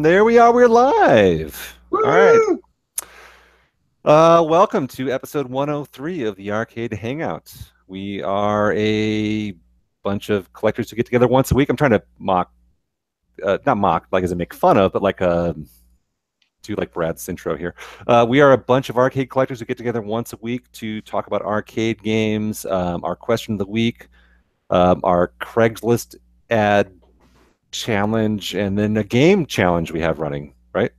There we are. We're live. Woo! All right. Welcome to episode 103 of the Arcade Hangout. We are a bunch of collectors who get together once a week. I'm trying to not mock, like as a make fun of, but like do like Brad's intro here. We are a bunch of arcade collectors who get together once a week to talk about arcade games, our question of the week, our Craigslist ad challenge, and then a game challenge we have running, right?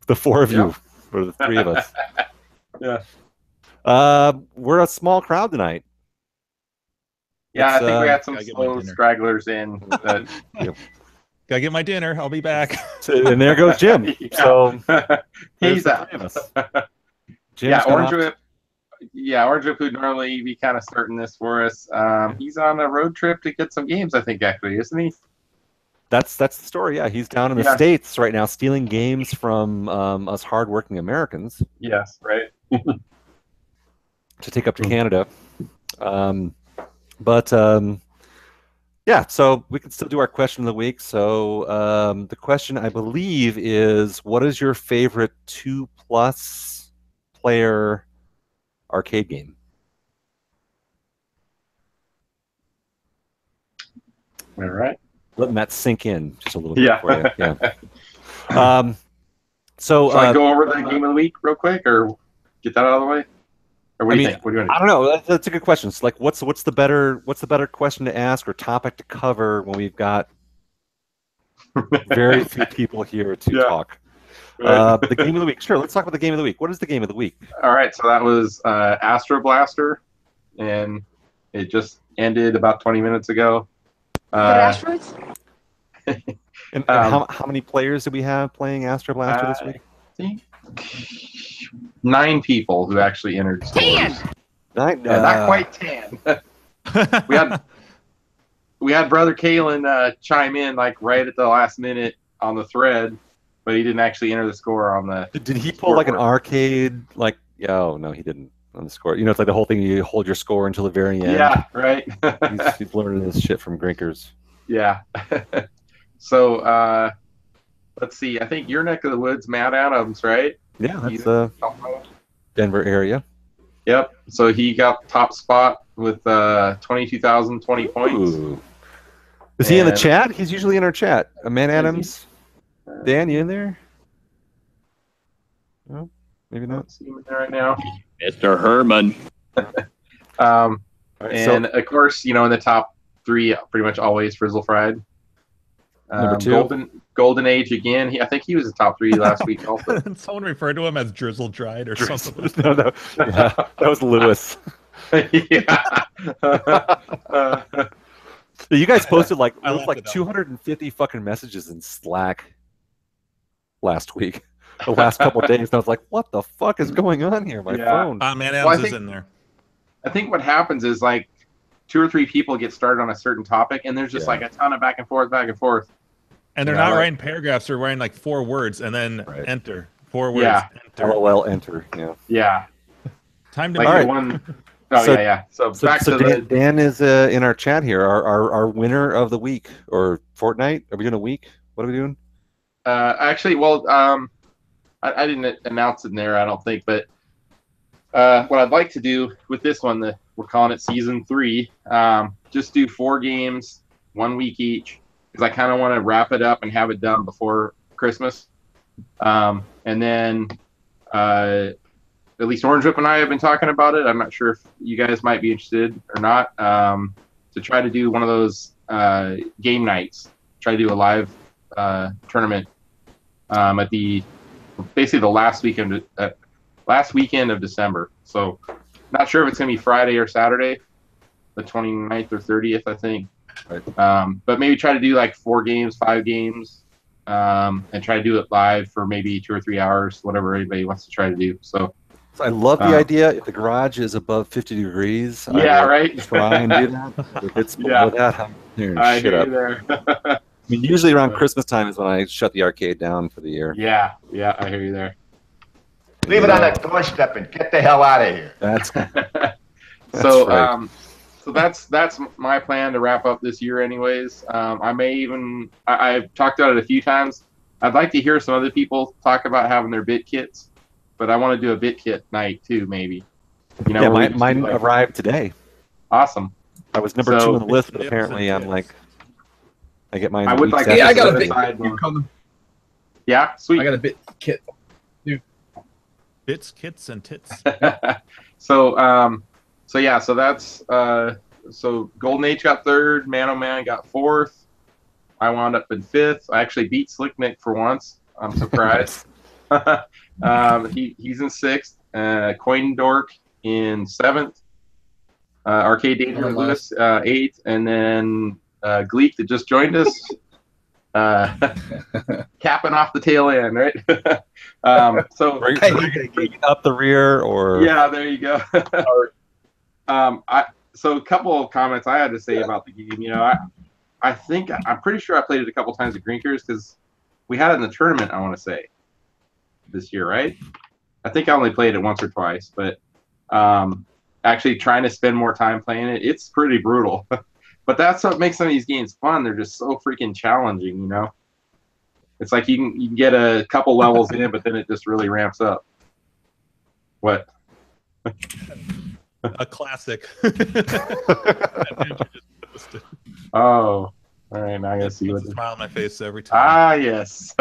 The four of you, or the three of us. Yeah. We're a small crowd tonight. Yeah, I think we had some slow stragglers in. Gotta get my dinner. I'll be back. And there goes Jim. Yeah. So he's out. Yeah, Orange Whip. Yeah, Orange Whip would normally be kind of starting this for us. He's on a road trip to get some games, I think, actually, isn't he? That's the story. Yeah, he's down in the States right now, stealing games from us hardworking Americans. Yes, right. To take up to Canada. Yeah, so we can still do our question of the week. So the question, I believe, is what is your favorite 2+ player arcade game? All right. Letting that sink in just a little bit for you. Yeah. So I go over the game of the week real quick, or get that out of the way? Or what do you think? What do you want to do? I don't know. That's a good question. So, like, what's the better question to ask or topic to cover when we've got very few people here to talk? Right. The game of the week. Sure, let's talk about the game of the week. What is the game of the week? All right, so that was Astro Blaster, and it just ended about 20 minutes ago. Asteroids? And how many players did we have playing Astro Blaster this week? I think 9 people who actually entered. 10. Not quite 10. we had Brother Kalen chime in like right at the last minute on the thread, but he didn't actually enter the score on the. Did he pull like an arcade? Like, oh no, he didn't on the score. You know, it's like the whole thing. You hold your score until the very end. Yeah, right. he's learning this shit from Grinkers. Yeah. So let's see. I think your neck of the woods, Matt Adams, right? Yeah, that's Denver area. Yep. So he got top spot with 22,020 points. Ooh. Is he in the chat? He's usually in our chat. Man Adams. Dan, you in there? No, maybe not. See him in there right now. Mr. Herman. And of course, you know, in the top 3, pretty much always Frizzle Fried. Number 2. Golden Age again. I think he was the top 3 last week also. Someone referred to him as Drizzle Dried or something. No, yeah, that was Lewis. You guys posted like 250 fucking messages in Slack last week, the last couple of days, and I was like, "What the fuck is going on here?" My phone. Man, Adams is in there. I think what happens is like 2 or 3 people get started on a certain topic, and there's just like a ton of back and forth. And they're not writing paragraphs; they're writing like 4 words and then enter 4 words. Yeah. Enter. LOL. Enter. Yeah. Yeah. Time to like all right. one. Oh yeah. So back to Dan is in our chat here. Our winner of the week or fortnight. Are we doing a week? What are we doing? Actually, well, I didn't announce it in there, I don't think, but what I'd like to do with this one, we're calling it Season 3. Just do 4 games, 1 week each, because I kind of want to wrap it up and have it done before Christmas. And then at least Orange Whip and I have been talking about it. I'm not sure if you guys might be interested or not. To try to do one of those game nights, try to do a live tournament at basically the last weekend of December. So not sure if it's gonna be Friday or Saturday, the 29th or 30th, I think. Right. But maybe try to do like 4 games, 5 games, and try to do it live for maybe 2 or 3 hours, whatever anybody wants to try to do. So I love the idea. If the garage is above 50 degrees, right. Try and do that. If it's below that, I'm tearing shit up. There. I mean, usually around Christmas time is when I shut the arcade down for the year. Yeah, I hear you there. Leave it on that doorstep and get the hell out of here. That's so. Right. So that's my plan to wrap up this year, anyways. I may even I've talked about it a few times. I'd like to hear some other people talk about having their bit kits, but I want to do a bit kit night too, maybe. You know, yeah, mine arrived today. Awesome. I was number 2 on the list, but apparently I'm like, I get mine. I would like. Yeah, I got a bit. Yeah, sweet. I got a bit kit. Bits, kits, and tits. So yeah, so that's so Golden Age got 3rd, Man Oh Man got 4th. I wound up in 5th. I actually beat Slick Nick for once. I'm surprised. He's in 6th. Coin Dork in 7th. Arcade Danger Lewis 8th, and then Gleek that just joined us. Capping off the tail end, right? So bring up the rear, or yeah, there you go. So a couple of comments I had to say about the game. You know, I'm pretty sure I played it a couple times at Grinkers because we had it in the tournament. I want to say this year, right? I think I only played it once or twice, but actually trying to spend more time playing it, it's pretty brutal. But that's what makes some of these games fun. They're just so freaking challenging, you know? It's like you can get a couple levels in, but then it just really ramps up. What? A classic. Oh, all right. Now I gotta see what. Smile on my face every time. Ah, yes.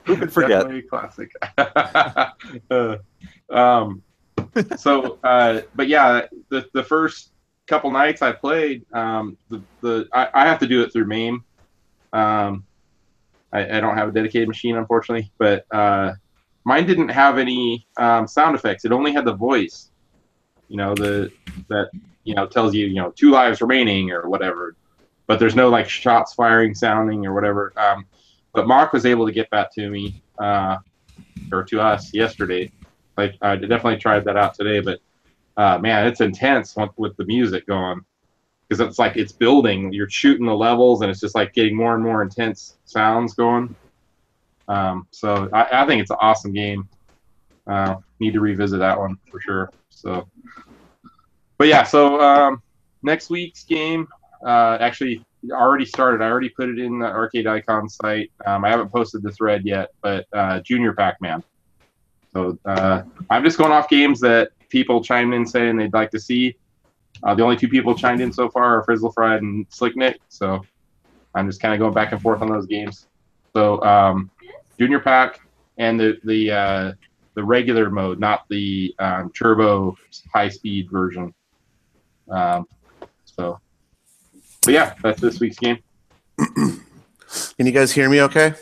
Who can forget? Definitely classic. But yeah, the first couple nights I played, I have to do it through MAME. I don't have a dedicated machine, unfortunately, but mine didn't have any sound effects. It only had the voice, you know, that tells you 2 lives remaining or whatever. But there's no like shots firing sounding or whatever. But Mark was able to get that to me or to us yesterday. Like I definitely tried that out today, but man, it's intense with the music going, because it's like it's building. You're shooting the levels, and it's just like getting more and more intense sounds going. So I think it's an awesome game. Need to revisit that one for sure. So, but yeah, so next week's game actually already started. I already put it in the Arcade Icon site. I haven't posted the thread yet, but Junior Pac-Man. So I'm just going off games that people chimed in saying they'd like to see. The only 2 people chimed in so far are Frizzle Fried and Slick Nick. So I'm just kind of going back and forth on those games. So Junior Pac and the regular mode, not the turbo high-speed version. But yeah, that's this week's game. Can you guys hear me okay?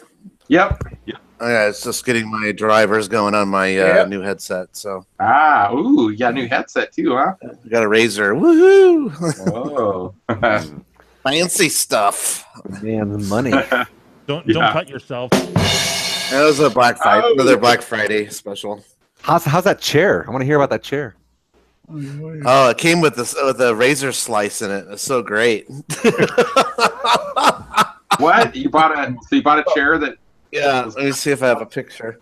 Yep. Oh, yeah, it's just getting my drivers going on my new headset. So you got a new headset too, huh? I got a Razer. Woohoo! Oh, fancy stuff. Man, the money. Don't cut yourself. That was a another Black Friday special. How's that chair? I want to hear about that chair. Oh, it came with a Razer slice in it. It's so great. What? You bought a chair that? Yeah, let me see if I have a picture.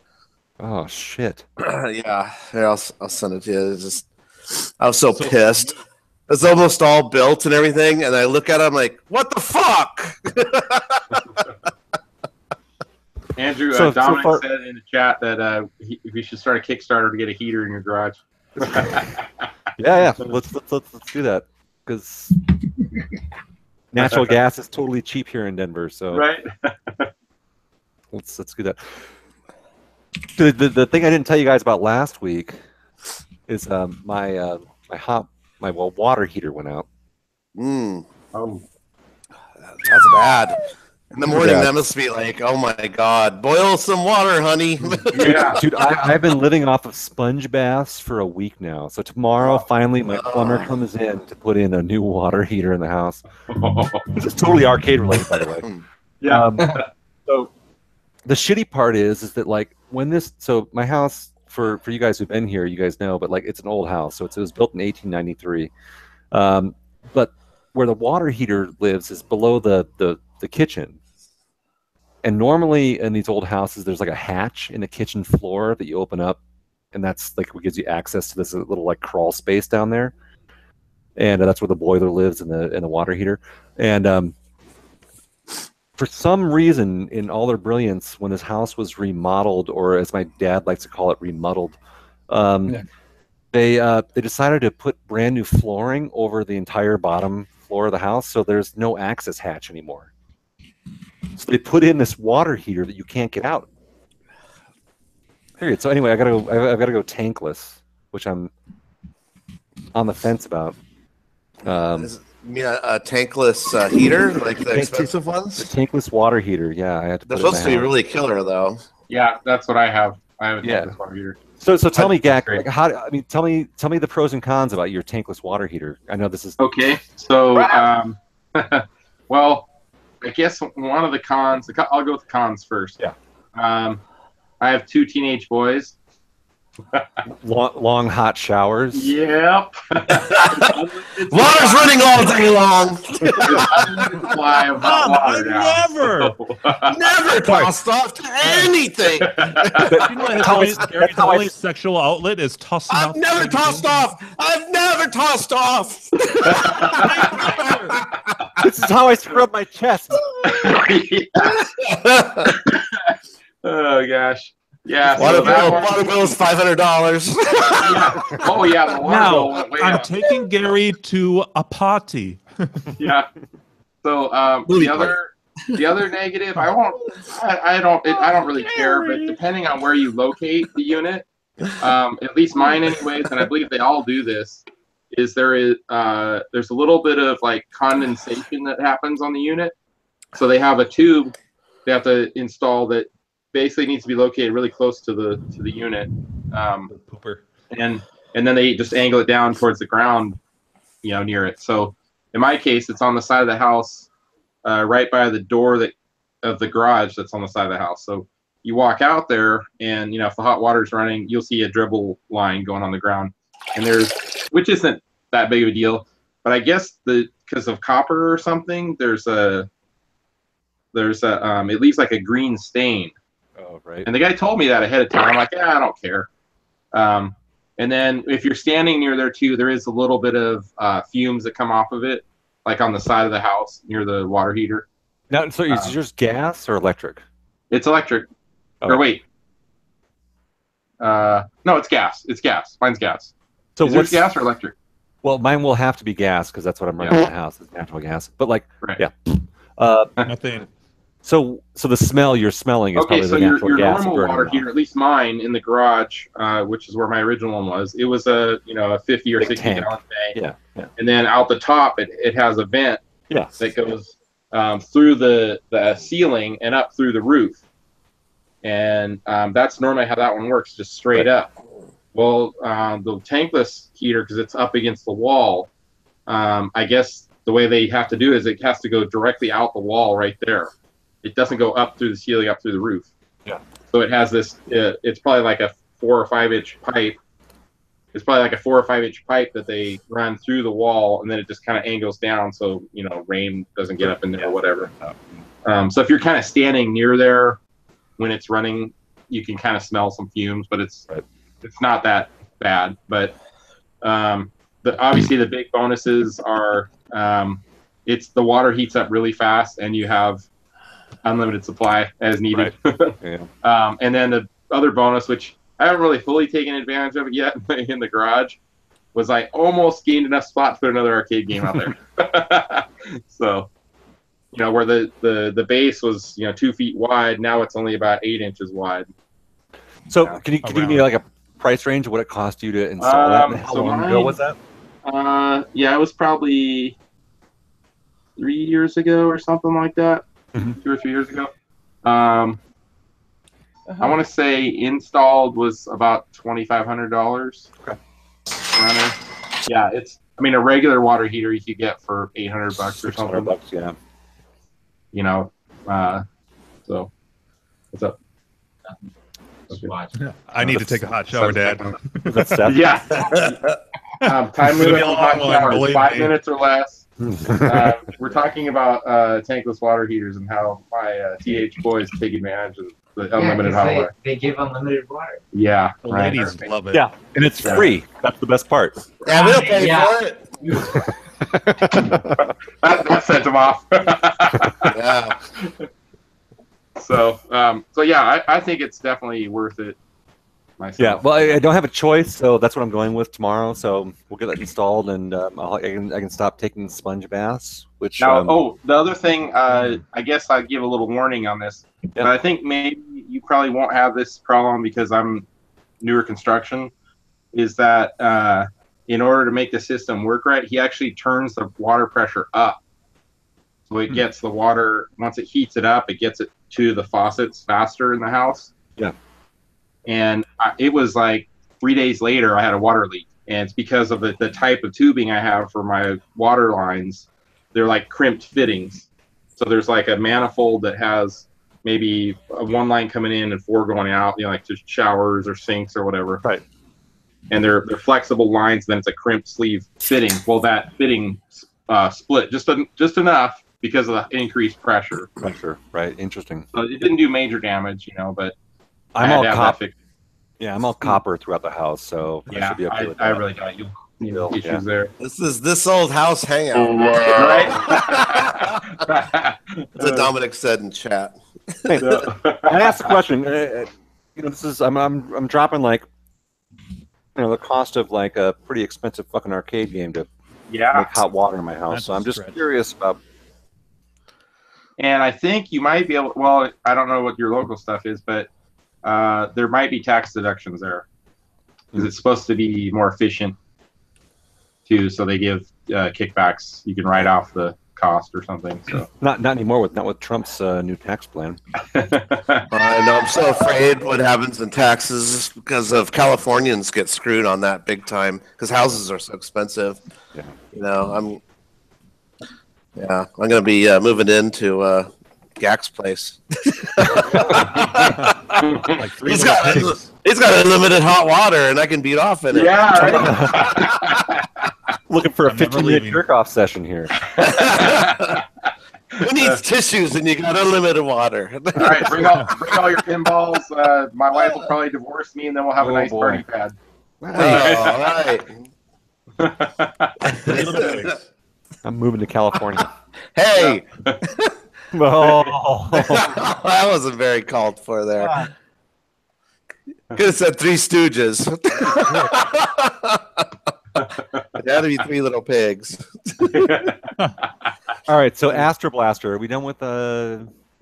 Oh shit! Yeah, here, I'll send it to you. I was so pissed. It's almost all built and everything, and I look at it, I'm like, what the fuck? Andrew, Dominic said in the chat that we should start a Kickstarter to get a heater in your garage. Yeah. Let's do that, because natural gas is totally cheap here in Denver. So right. Let's do that. The thing I didn't tell you guys about last week is my water heater went out. Oh, that's bad. In the morning, that must be like, oh my god, boil some water, honey. Yeah, dude, I've been living off of sponge baths for a week now. So tomorrow, finally, my plumber comes in to put in a new water heater in the house. This is totally arcade related, by the way. Yeah. So the shitty part is that like when my house, for you guys who've been here, you guys know, but like it's an old house, so it was built in 1893. But where the water heater lives is below the kitchen. And normally in these old houses, there's like a hatch in the kitchen floor that you open up, and that's like what gives you access to this little like crawl space down there. And that's where the boiler lives and the water heater. And for some reason, in all their brilliance, when this house was remodeled, or as my dad likes to call it, remuddled, they decided to put brand new flooring over the entire bottom floor of the house, so there's no access hatch anymore. So they put in this water heater that you can't get out. Period. So anyway, I've got to go tankless, which I'm on the fence about. You mean a tankless heater, like the expensive ones? The tankless water heater, yeah. I had to. They're supposed to be really killer, though. Yeah, that's what I have. I have a tankless water heater. So tell me, Gak, like tell me the pros and cons about your tankless water heater. I know this is okay. So, well, I guess one of the cons. I'll go with the cons first. Yeah. I have 2 teenage boys. long hot showers. Yep. Water's running all day long. Never tossed off to anything. Gary's only sexual outlet is tossing off. I've never tossed off. This is how I scrub my chest. Oh gosh. Yeah. Water bill is $500. Oh yeah. The water bill went way I'm up. taking Gary to a party. Yeah. So the other negative, I don't really care, but depending on where you locate the unit, at least mine anyways, and I believe they all do this, is there's a little bit of like condensation that happens on the unit. So they have a tube they have to install that basically needs to be located really close to the unit. Pooper. And then they just angle it down towards the ground, near it. So in my case, it's on the side of the house, right by the door of the garage that's on the side of the house. So you walk out there, and if the hot water's running, you'll see a dribble line going on the ground, and which isn't that big of a deal, but I guess because of copper or something, there's at least like a green stain. Oh, right. And the guy told me that ahead of time. I'm like, yeah, I don't care. And then if you're standing near there too, there is a little bit of fumes that come off of it, like on the side of the house near the water heater. Now, so is yours gas or electric? It's electric. Oh. Or wait. No, it's gas. It's gas. Mine's gas. So is yours gas or electric? Well, mine will have to be gas because that's what I'm running in the house. It's natural gas. But yeah. Nothing. So the smell you're smelling is probably the natural your gas. normal water heater, at least mine in the garage, which is where my original one was. It was a 50 or 60 gallon tank. Yeah. And then out the top, it has a vent that goes through the ceiling and up through the roof. And that's normally how that one works, just straight up. Well, the tankless heater, because it's up against the wall, I guess the way they have to do it is it has to go directly out the wall right there. It doesn't go up through the ceiling, up through the roof. Yeah. So it has this. It's probably like a 4 or 5 inch pipe. It's probably like a 4 or 5 inch pipe that they run through the wall, and then it just kind of angles down, so rain doesn't get up in there or whatever. So if you're kind of standing near there when it's running, you can kind of smell some fumes, but it's not that bad. But obviously the big bonuses are it's the water heats up really fast, and you have unlimited supply as needed. And then the other bonus, which I haven't really fully taken advantage of it yet in the garage, was I almost gained enough spot to put another arcade game out there. So, where the base was 2 feet wide, now it's only about 8 inches wide. So can you give me like a price range of what it cost you to install that? And how long ago was that? It was probably 3 years ago or something like that. 2 or 3 years ago. I want to say installed was about $2,500. Okay. Yeah, a regular water heater you could get for $800 or something. $600, yeah. So, what's up? Okay. I need to take a hot shower, Dad. That's Steph? Yeah. Time limit on hot showers, 5 minutes or less. We're talking about tankless water heaters and how my TH boys take advantage of the unlimited hot water. They give unlimited water. Yeah, the ladies love it. Yeah, and it's free. That's the best part. Yeah, we'll pay for it. that sent him off. Yeah. So yeah, I think it's definitely worth it myself. Yeah, well, I don't have a choice, so that's what I'm going with tomorrow. So we'll get that installed, and I can stop taking sponge baths. Which now, the other thing, I guess I'd give a little warning on this. Yeah. But I think maybe you probably won't have this problem because I'm newer construction. Is that in order to make the system work right, he actually turns the water pressure up. So it gets the water, once it heats it up, it gets it to the faucets faster in the house. Yeah. And it was like 3 days later, I had a water leak. And it's because of the type of tubing I have for my water lines. They're like crimped fittings. So there's like a manifold that has maybe one line coming in and 4 going out, like just showers or sinks or whatever. Right. And they're flexible lines, then it's a crimped sleeve fitting. Well, that fitting split just enough because of the increased pressure. Right. Interesting. So it didn't do major damage, but I'm all copper. fixed. Yeah, I'm all copper throughout the house, so I should be okay with that. I really got you. Issues there. This is this old house hangout. Right? That's what Dominic said in chat. Hey, I asked the question. This is I'm dropping like the cost of like a pretty expensive fucking arcade game to make hot water in my house. So I'm just curious about. And I think you might be able. Well, I don't know what your local stuff is, but there might be tax deductions there because it's supposed to be more efficient too. So they give kickbacks. You can write off the cost or something. So not anymore not with Trump's new tax plan. I know. I'm so afraid what happens in taxes because of Californians get screwed on that big time because houses are so expensive. Yeah. I'm going to be moving into Gak's place. Like He's got unlimited hot water, and I can beat off in it. yeah, right? Looking for a I'm never 15-minute leaving. jerk-off session here. Who needs tissues and you got unlimited water? All right, bring all your pinballs. My wife will probably divorce me, and then we'll have a nice party pad. All right. I'm moving to California. Hey, Oh, that wasn't very called for there. Could have said Three Stooges. It had to be Three Little Pigs. all right. So Astro Blaster, are we done with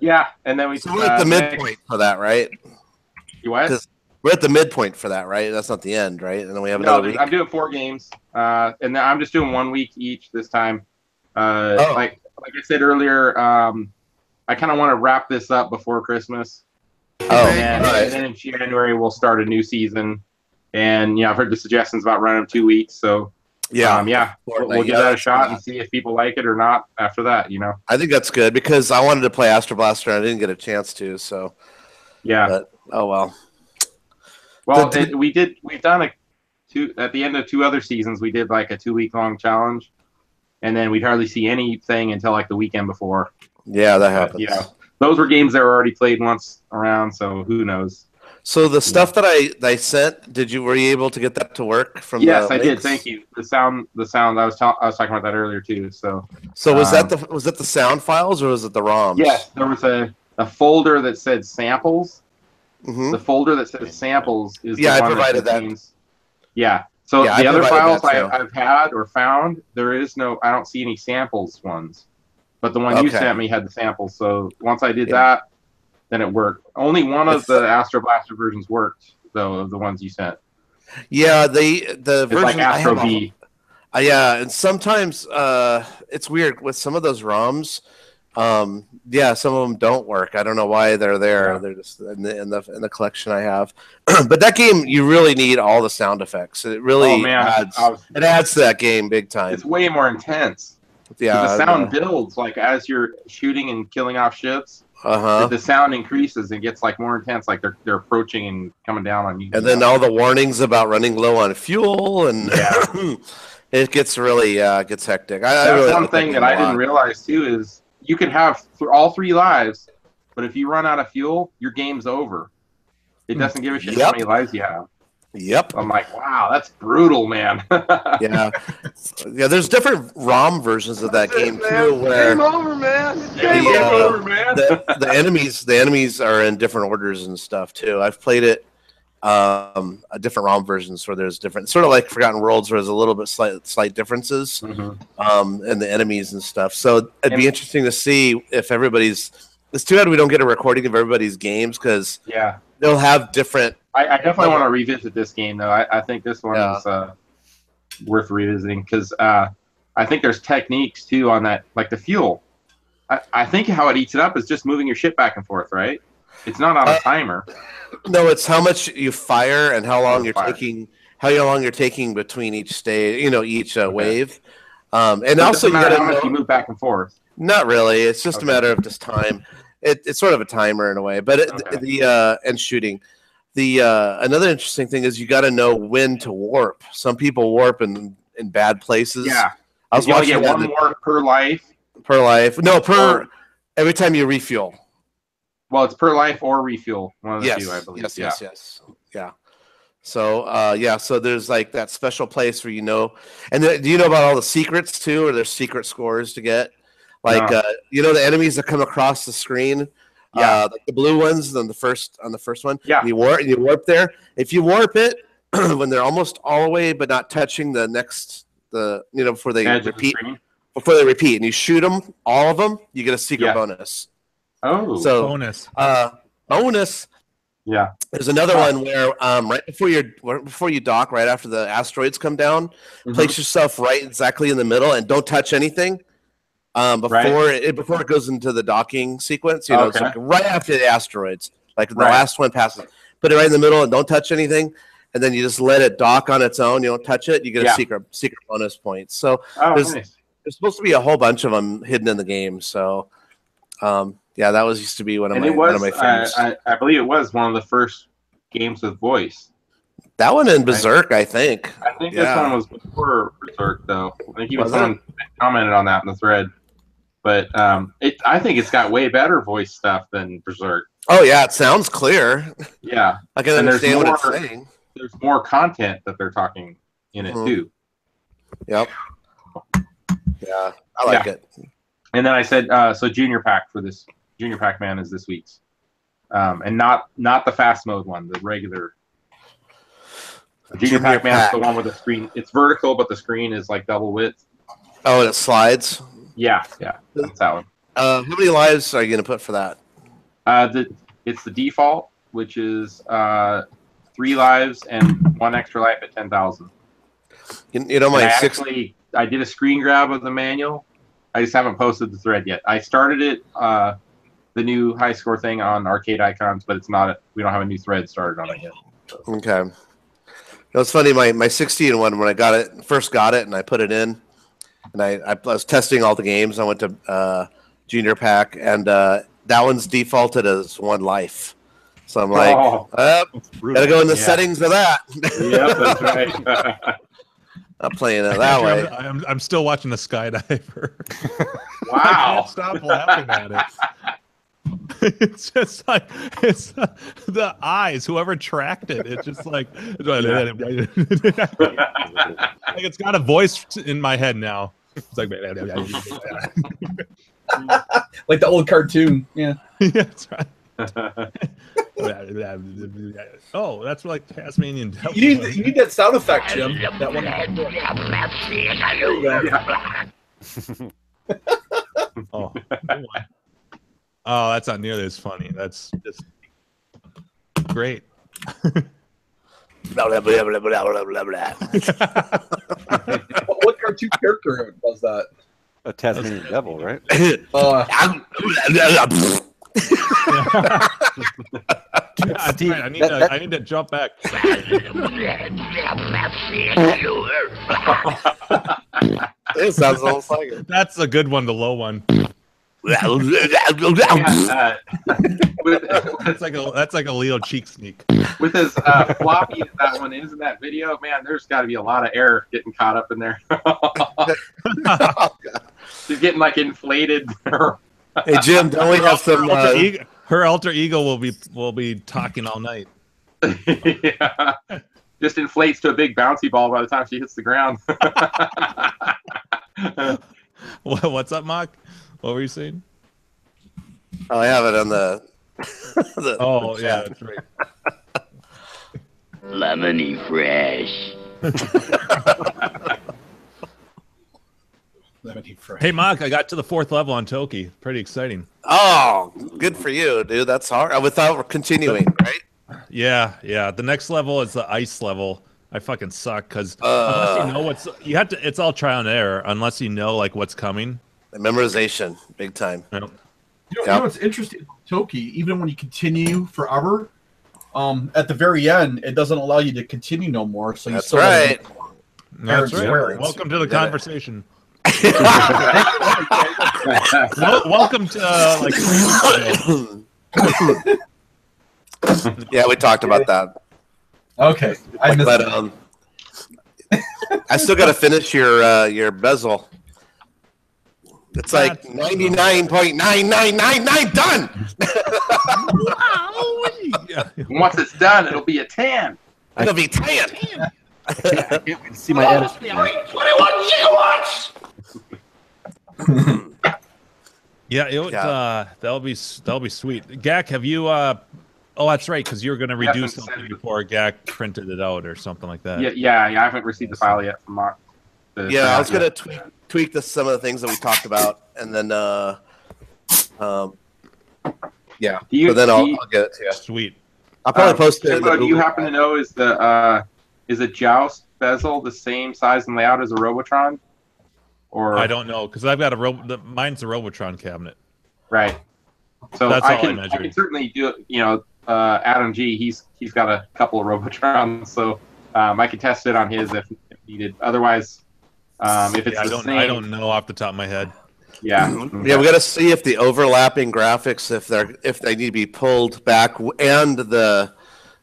Yeah, and then we. So we're at the midpoint for that, right? You what? 'Cause we're at the midpoint for that, right? That's not the end, right? And then we have No, another week. I'm doing 4 games, and then I'm just doing 1 week each this time. Like I said earlier, I kind of want to wrap this up before Christmas. And then in January we'll start a new season. And I've heard the suggestions about running them 2 weeks. So we'll give that a shot and see if people like it or not after that. I think that's good because I wanted to play Astro Blaster and I didn't get a chance to. So but, oh well. Well, we've done at the end of 2 other seasons. We did like a 2-week-long challenge, and then we'd hardly see anything until like the weekend before. Yeah, that happens. Those were games that were already played once around, so who knows? So the stuff that I sent, were you able to get that to work from? Yes, the I did. links? Thank you. The sound. I was talking about that earlier too. So was that the sound files or was it the ROMs? Yes, there was a folder that said samples. Mm-hmm. The folder that says samples is I the one provided that contains, Yeah. So the other files I've had or found, I don't see any samples ones. But the one you sent me had the samples. So once I did that, then it worked. Only one of the Astro Blaster versions worked, though, of the ones you sent. Yeah, the It's version like Astro B. Yeah, and sometimes it's weird with some of those ROMs. Some of them don't work. I don't know why they're there. Yeah. They're just in the collection I have. But that game, you really need all the sound effects. It really adds to that game big time. It's way more intense. Yeah, the sound builds like as you're shooting and killing off ships. The sound increases and gets like more intense, like they're approaching and coming down on you. And then all the warnings about running low on fuel, and it gets really gets hectic. That's one thing that I didn't realize too is you can have all 3 lives, but if you run out of fuel, your game's over. It doesn't give a shit how many lives you have. Yep. I'm like, wow, that's brutal, man. Yeah. Yeah, there's different ROM versions of that game too, where Game over, man. It's game over, man. the enemies are in different orders and stuff too. I've played it different ROM versions where there's different, sort of like Forgotten Worlds, where there's a little bit slight differences in the enemies and stuff. So it'd be interesting to see if everybody's. It's too bad we don't get a recording of everybody's games because they'll have different. I definitely want to revisit this game though. I think this one is worth revisiting because I think there's techniques too on that, like the fuel. I think how it eats it up is just moving your ship back and forth, right? It's not on a timer. No, it's how much you fire and how long you're taking. How long you're taking between each stage, each wave. And also, you got how much you move back and forth. Not really. It's just a matter of just time. It's sort of a timer in a way, but and shooting. Another interesting thing is you got to know when to warp. Some people warp in bad places. Yeah, I was watching. You only get one warp per life. Per life, no, every time you refuel. Well, it's per life or refuel. One of the two, I believe. Yes. Yeah. So, so there's like that special place where and do you know about all the secrets too, or there's secret scores to get? Like, the enemies that come across the screen, like the blue ones on the first one. Yeah. And you warp there. If you warp it when they're almost all the way, but not touching the next, before they repeat, and you shoot them, all of them, you get a secret bonus. Oh, so bonus. Bonus. Yeah. There's another one where right before you dock, right after the asteroids come down, place yourself right exactly in the middle and don't touch anything. Before it goes into the docking sequence, it's like right after the asteroids, like the last one passes. Put it right in the middle and don't touch anything, and then you just let it dock on its own. You don't touch it, you get a secret bonus point. So there's supposed to be a whole bunch of them hidden in the game. So that used to be one of my favorites. I believe it was one of the first games with voice. That one in Berserk, I think. I think this one was before Berserk, though. I think even someone commented on that in the thread. But I think it's got way better voice stuff than Berserk. Oh, yeah, it sounds clear. Yeah. I can understand what it's saying. There's more content that they're talking in it, too. Yep. Yeah, I like it. And then I said, so Junior Pack for this. Junior Pac-Man is this week's. And not the fast mode one, the regular. Junior Pac-Man is the one with the screen. It's vertical, but the screen is like double width. Oh, and it slides? Yeah, that's that one. How many lives are you going to put for that? It's the default, which is 3 lives and 1 extra life at 10,000. I did a screen grab of the manual. I just haven't posted the thread yet. I started it, the new high score thing on Arcade Icons, but it's not. We don't have a new thread started on it yet. So. Okay. It's funny. My 16 one, when I first got it, and I put it in, and I was testing all the games. I went to Junior Pack, and that one's defaulted as 1 life. So I'm like, gotta go in the settings of that. Yep, that's right. I'm playing it that way. I'm still watching the skydiver. Wow! I can't stop laughing at it. It's just like the eyes. Whoever tracked it, it's just like it's got a voice in my head now. It's like like the old cartoon. Yeah. Yeah, that's right. Oh, that's like Tasmanian devil. You need that sound effect, Jim. That one. Oh, that's not nearly as funny. That's just great. Blah, blah, blah, blah, blah, blah, blah. What cartoon character does that? A Tasmanian devil, right? Steve, right. I need to jump back. It sounds almost like it. That's a good one, the low one. That's like a Leo cheek sneak. With as floppy as that one is in that video, man, there's got to be a lot of air getting caught up in there. She's getting like inflated. Hey Jim, don't we have some? Her alter ego will be talking all night. Yeah. just inflates to a big bouncy ball by the time she hits the ground. What's up, Mock? What were you saying? Oh, I have it on the. Oh, yeah, that's right. Lemony fresh. Lemony fresh. Hey, Mock, I got to the 4th level on Toki. Pretty exciting. Oh, good for you, dude. That's hard. Without continuing, right? Yeah, yeah. The next level is the ice level. I fucking suck because unless you know what's it's all trial and error unless you know like what's coming. Memorization, big time. Yep. You know what's interesting about Toki, even when you continue forever, at the very end, it doesn't allow you to continue no more. So That's still right. That's right. Swear. Welcome to the conversation. Welcome to Yeah, we talked about that. Okay, I missed But I still got to finish your bezel. It's like 99.9999 done. Once it's done, it'll be a 10. It'll be 10. I can't wait to see my edit. 21 gigawatts. Yeah, that'll be sweet. Gak, have you? Oh, that's right, because you were going to redo something before Gak printed it out or something like that. Yeah. I haven't received the file yet from Mark. Yeah, I was gonna tweak some of the things that we talked about, and then yeah. But then I'll get it to you. Sweet. I'll probably post it. Do you happen to know is a Joust bezel the same size and layout as a Robotron? Or I don't know because I've got mine's a Robotron cabinet. Right. So That's I all can measured. certainly do it. You know, Adam G. He's got a couple of Robotrons, so I can test it on his if needed. Otherwise, if it's the same, I don't know off the top of my head. Yeah. Yeah, we got to see if the overlapping graphics, if they need to be pulled back, and the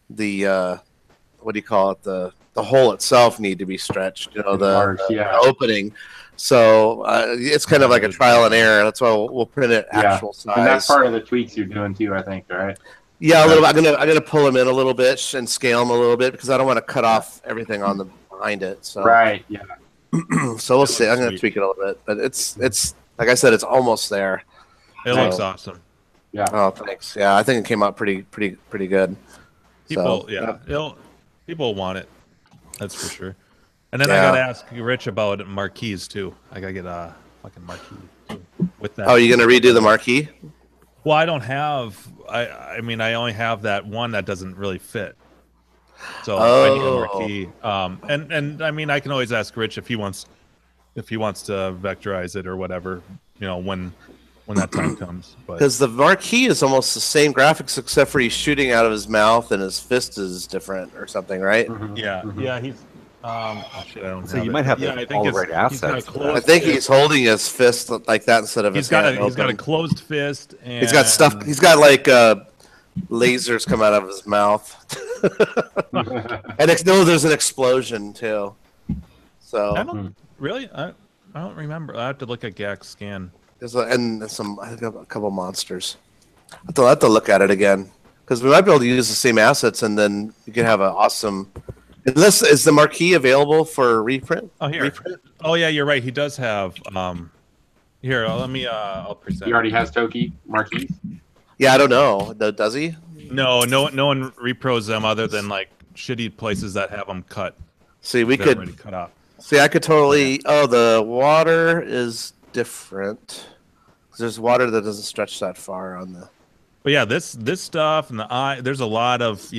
what do you call it, the hole itself need to be stretched. You know, the opening. So it's kind of like a trial and error. That's why we'll print it actual size. And that's part of the tweaks you're doing too, I think, right? Yeah, a little. I'm gonna pull them in a little bit and scale them a little bit because I don't want to cut off everything on the behind it. So right, yeah. So we'll see. I'm gonna tweak it a little bit, but it's like I said, it's almost there. It looks awesome. Yeah. Oh, thanks. Yeah, I think it came out pretty good. People, people want it. That's for sure. And then I gotta ask Rich about marquees too. I gotta get a fucking marquee too, with that. Oh, you gonna redo the marquee? Well, I don't have. I mean, I only have that one that doesn't really fit. So I need a marquee. And I mean, I can always ask Rich if he wants to vectorize it or whatever. You know, when that time comes. Because the marquee is almost the same graphics except for he's shooting out of his mouth and his fist is different or something, right? Mm-hmm. Yeah, yeah. He's. Shit, I don't So have you it. might have I all think the right assets. I think he's holding his fist like that instead of his hand. He's got a closed fist. And He's got stuff. He's got like lasers come out of his mouth, and there's an explosion too. So I don't really. I don't remember. I have to look at Gak's scan. and some I think a couple monsters. I'll have to look at it again because we might be able to use the same assets, and then you can have an awesome. Is the marquee available for reprint? Oh, here. Reprint? Oh, yeah, you're right. He does have. Here, let me. I'll present. He already has Toki marquees. Yeah, I don't know. Does he? No one repros them other than like shitty places that have them cut. See, we They're could. already cut off. See, I could totally. Oh, the water is different. There's water that doesn't stretch that far on the. But yeah, this stuff and the eye. There's a lot of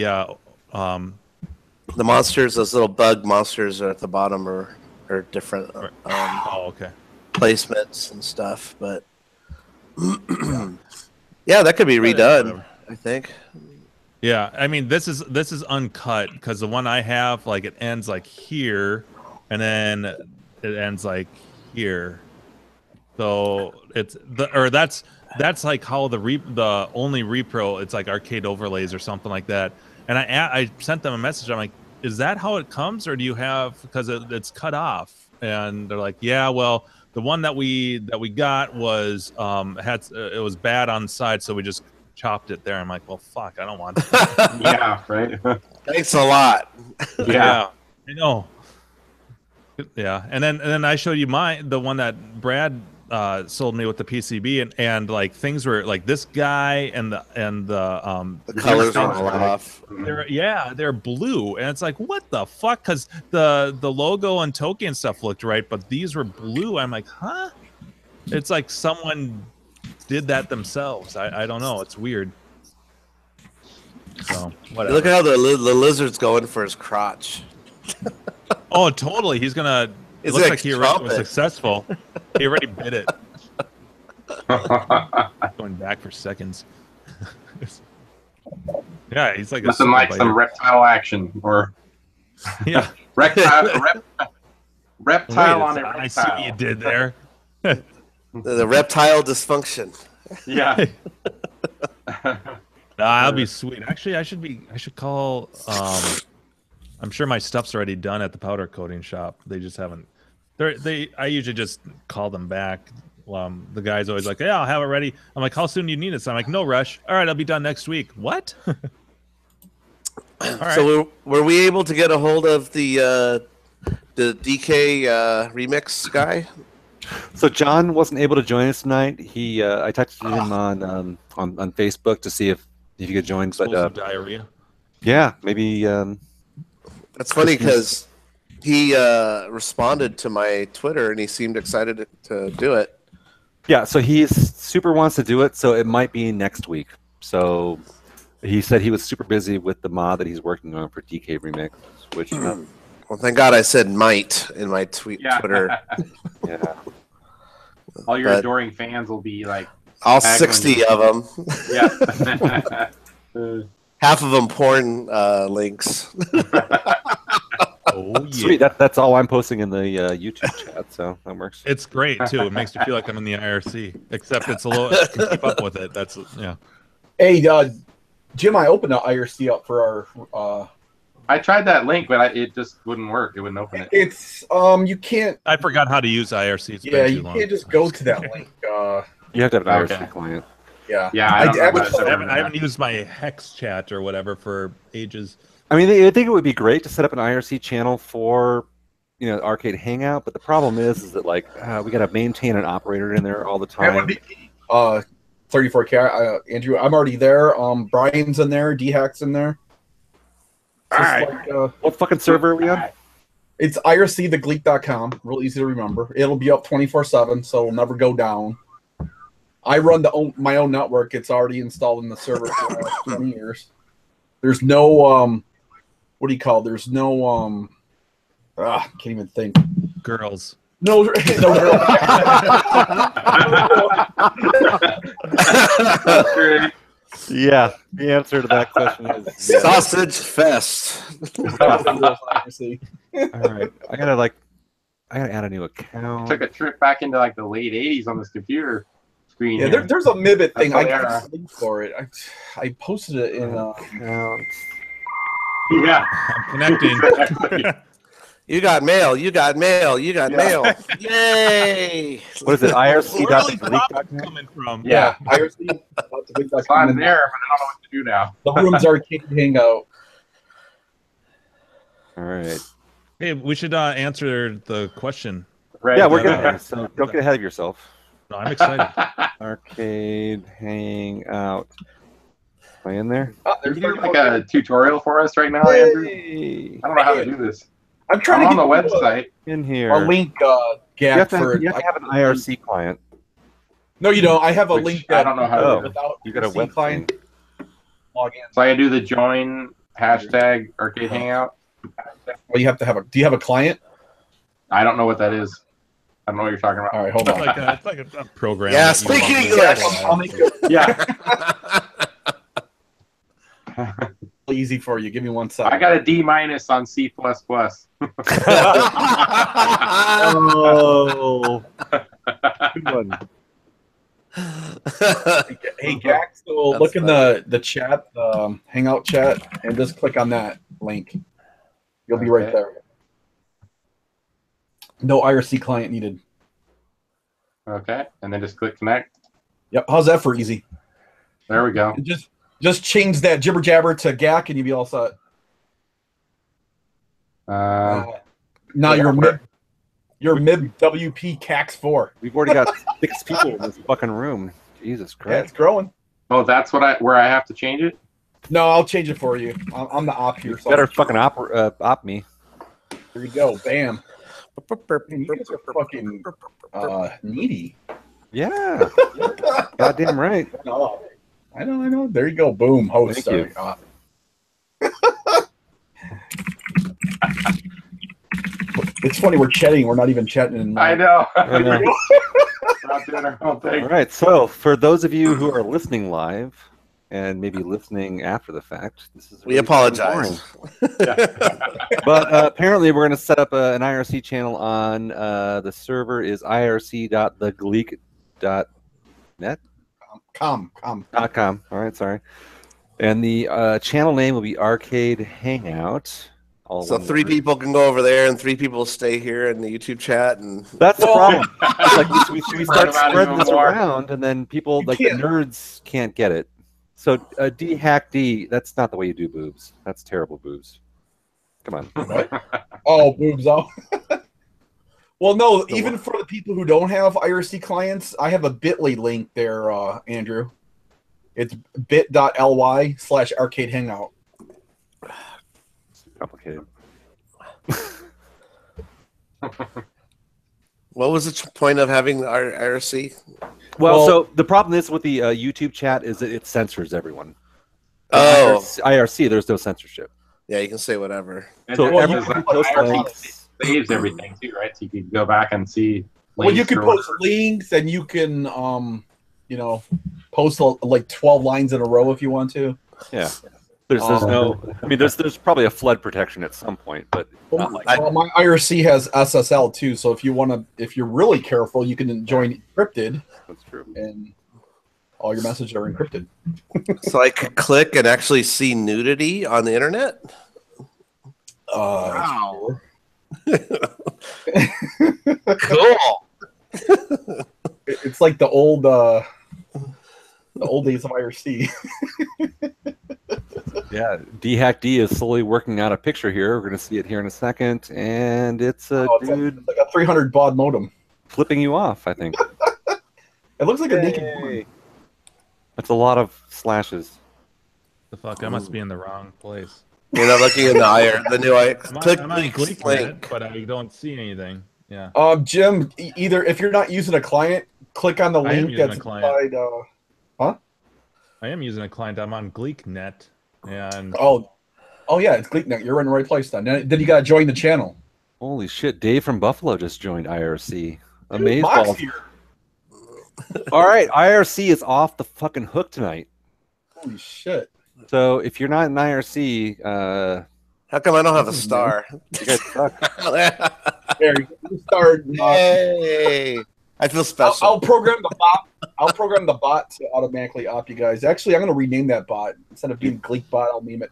The monsters, those little bug monsters, are at the bottom are different. okay. Placements and stuff, but yeah, that could be redone. I think. Yeah, I mean this is uncut because the one I have like it ends like here, and then it ends like here. So that's like how the only repro. It's like arcade overlays or something like that. And I sent them a message. I'm like, is that how it comes, or do you have because it's cut off? And they're like, yeah, well, the one that we got was it was bad on the side, so we just chopped it there. I'm like, well, fuck, I don't want that. Yeah, right. Thanks a lot. Yeah, I know. Yeah, and then I showed you the one that Brad sold me with the PCB, and like things were like this guy and the The colors are all off. they're blue, and it's like what the fuck? Because the logo and Toki and stuff looked right, but these were blue. I'm like, huh? It's like someone did that themselves. I don't know. It's weird. So whatever. Look at how the lizard's going for his crotch. Oh, totally. He's gonna. It It's looks like like he already was trumpet. successful. He already bit it. Going back for seconds. Yeah, he's like a Nothing like some reptile action or yeah. reptile on a I see what you reptile. did there. The reptile dysfunction. Yeah. That'll be sweet. Actually, I should call. I'm sure my stuff's already done at the powder coating shop. They just haven't. I usually just call them back. The guy's always like, "Yeah, I'll have it ready." I'm like, "How soon do you need it?" So I'm like, "No rush. All right, I'll be done next week." What? All right. So were we able to get a hold of the DK remix guy? So John wasn't able to join us tonight. I texted him on Facebook to see if he could join, Explosive but diarrhea. yeah, maybe. That's funny because he responded to my Twitter and he seemed excited to do it. Yeah, so he super wants to do it, so it might be next week. So he said he was super busy with the mod that he's working on for DK Remix, which Well, thank God I said might in my Twitter. yeah. All your But- adoring fans will be like, All Tag 60 of them. yeah. Half of them porn links. Oh yeah. Sweet, that's all I'm posting in the YouTube chat, so that works. It's great too. It makes me feel like I'm in the IRC, except it's a little. I can keep up with it. That's yeah. Hey, Jim, I opened the IRC up for our. I tried that link, but it just wouldn't work. It wouldn't open it. It's you can't. I forgot how to use IRC. It's Yeah, been too you long. can't just go to that link. You have to have an Okay. IRC client. Yeah. Yeah, I don't know actually- about it. I haven't used my hex chat or whatever for ages. I mean, I think it would be great to set up an IRC channel for, Arcade Hangout, but the problem is that like we got to maintain an operator in there all the That would time. be 34K. Andrew, I'm already there. Brian's in there. D-Hack's in there. All Just right. like, What fucking server are we on? it's ircthegleek.com. Real easy to remember. It'll be up 24/7, so it'll never go down. I run my own network. It's already installed in the server for the last 20 years. There's no what do you call it? There's no can't even think. Girls. No, no. Yeah, the answer to that question is yes. Sausage Fest. All right. I gotta add a new account. Took a trip back into like the late '80s on this computer screen. Yeah, here. there's a Mibit thing. I That's got a link for it. I posted it in. Account. Yeah. I'm connecting. You got mail. You got mail. You got Yeah. mail. Yay! What is it? Where is IRC.leak.com? coming from? Yeah. IRC. So I'm there, but I don't know what to do now. The room's arcade hangout. All right. Hey, we should answer the question. Right. Yeah, we're good. So don't get ahead of yourself. No, I'm excited. Arcade Hangout. Am I in there? Can you do like a tutorial for us right now, Andrew? Hey, I don't know how to do this. I'm trying I'm to on get the website. in here. a link, You Gak, have, to for have, you have to have an IRC client. No, you don't. I have a Which link I that don't know how Oh. to do. without You got a IRC web client. thing. Log in. So I do the join hashtag arcade hangout. Well, you have to have a. Do you have a client? I don't know what that is. I don't know what you're talking about. All right, hold It's on. like a program. Yeah, that you speak log in. English. I'll make it Yeah. easy for you. Give me 1 I second. got a D- on C++. Oh, good one. Hey, Gak, so look in the chat, Hangout chat, and just click on that link. You'll be right Okay. there. No IRC client needed. Okay, and then just click connect. Yep. How's that for easy? There we go. Just change that jibber jabber to Gak, and you'll be all set. Now you're mid WP CAX 4. We've already got 6 people in this fucking room. Jesus Yeah, Christ. it's growing. Oh, that's where I have to change it. No, I'll change it for you. I'm the op here. You better fucking op me. There you go. Bam. Man, you guys are fucking needy. Yeah. Goddamn right. I know. There you go. Boom. Host. Thank you. It's funny, we're chatting. We're not even chatting. I know. I know. Not doing our own thing. All right. So, for those of you who are listening live and maybe listening after the fact, this is We apologize. But apparently, we're going to set up an IRC channel on the server is irc.thegleek.net. Com. .com. All right, sorry. And the channel name will be Arcade Hangout. So 3 people can go over there, and 3 people stay here in the YouTube chat. And that's the problem. It's like we start spreading this more. around, and then people like the nerds can't get it. So D-hack D, that's not the way you do boobs. That's terrible boobs. Come on. Oh, boobs off. Well, no, even for the people who don't have IRC clients, I have a bit.ly link there, Andrew. It's bit.ly/arcade hangout. Complicated. what was the point of having the IRC? Well, so the problem is with the YouTube chat is that it censors everyone. Oh. IRC, there's no censorship. Yeah, you can say whatever. And So then everyone posts links. saves everything too, right? So you can go back and see. Well, you can or post whatever. links, and you can, post like 12 lines in a row if you want to. Yeah. There's no. I mean, there's probably a flood protection at some point, but not like. Well, my IRC has SSL too, so if you're really careful, you can join encrypted. That's true. And all your messages are encrypted. So I could click and actually see nudity on the internet? Wow. Cool. It's like the old days of IRC. Yeah, D-hack D is slowly working out a picture here. We're going to see it here in a second, and it's a dude it's like a 300 baud modem. flipping you off, I think. It looks like a naked woman. That's a lot of slashes. The fuck? I must be in the wrong place. You're not looking in the new click I'm on link. Gleek.net, but I don't see anything. Yeah. Jim, either if you're not using a client, click on the I am link using that's a client. inside. I am using a client. I'm on Gleek.net, and Oh yeah, it's GleekNet. You're in the right place then. Then you gotta join the channel. Holy shit, Dave from Buffalo just joined IRC. Mox Amazeballs. here. All right, IRC is off the fucking hook tonight. Holy shit. So if you're not in IRC, How come I don't have a star? you guys suck. There you start. Hey, I feel special. I'll program the bot. I'll program the bot to automatically opt you guys. Actually, I'm going to rename that bot instead of being GleekBot. I'll name it.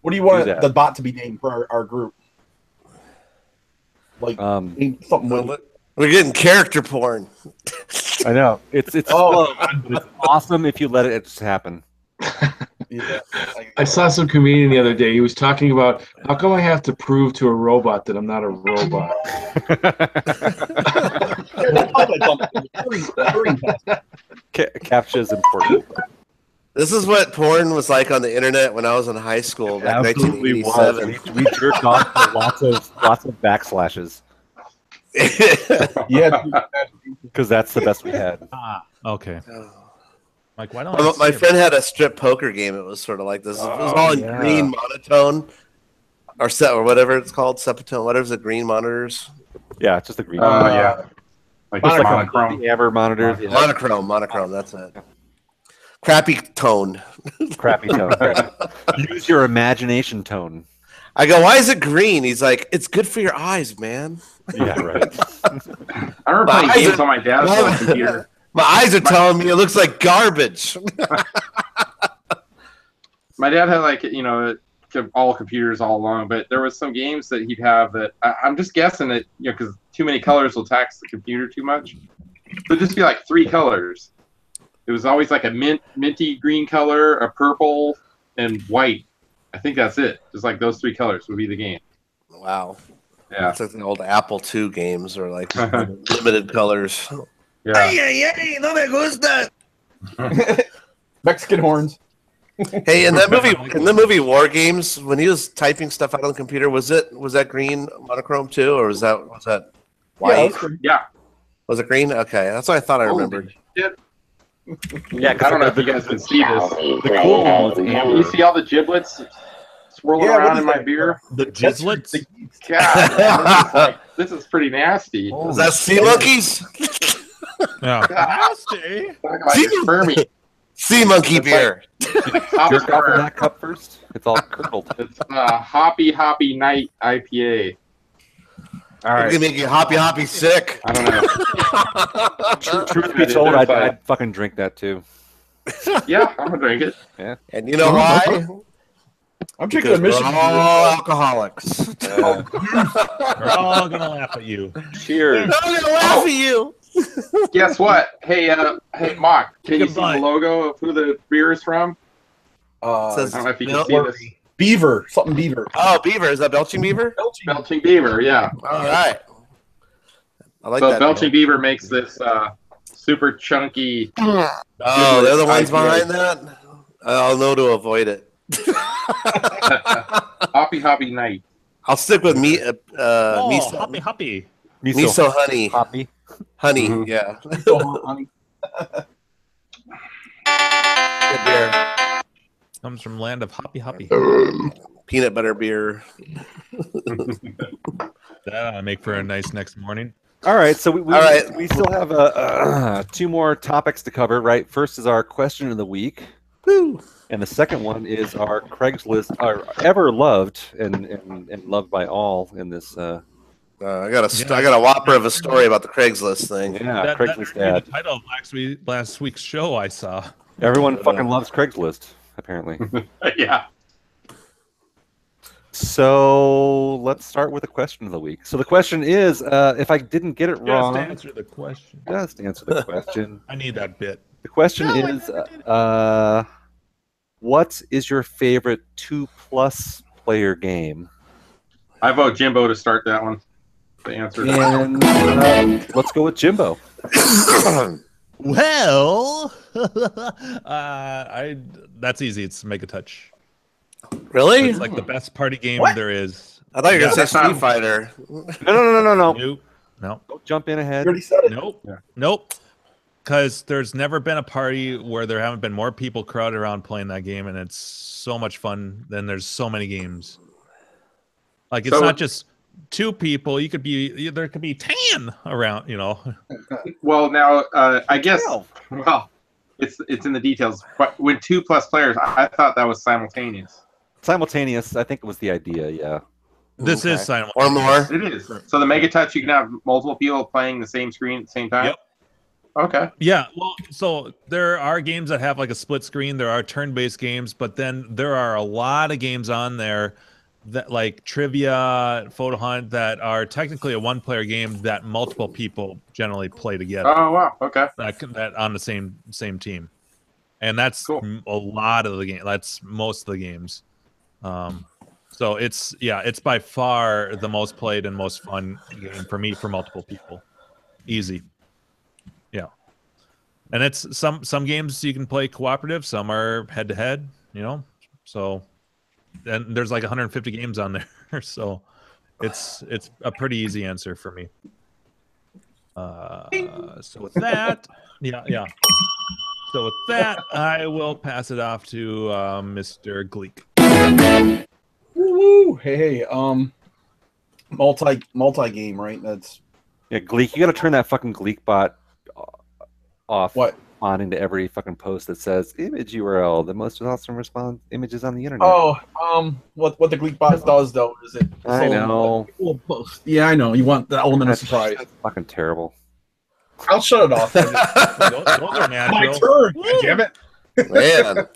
What do you want the bot to be named for our group? Like name something. We're getting character porn. I know it's slow, but it's awesome if you let it just happen. Yeah, I saw some comedian the other day. He was talking about how come I have to prove to a robot that I'm not a robot. Captcha is important. This is what porn was like on the internet when I was in high school, back Absolutely 1987. We jerked off to lots of backslashes Yeah, because that's the best we had. okay. Like, why don't My friend had a strip poker game. It was sort of like this. It was all in green monotone, or whatever it's called, sepatone. Whatever's the green monitors. Yeah, it's just a green. Yeah. Like Just like monochrome. the amber monitors. Yeah. Monochrome. That's it. Crappy tone. Crappy tone. Use your imagination tone. I go, why is it green? He's like, it's good for your eyes, man. Yeah, right. I remember playing games on my dad's old computer. My eyes are telling me it looks like garbage. My dad had all computers all along, but there was some games that he'd have that I'm just guessing that because too many colors will tax the computer too much. So it'd just be like 3 colors. It was always like a minty green color, a purple, and white. I think that's it. Just like those 3 colors would be the game. Wow. Yeah. It's like the old Apple II games or like limited colors. Yeah. No me gusta. Mexican horns. Hey, in the movie War Games, when he was typing stuff out on the computer, was that green monochrome too, or was that white? Yeah. Was it green? Okay, that's what I thought I remembered. Shit. Yeah, I don't know if you guys can see this. The cool one was amber. You see all the giblets swirling around in my beer? The gislets? God, this is pretty nasty. Was that sea monkeys? Yeah. Nasty. Talk about your spermy. Sea monkey beer. Jerk off in that cup first. It's all curdled. It's Hoppy Night IPA. All right. It's gonna make you hoppy sick. I don't know. Truth be told, I'd fucking drink that too. Yeah, I'm gonna drink it. Yeah. And you know why? I'm drinking a Because Michigan. we're all alcoholics. We're all gonna laugh at you. Cheers. I'm gonna laugh at you. Guess what? Hey, Mock, can you see Goodbye. the logo of who the beer is from? Says I don't know if you can see this. Beaver. Something Beaver. Oh, Beaver. Is that Belching Beaver? Belching Beaver, yeah. All right. I like So that. Belching Beaver makes this super chunky. Oh, they're the ones IPA. behind that? I'll know to avoid it. Hoppy Night. I'll stick with meat. Hoppy. Miso honey. Hoppy. Honey, Mhm. yeah. Honey. Good beer. Comes from land of hoppy. Peanut butter beer. That'll make for a nice next morning. All right, so we All right. we still have two more topics to cover, right? First is our question of the week. Woo. And the second one is our Craigslist, our ever loved and loved by all in this. I got a whopper of a story about the Craigslist thing. Yeah, That Craigslist might be ad. the title of last week's show I saw. Everyone fucking loves Craigslist, apparently. Yeah. So let's start with the question of the week. So the question is, if I didn't get it wrong, Just answer the question. just answer the question. I need that bit. The question is, what is your favorite 2+ player game? I vote Jimbo to start that one. The answer. And let's go with Jimbo. Well, that's easy. It's Make a Touch. Really? It's like the best party game there is. I thought you were Yeah, going to say that's Street Fighter. No. Nope. No. Don't jump in ahead. You already said it. Nope. Yeah. Nope. Because there's never been a party where there haven't been more people crowded around playing that game, and it's so much fun. Then there's so many games. Like it's So- not just 2 people. There could be 10 around. You know. Well, now I guess. Well, it's in the details. But when 2+ players, I thought that was simultaneous. Simultaneous, I think was the idea. Yeah. This Okay. is simultaneous. Or more. It is. So the Mega Touch, you can have multiple people playing the same screen at the same time. Yep. Okay. Yeah, well, so there are games that have like a split screen. There are turn-based games, but then there are a lot of games on there that like trivia, photo hunt that are technically a one-player game that multiple people generally play together. Oh wow. Okay. That on the same team, and that's Cool. a lot of the game. That's most of the games. So it's by far the most played and most fun game for me for multiple people. Easy. Yeah. And it's some games you can play cooperative, some are head to head, you know. So and there's like 150 games on there. So it's a pretty easy answer for me. So with that, yeah. So with that, I will pass it off to Mr. Gleek. Woo! Hey, multi game, right? That's Yeah, Gleek, you got to turn that fucking Gleek bot off. What? On into every fucking post that says image URL, the most awesome response images on the internet. Oh, what the Gleek bot does though is it? I know. Yeah, I know. You want the element of surprise. That's fucking terrible. I'll shut it off. Those are My natural. turn. God damn it. Man.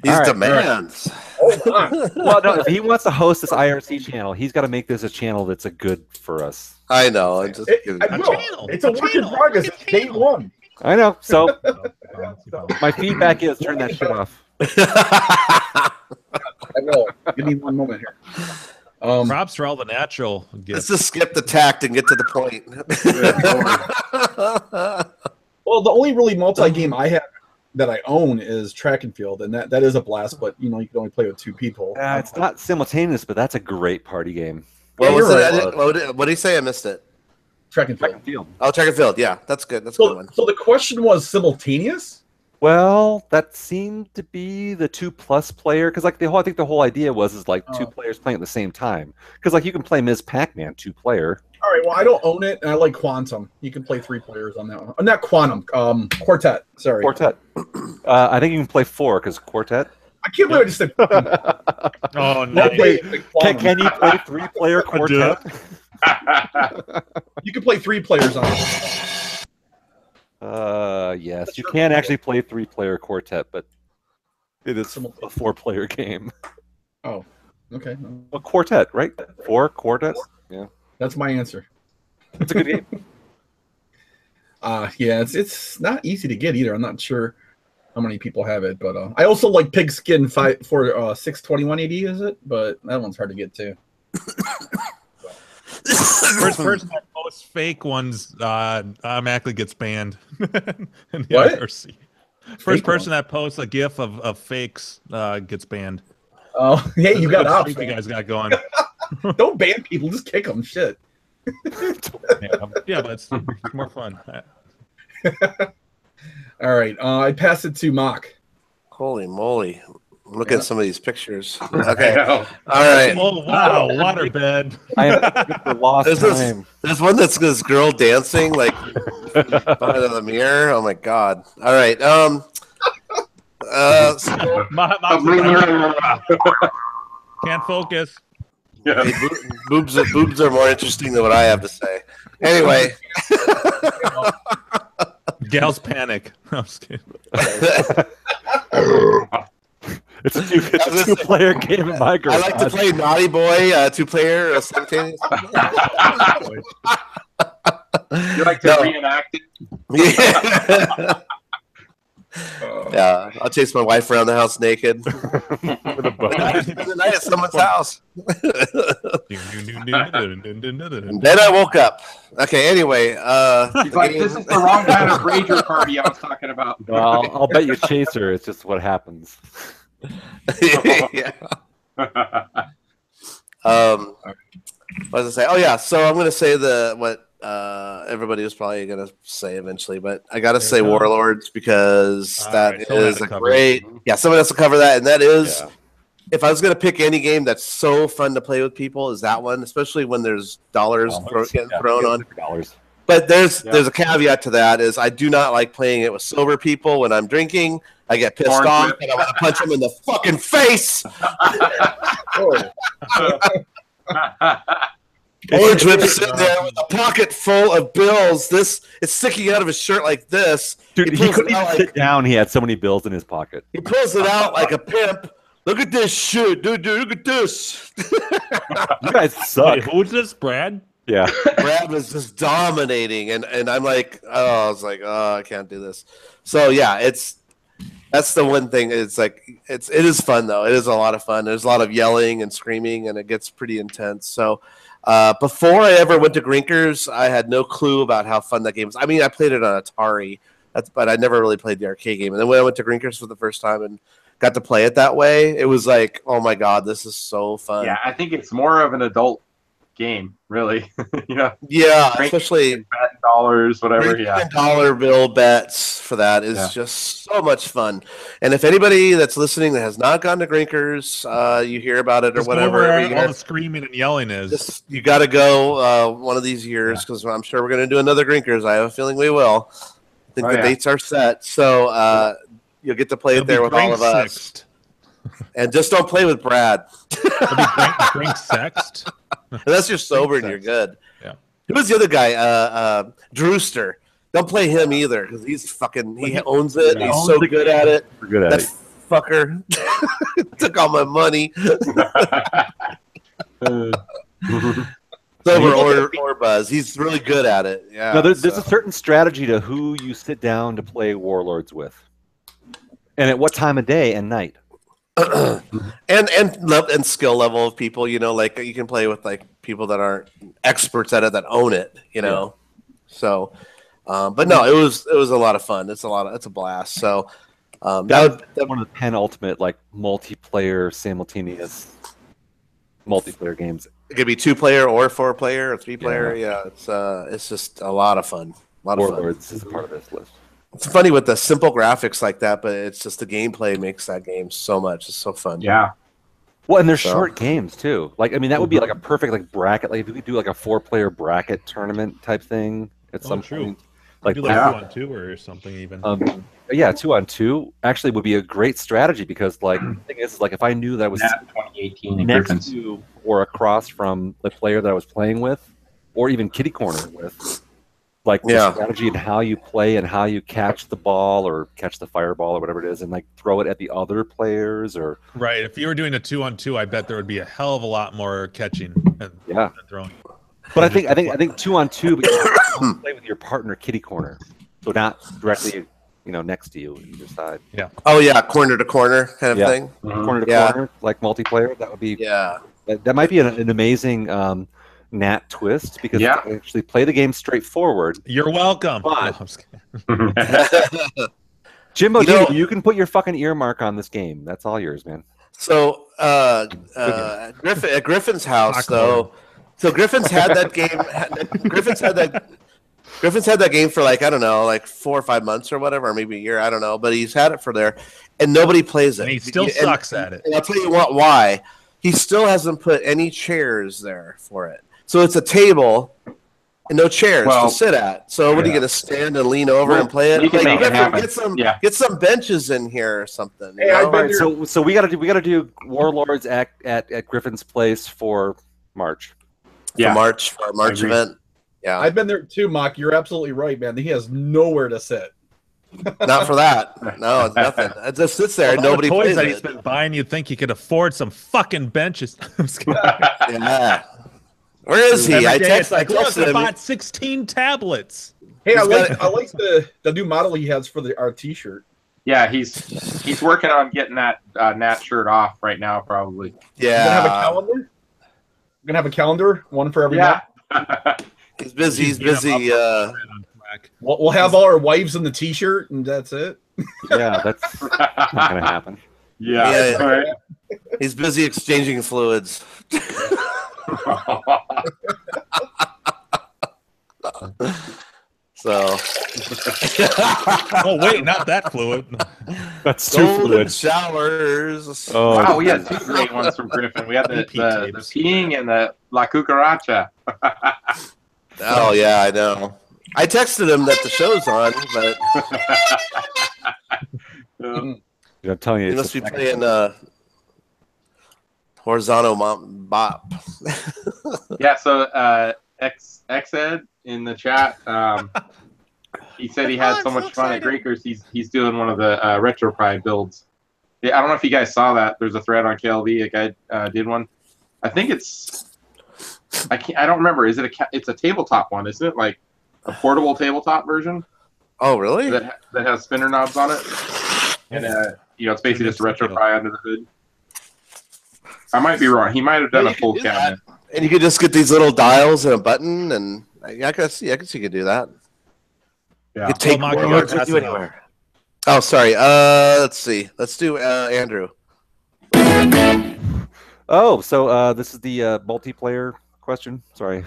These All right, demands. Hold on. Well, no, if he wants to host this IRC channel, he's got to make this a channel that's a good for us. I know. I'm just kidding. I will. channel. It's a work in channel. progress. It's a Day channel. one. I know. So Oh, my feedback is turn that shit off. I will. Give me one moment here. Props for all the natural Let's gifts. just skip the tact and get to the point. Well, the only really multi-game I have that I own is track and field, and that is a blast. But you can only play with 2 people. It's not simultaneous, but that's a great party game. What was you're it? right. What did he say? I missed it. Track and Track field. and field. Oh, track and field. Yeah, that's good. That's a good one. So the question was simultaneous. Well, that seemed to be the 2+ player, because like I think the whole idea was like 2 players playing at the same time. Because like you can play Ms. Pac-Man 2-player. All right. Well, I don't own it, and I like Quantum. You can play 3 players on that one. Not Quantum. Quartet. Sorry. Quartet. I think you can play 4 because Quartet. I can't believe I just said. Oh, nice. Wait, can you play 3-player Quartet? You can play 3 players on it. Yes, you can actually play 3-player Quartet, but it is a 4-player game. Oh, okay. A Quartet, right? 4 Quartet. Yeah, That's my answer. it's a good game. Yeah, it's not easy to get either. I'm not sure how many people have it, but I also like Pigskin 5 for 62180. Is it? But that one's hard to get too. First person that posts fake ones automatically gets banned in the What? IRC. First person that posts a GIF of fakes gets banned. Oh, hey, you got What ops. streak you guys got going. Don't ban people, just kick them. Shit. Yeah, but it's more fun. All right, I pass it to Mock. Holy moly! Look Yeah. at some of these pictures. Okay, all right. Oh wow, waterbed. I am for lost time. There's one that's this girl dancing like behind the mirror. Oh my god! All right. Can't focus. Yeah. Hey, boobs are more interesting than what I have to say. Anyway, Gals panic. I'm just kidding. It's a 2-player game in my garage. I like to play Naughty Boy 2-player simultaneous. You like to reenact it? Yeah. Yeah, I'll chase my wife around the house naked. With a bow. The night at someone's house. And then I woke up. Okay, anyway. He's like, this is the wrong kind of rager party I was talking about. Well, I'll bet you chase her. It's just what happens. Yeah. What was I say? Oh yeah, so I'm gonna say what everybody was probably gonna say eventually, but I gotta say Warlords because that is a great. Yeah, someone else will cover that, and that is. Yeah. If I was gonna pick any game that's so fun to play with people, is that one, especially when there's dollars getting thrown on. But there's a caveat to that is I do not like playing it with sober people when I'm drinking. I get pissed off and I want to punch them in the fucking face. Orange Whip's sitting there with a pocket full of bills. It's sticking out of his shirt like this. Dude, he couldn't even sit down. He had so many bills in his pocket. He pulls it out like a pimp. Look at this shit, dude. Look at this. You guys suck. Wait, who's this, Brad? Yeah. Brad was just dominating, and I'm like, I can't do this. So yeah, that's the one thing. It's like it is fun though. It is a lot of fun. There's a lot of yelling and screaming, and it gets pretty intense. So before I ever went to Grinkers, I had no clue about how fun that game was. I mean, I played it on Atari, but I never really played the arcade game. And then when I went to Grinkers for the first time and got to play it that way, it was like, oh my god, this is so fun. Yeah, I think it's more of an adult game, really. Yeah, especially dollars, whatever. Yeah, dollar bill bets for that is just so much fun. And if anybody that's listening that has not gone to Grinkers, you hear about it or just whatever, all the screaming and yelling is. You got to go one of these years because I'm sure we're going to do another Grinkers. I have a feeling we will. I think the dates are set, so you'll get to play it there with all of us. And just don't play with Brad. Drink sexed. Unless you're sober and you're good. Yeah. Who was the other guy? Drewster. Don't play him either because he's fucking. He owns it. He's so good at it. We're good at that it. Fucker took all my money. Sober or Buzz. He's really good at it. Yeah. No, there's a certain strategy to who you sit down to play Warlords with, and at what time of day and night. and skill level of people. You know, like you can play with like people that aren't experts at it that own it. You know, so. But no, it was a lot of fun. It's a blast. So that's one of the penultimate like multiplayer simultaneous multiplayer games. It could be 2-player or 4-player or 3-player. Yeah, it's just a lot of fun. A lot of fun. Warlords is a part of this list. It's funny with the simple graphics like that, but it's just the gameplay makes that game so much. It's so fun. Yeah. Well, and they're short games too. Like, I mean, that would be like a perfect like bracket. Like, if we could do like a 4-player bracket tournament type thing at some point. Like 2-on-2 or something even. Yeah, 2-on-2 actually would be a great strategy because like the thing is like if I knew that I was 2018 next to or across from the player that I was playing with, or even kitty corner with, like the strategy and how you play and how you catch the ball or catch the fireball or whatever it is, and like throw it at the other players or right. If you were doing a 2-on-2, I bet there would be a hell of a lot more catching and throwing. But I think 2-on-2, but you play with your partner kitty corner, so not directly, next to you either side. Yeah. Oh yeah, corner to corner kind of thing. Corner to corner, like multiplayer. That would be. Yeah. That might be an amazing Nat twist because you can actually play the game straightforward. You're welcome. Jimbo, you can put your fucking earmark on this game. That's all yours, man. So at Griffin's house though. So Griffin's had that game. Griffin's had that game for like, I don't know, like 4 or 5 months or whatever, or maybe a year. I don't know, but he's had it for there, and nobody plays it. And he still sucks at it. And I'll tell you why. He still hasn't put any chairs there for it. So it's a table and no chairs to sit at. So what are you going to stand and lean over and play it? You can make it happen. Get some benches in here or something. Hey, All right, so we got to do Warlords at Griffin's place for March. For our March event. Yeah, I've been there too, Mock. You're absolutely right, man. He has nowhere to sit. Not for that. No, it's nothing. It just sits there. And nobody toys plays that it. he's been buying. You'd think he could afford some fucking benches. Yeah. Where is he? I texted him. Bought 16 tablets. Hey, I like the new model he has for our T-shirt. Yeah, he's working on getting that Nat shirt off right now, probably. Yeah. We're gonna have a calendar. We're gonna have a calendar, one for every month. He's busy. He's busy. We'll have all our wives in the T-shirt, and that's it. Yeah, that's not gonna happen. Yeah. All right. He's busy exchanging fluids. So. Oh wait, not that fluid. That's too fluid. Showers. Oh, wow, we had 2 great ones from Griffin. We had the peeing and the La Cucaracha. Oh yeah, I know. I texted him that the show's on, but I'm telling you, he must be playing Horizontal Bop. Yeah, so Xed in the chat, he said he had so much fun at Breakers. He's doing one of the Retro Pride builds. Yeah, I don't know if you guys saw that. There's a thread on KLV. A guy did one. I think I don't remember. Is it it's a tabletop one, isn't it? Like a portable tabletop version. Oh, really? That has spinner knobs on it, and it's basically just a Retro Pry under the hood. I might be wrong. He might have done a full cabinet. And you could just get these little dials and a button, and I can see you could do that. Yeah. You could take Warlords with you anywhere. Oh, sorry. Let's see. Let's do Andrew. Oh, so this is the multiplayer question. Sorry,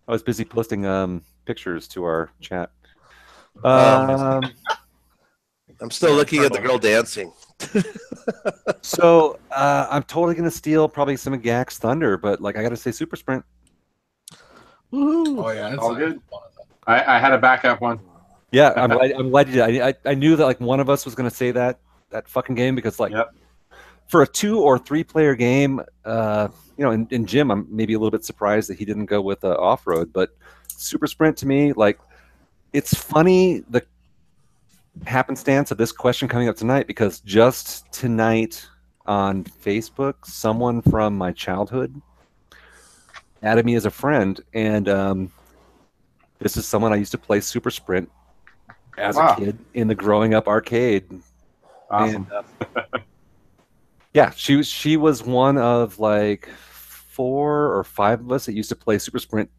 I was busy posting pictures to our chat. I'm still looking at the girl dancing. So I'm totally gonna steal probably some of Gak's thunder, but like I gotta say, Super Sprint. Woo-hoo. Oh yeah, it's all good. I had a backup one. Yeah, I'm glad you did. I knew that like one of us was gonna say that fucking game because like for a 2 or 3 player game, in Jim, I'm maybe a little bit surprised that he didn't go with off road, but Super Sprint to me, like it's funny the happenstance of this question coming up tonight because just tonight on Facebook, someone from my childhood added me as a friend, and this is someone I used to play Super Sprint as a kid in the growing up arcade. Awesome. And, Yeah, she was one of like 4 or 5 of us that used to play Super Sprint.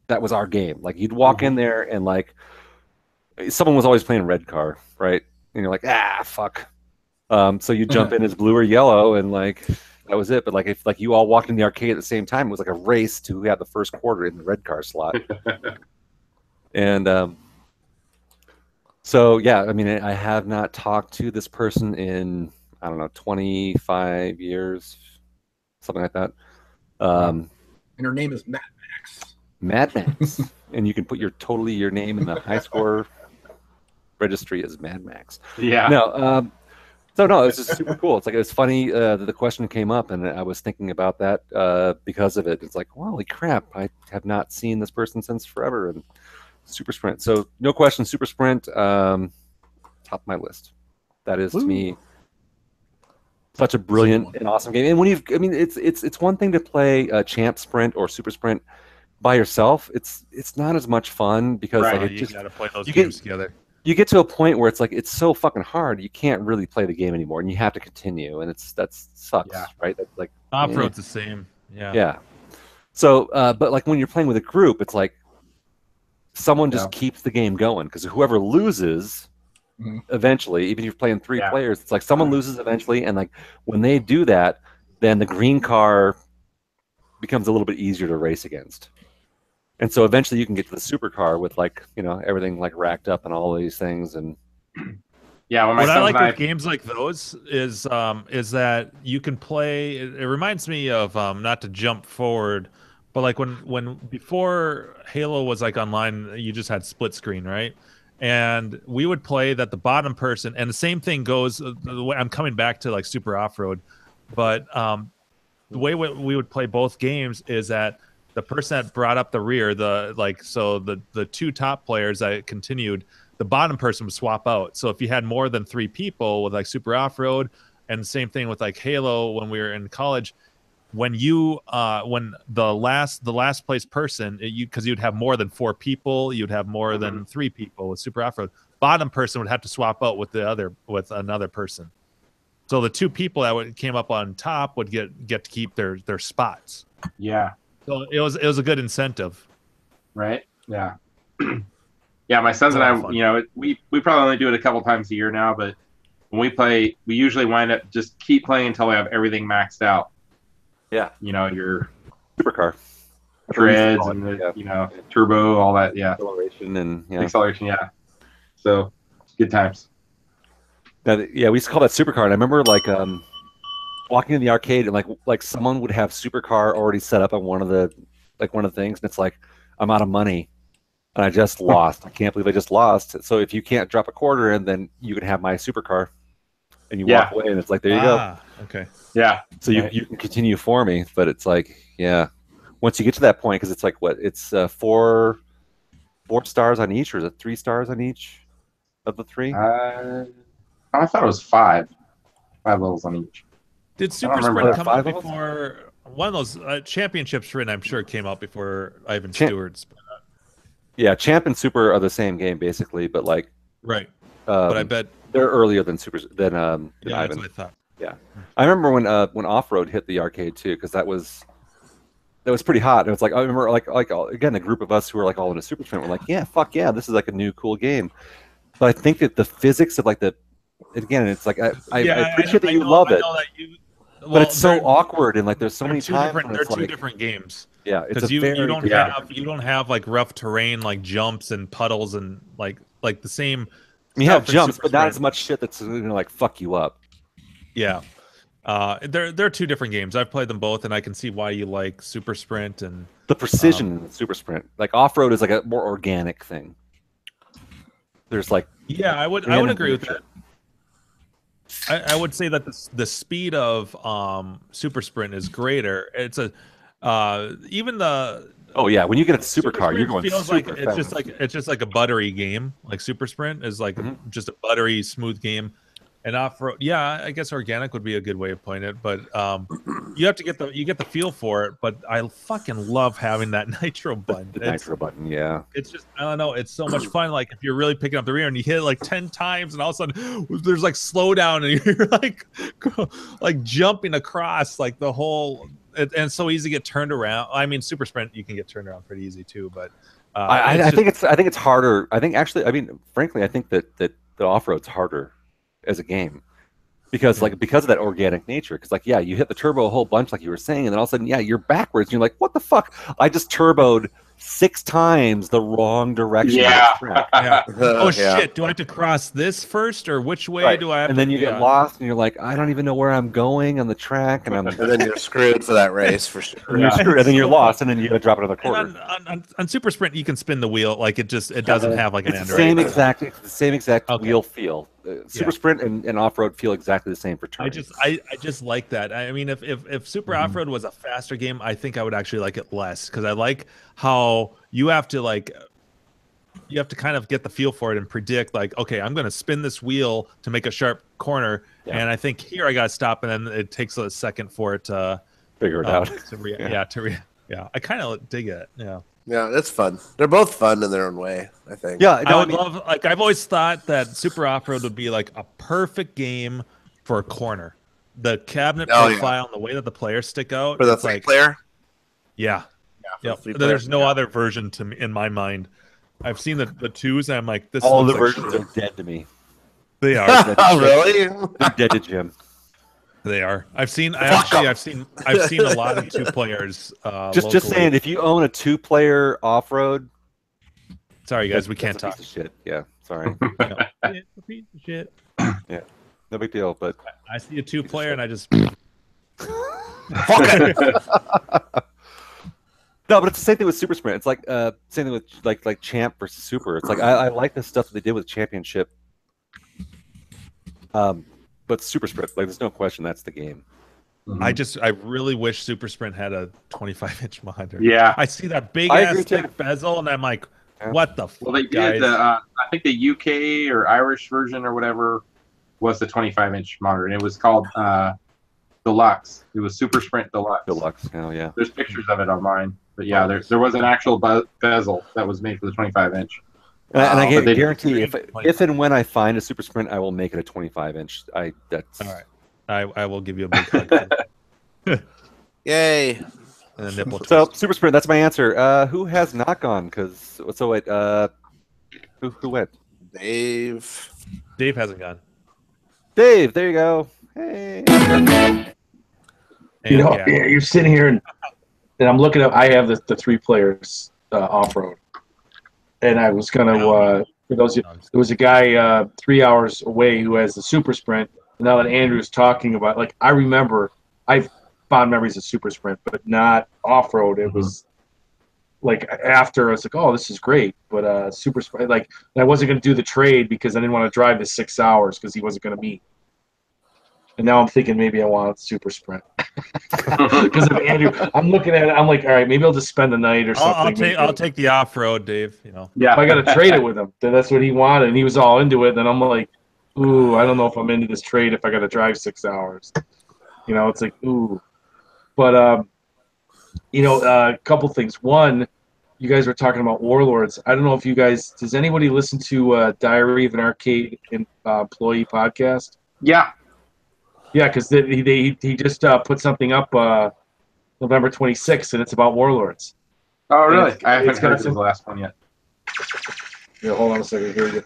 That was our game. Like you'd walk in there and like someone was always playing red car, right? And you're like, ah, fuck. So you jump in as blue or yellow, and like that was it. But like if like you all walked in the arcade at the same time, it was like a race to who had the first quarter in the red car slot. And so yeah, I mean, I have not talked to this person in I don't know 25 years, something like that. And her name is Mad Max. Mad Max, and you can put your name in the high score registry as Mad Max. Yeah. No, so no, it's just super cool. It's like it's funny that the question came up, and I was thinking about that because of it. It's like, holy crap, I have not seen this person since forever. And Super Sprint. So no question, Super Sprint, top of my list. That is to me such a brilliant and awesome game. And when I mean, it's one thing to play Champ Sprint or Super Sprint by yourself. It's not as much fun because Right. like, You gotta play those games together. you get to a point where it's like it's so fucking hard you can't really play the game anymore, and you have to continue, and that sucks, Yeah. right? That's like Off-road's the same. Yeah. yeah. So, but like when you're playing with a group, it's like someone just keeps the game going because whoever loses eventually, even if you're playing 3 players, it's like someone loses eventually, and like when they do that, then the green car becomes a little bit easier to race against. And so eventually you can get to the supercar with like, you know, everything like racked up and all these things. And yeah, when my what I sons like and with games like those is that you can play. It reminds me of not to jump forward, but like when before Halo was like online, you just had split screen, right? And we would play that the bottom person, and the same thing goes. The way I'm coming back to like Super Off Road, but the way we would play both games is that the person that brought up the rear, the 2 top players that continued, the bottom person would swap out. So if you had more than 3 people with like Super Off-Road, and the same thing with like Halo when we were in college, when the last place person, because you'd have more than 4 people, you'd have more than 3 people with Super Off-Road, bottom person would have to swap out with another person. So the 2 people that came up on top would get to keep their spots. Yeah. So it was a good incentive, right? Yeah, yeah. My sons and I, you know, we probably only do it a couple times a year now, but when we play, we usually wind up just keep playing until we have everything maxed out. Yeah, you know, your supercar treads and the, you know, turbo, all that. Yeah, acceleration and acceleration. Yeah, so good times. Yeah, we used to call that supercar, and I remember like walking in the arcade and like someone would have supercar already set up on one of the things, and it's like, I'm out of money and I just lost. I can't believe I just lost. So if you can't drop a quarter in, then you can have my supercar, and you walk away, and it's like, there you go. Okay. Yeah. So you can continue for me, but it's like, yeah, once you get to that point, because it's like what, it's 4 stars on each, or is it 3 stars on each of the 3? I thought it was 5 levels on each. Did Super Sprint come out before one of those championships? Written, I'm sure it came out before Ivan Stewart's. Yeah, Champ and Super are the same game basically, but like right. But I bet they're earlier than than Ivan. That's what I thought. Yeah, I remember when Off Road hit the arcade too, because that was pretty hot. And it's like I remember like again, the group of us who were like all into Super Sprint were like, yeah, fuck yeah, this is like a new cool game. But I think that the physics of like again, it's like I appreciate that you love it. But it's so awkward, and like there's so many times they're two different games. Yeah, it's you don't have like rough terrain like jumps and puddles and like the same. You have jumps, but not as much shit that's gonna like fuck you up. Yeah, they're 2 different games. I've played them both, and I can see why you like Super Sprint and the precision in Super Sprint. Like Off Road is like a more organic thing. There's like I would agree with that. I would say that the speed of Super Sprint is greater. It's even the when you get a supercar, you're going feels super like fast. it's just like a buttery game. Like Super Sprint is like just a buttery smooth game. And off-road, yeah, I guess organic would be a good way of putting it, but you have to get the feel for it. But I fucking love having that nitro button. The nitro button, yeah. It's just, I don't know, it's so much fun. Like if you're really picking up the rear and you hit it like 10 times, and all of a sudden there's like slowdown, and you're like jumping across like the whole. And it's so easy to get turned around. I mean, super sprint you can get turned around pretty easy too, but I think it's harder. I think actually, I mean, frankly, I think that the off-road's harder as a game because because of that organic nature. Because like, yeah, you hit the turbo a whole bunch, like you were saying, and then all of a sudden, yeah, you're backwards. And you're like, what the fuck? I just turboed 6 times the wrong direction. Yeah. Shit! Do I have to cross this first, or which way do I have? And then you get lost, and you're like, I don't even know where I'm going on the track, and then you're screwed for that race for sure. And you're screwed, and then you're lost, and then you got to drop another quarter. On Super Sprint, you can spin the wheel like it doesn't have like an end. It's the same exact wheel feel. Super Sprint and off-road feel exactly the same for turns. I just like that. I mean, if Super Off-Road was a faster game, I think I would actually like it less, because I like how you have to kind of get the feel for it and predict, like, okay, I'm going to spin this wheel to make a sharp corner, and I think here I got to stop, and then it takes a second for it to figure it out. I kind of dig it. Yeah, it's fun. They're both fun in their own way, I think. Yeah, I would love, like, I've always thought that Super Off-Road would be like a perfect game for a corner. The cabinet profile and the way that the players stick out. For the three-player? Yeah. There's no other version in my mind. I've seen the twos, and I'm like, all the versions are dead to me. They are. Oh, really? They're dead to Jim. They are. I've seen a lot of 2 players. Just saying, if you own a 2-player off-road, sorry guys, we can't talk. Piece of shit. Yeah, sorry. It's a piece of shit. Yeah, no big deal. But I see a 2-player and I just fuck it. No, but it's the same thing with Super Sprint. It's like same thing with like Champ versus Super. It's like I like the stuff that they did with Championship. But Super Sprint, like, there's no question that's the game. I really wish Super Sprint had a 25-inch monitor. Yeah, I see that big ass thick bezel, and I'm like, what the fuck? Well, they did. I think the UK or Irish version or whatever was the 25-inch monitor, and it was called Deluxe. It was Super Sprint Deluxe. Deluxe. Oh yeah. There's pictures of it online, but yeah, there was an actual bezel that was made for the 25-inch. And I guarantee if and when I find a Super Sprint, I will make it a 25-inch. That's all right. I will give you a big hug. Yay! And a nipple so Super Sprint, that's my answer. Who has not gone? Because wait, who went? Dave. Dave hasn't gone. Dave, there you go. Hey. You're sitting here and I'm looking up. I have the 3 players off-road. And I was gonna for those there was a guy 3 hours away who has the Super Sprint. And now that Andrew's talking about, like, I remember I've fond memories of Super Sprint, but not off road. It was like after I was like, oh, this is great, but Super Sprint, like, I wasn't gonna do the trade because I didn't want to drive the 6 hours because he wasn't gonna meet. And now I'm thinking maybe I want Super Sprint because of Andrew. I'm looking at it. I'm like, all right, maybe I'll just spend the night or something. I'll take the off road, Dave. You know. Yeah. If I got to trade it with him, then that's what he wanted, and he was all into it. Then I'm like, ooh, I don't know if I'm into this trade if I got to drive 6 hours. You know, it's like, ooh. But a couple things. One, you guys were talking about Warlords. I don't know if you guys. Does anybody listen to Diary of an Arcade Employee podcast? Yeah. Yeah, because he just put something up November 26th, and it's about Warlords. Oh, really? I haven't heard the last one yet. Yeah, hold on a second. Here we go.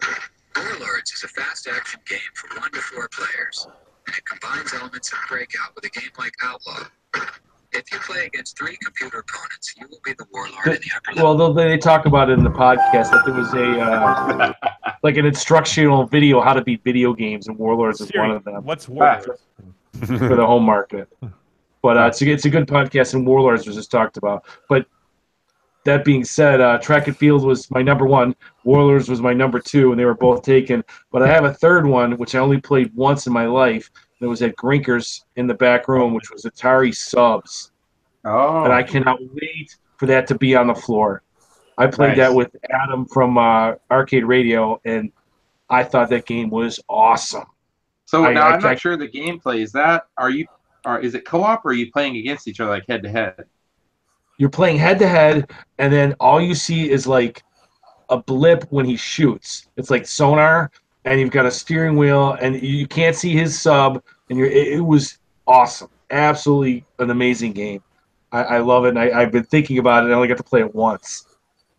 Warlords is a fast-action game for 1 to 4 players, and it combines elements of Breakout with a game like Outlaw. If you play against 3 computer opponents, you will be the warlord in the upper level. Well, they talk about it in the podcast that there was a like an instructional video how to beat video games, and Warlords is one of them. What's Warlords? For the home market. But it's a good podcast, and Warlords was just talked about. But that being said, Track and Field was my number 1. Warlords was my number 2, and they were both taken. But I have a third one, which I only played once in my life. It was at Grinkers in the back room, which was Atari Subs. Oh. And I cannot wait for that to be on the floor. I played that with Adam from Arcade Radio, and I thought that game was awesome. So now I'm not sure the gameplay is that. Is it co-op or are you playing against each other like head to head? You're playing head to head, and then all you see is like a blip when he shoots. It's like sonar, and you've got a steering wheel, and you can't see his sub. And it was awesome, absolutely an amazing game. I love it. And I've been thinking about it. I only got to play it once.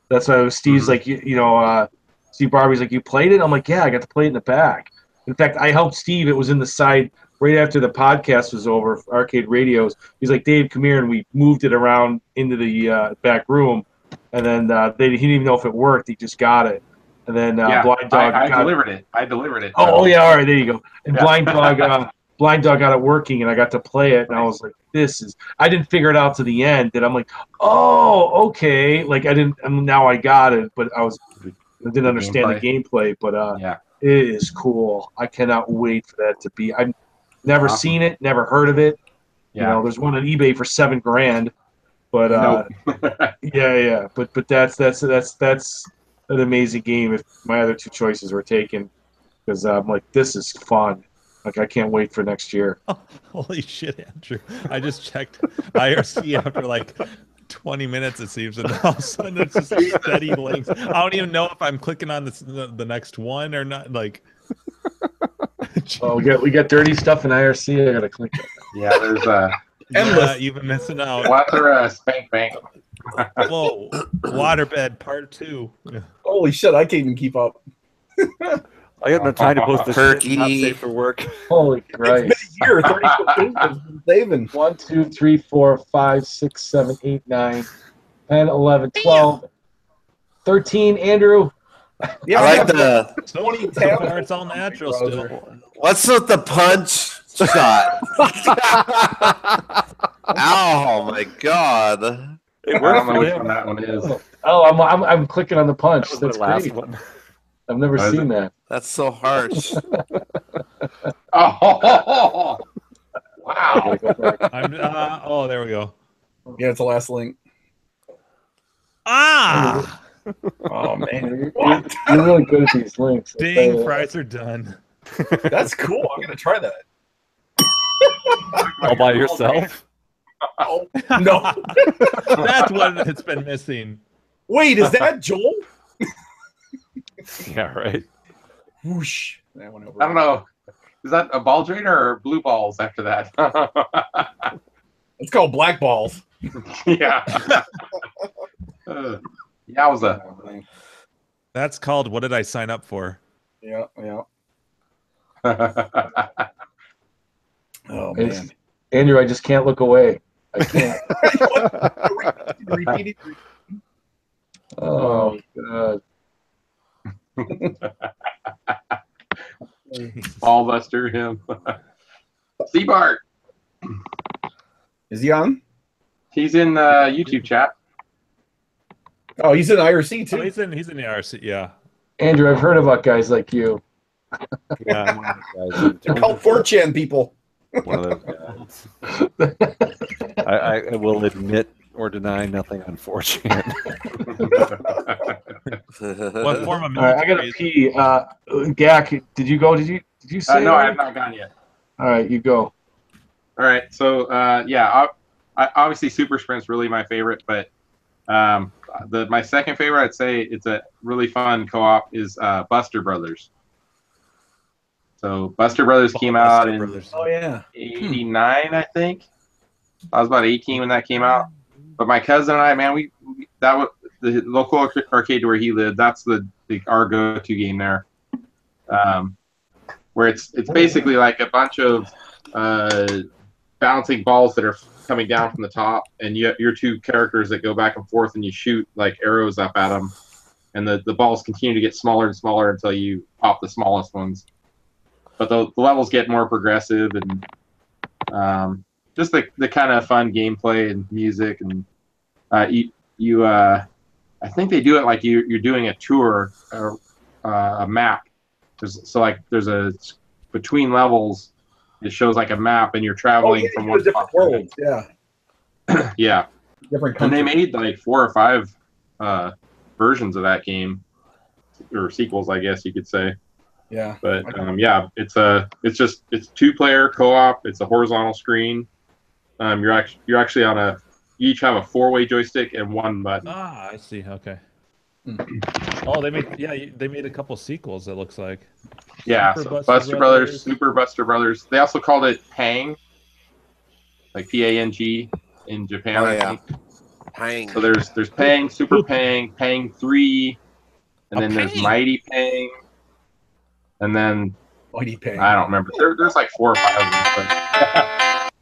That's why Steve's like, Steve Barbie's like, you played it? I'm like, yeah, I got to play it in the back. In fact, I helped Steve. It was in the side right after the podcast was over, Arcade Radios. He's like, Dave, come here, and we moved it around into the back room. And then he didn't even know if it worked. He just got it. And then Blind Dog I delivered it. I delivered it. Oh, yeah, all right, there you go. And Blind Dog got it working, and I got to play it, and I was like, I didn't figure it out to the end, and I'm like, oh, okay. Like, now I got it, but I didn't understand the gameplay, but it is cool. I cannot wait for that to be. I've never seen it, never heard of it. Yeah. You know, there's one on eBay for $7,000, but yeah. But that's an amazing game. If my other two choices were taken, because I'm like, this is fun. Like, I can't wait for next year. Oh, holy shit, Andrew! I just checked IRC after like 20 minutes, it seems, and all of a sudden it's just steady links. I don't even know if I'm clicking on the next one or not. Like, oh, we got dirty stuff in IRC. I gotta click it. Yeah, there's endless. You've been missing out. Water spank bank. Whoa, waterbed part 2. Holy shit! I can't even keep up. I got no time to post this Turkey. Not safe for work. Holy Christ! It's been a year. 34 games saving. 1, 2, 3, 4, 5, 6, 7, 8, 9, 10, 11, 12, 13. Andrew. Yeah, I like the 20 It's all natural still. What's with the punch shot? Ow! My God. It I worked don't know for which him. one that one is. Oh, I'm clicking on the punch. That was That's the last great. one. I've never seen that. That's so harsh. Oh, wow. Oh, there we go. Yeah, it's the last link. Ah! Oh man, You're really good at these links. Dang, fries are done. that's cool. I'm gonna try that. All by yourself? Oh, no. That's what it's been missing. Wait, is that Joel? Yeah, right. Whoosh. That went over. I don't know. Is that a ball drainer or blue balls after that? It's called black balls. Yeah. Yowza. That's called What Did I Sign Up For? Yeah. Oh It's- man. Andrew, I just can't look away. I can't. Repeat it. Oh God. Ballbuster, him. Seabart. Is he on? He's in YouTube chat. Oh, he's in IRC Oh, too. he's in the RC, yeah. Andrew, I've heard about guys like you. Yeah, I'm one of those guys. They're called 4chan people. One of those guys. I will admit or deny nothing unfortunate. What form of All right, I gotta pee. Gak, did you go? Did you say? No, I have not gone yet. All right, you go. All right, so I obviously Super Sprint's really my favorite, but my second favorite, I'd say it's a really fun co-op, is Buster Brothers. So Buster Brothers came out in '89, I think. I was about 18 when that came out. But my cousin and I, man, that was the local arcade where he lived. That's our go-to game there, where it's basically like a bunch of bouncing balls that are coming down from the top, and your two characters that go back and forth, and you shoot like arrows up at them, and the balls continue to get smaller and smaller until you pop the smallest ones. But the levels get more progressive, and just the kind of fun gameplay and music, and I think they do it like you're doing a tour or a map. There's a between levels. It shows like a map, and you're traveling from one different world. Yeah. Yeah. Different And country. they made like 4 or 5 versions of that game, or sequels, I guess you could say. Yeah. But yeah, it's 2-player co-op. It's a horizontal screen. You're actually on a. You each have a 4-way joystick and 1 button. Ah, I see. Okay. Oh, they made a couple sequels. It looks like. Yeah, Super so Buster Brothers, Super Buster Brothers. They also called it Pang, like P-A-N-G in Japan. Oh, I yeah. think. Pang. So there's Pang, Super Pang, Pang 3, and then there's Mighty Pang, and then Mighty Pang. I don't remember. There's like 4 or 5 of them. But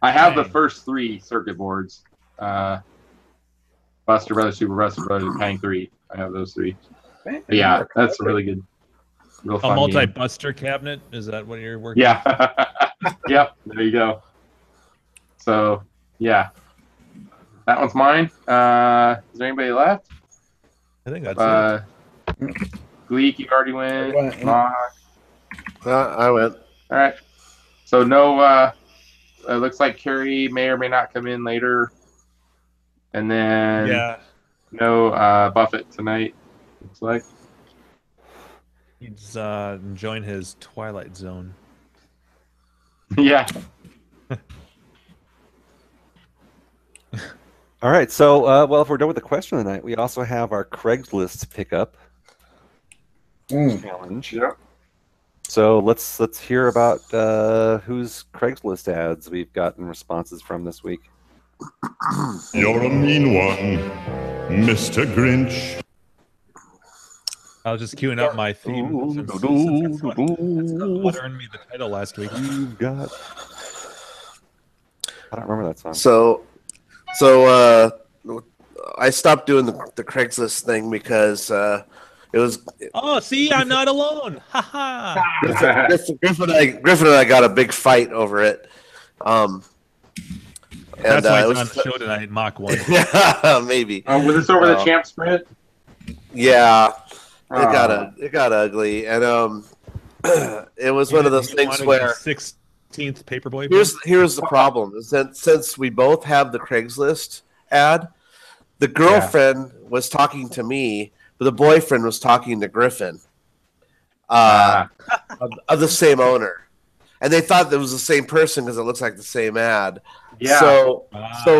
I have the first 3 circuit boards. Buster Brothers, Super Buster Brothers, and Pang 3. I have those 3. But yeah, that's really good. Real fun a game. multi-buster cabinet. Is that what you're working? Yeah. Yep. There you go. So yeah, that one's mine. Is there anybody left? I think that's it. Gleek, you already went. Yeah. Mock. I went. All right. So no. It looks like Carrie may or may not come in later. And then no Buffett tonight. Looks like he's enjoying his Twilight Zone. Yeah. All right, so well, if we're done with the question of the night, we also have our Craigslist pickup challenge. Yeah. So let's hear about whose Craigslist ads we've gotten responses from this week. You're a mean one, Mr. Grinch. I was just queuing up my theme. Since What earned me the title last week? You've got. I don't remember that song. So I stopped doing the Craigslist thing because it was. Oh, see, I'm not alone. Ha ha. Griffin and I got a big fight over it. That's why he's on the show tonight, Mach 1. Yeah, maybe. Was this over the champ sprint? Yeah, it got ugly, and it was one of those things where 16th paperboy. Here's the problem: is that since we both have the Craigslist ad, the girlfriend was talking to me, but the boyfriend was talking to Griffin, of the same owner, and they thought it was the same person because it looks like the same ad. Yeah. So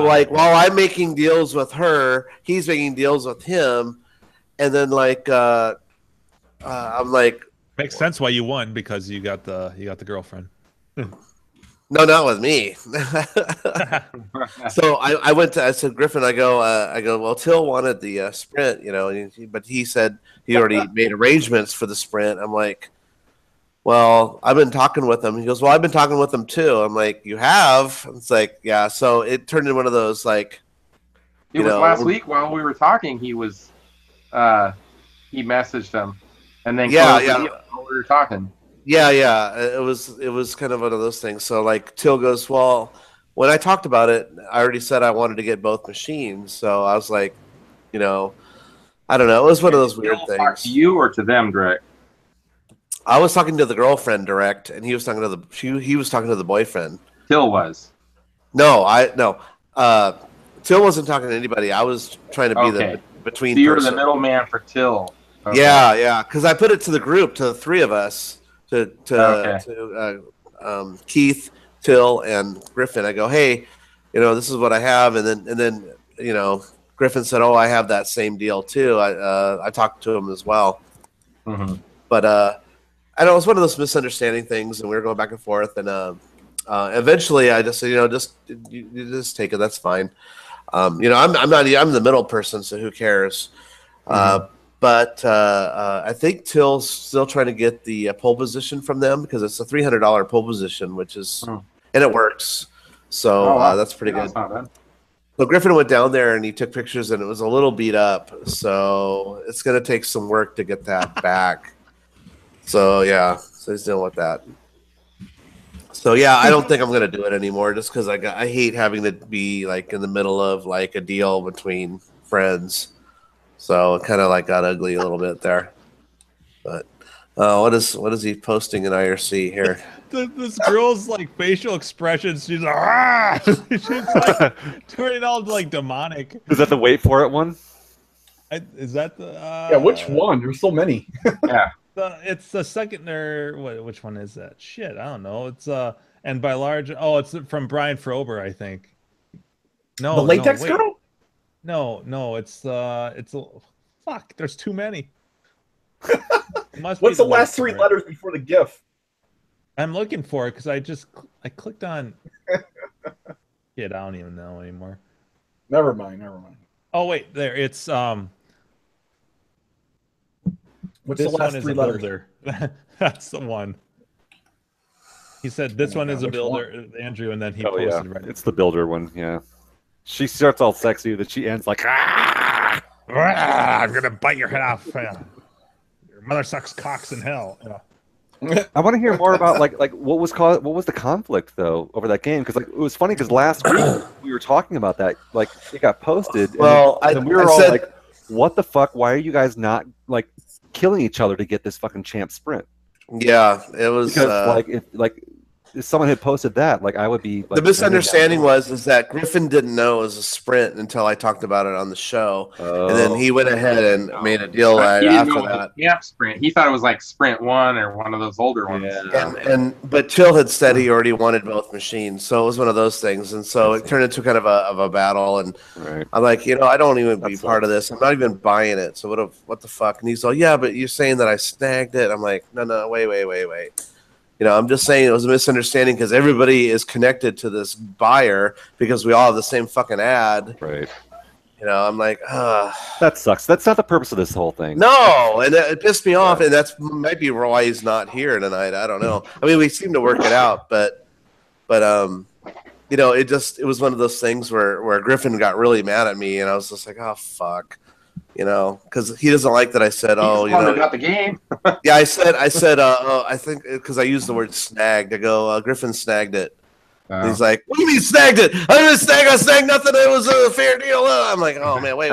like while I'm making deals with her, he's making deals with him, and then like I'm like, makes sense why you won because you got the girlfriend. No, not with me. So I said, Griffin, I go, well, Till wanted the sprint, but he said he already made arrangements for the sprint. I'm like, well, I've been talking with him. He goes, well, I've been talking with him too. I'm like, you have? It's like, yeah. So it turned into one of those, like, it was last week while we were talking, he was, he messaged him and then while we were talking. Yeah. It was kind of one of those things. So like Till goes, well, when I talked about it, I already said I wanted to get both machines. So I was like, I don't know. It was one of those weird things. Talk to you or to them direct? I was talking to the girlfriend direct, and he was talking to he was talking to the boyfriend. Till was. No. Till wasn't talking to anybody. I was trying to be the between. So you were the middleman for Till. Okay. Yeah. Because I put it to the group, to the three of us, to Keith, Till, and Griffin. I go, hey, this is what I have, and then Griffin said, oh, I have that same deal too. I talked to him as well, but I know it was one of those misunderstanding things, and we were going back and forth, and eventually I just said, you just take it. That's fine. I'm the middle person, so who cares? But I think Till's still trying to get the pole position from them because it's a $300 pole position, which is, and it works. So that's pretty good. That's not bad. So Griffin went down there and he took pictures, and it was a little beat up. So it's going to take some work to get that back. So so he's dealing with that. So I don't think I'm gonna do it anymore, just because I hate having to be like in the middle of like a deal between friends. So it kind of like got ugly a little bit there. But what is he posting in IRC here? This girl's like facial expressions. She's like, ah! She's like turning all like demonic. Is that the wait for it one? Is that the? Which one? There's so many. Yeah. it's the second or which one is that? Shit, I don't know. It's and by large, it's from Brian Frober, I think. No, The latex wait. girl? No, it's fuck. There's too many. What's the last three letters before the GIF? I'm looking for it because I clicked on. Shit, I don't even know anymore. Never mind. Oh wait, there. It's What's the last three letters? Builder. That's the one. He said this one is a builder, Andrew, and then he posted right. It's the builder one. Yeah. She starts all sexy, but she ends like, "Ah, I'm gonna bite your head off. Your mother sucks cocks in hell." I want to hear more about like what was the conflict though over that game, because like it was funny because last week we were talking about that, like it got posted. Well, and we were all like, "What the fuck? Why are you guys not like killing each other to get this fucking champ sprint?" Yeah, it was because if someone had posted that, like I would be. Like, the misunderstanding is that Griffin didn't know it was a sprint until I talked about it on the show, and then he went ahead and made a deal after that. Yeah, sprint. He thought it was like Sprint 1 or one of those older ones. Yeah. But Chill had said he already wanted both machines, so it was one of those things, and so it turned into kind of a battle. And I'm like, I don't even be part of this. I'm not even buying it. So what the fuck? And he's like, yeah, but you're saying that I snagged it. I'm like, no, wait. I'm just saying it was a misunderstanding because everybody is connected to this buyer because we all have the same fucking ad. Right. I'm like, that sucks. That's not the purpose of this whole thing. No, and it pissed me off, and that's might be why he's not here tonight. I don't know. I mean, we seem to work it out, but it was one of those things where Griffin got really mad at me, and I was just like, oh fuck. Because he doesn't like that I said, about the game. Yeah, I said, I think because I used the word snagged. I go, Griffin snagged it. He's like, what do you mean snagged it? I didn't snag nothing. It was a fair deal. I'm like, oh man, wait.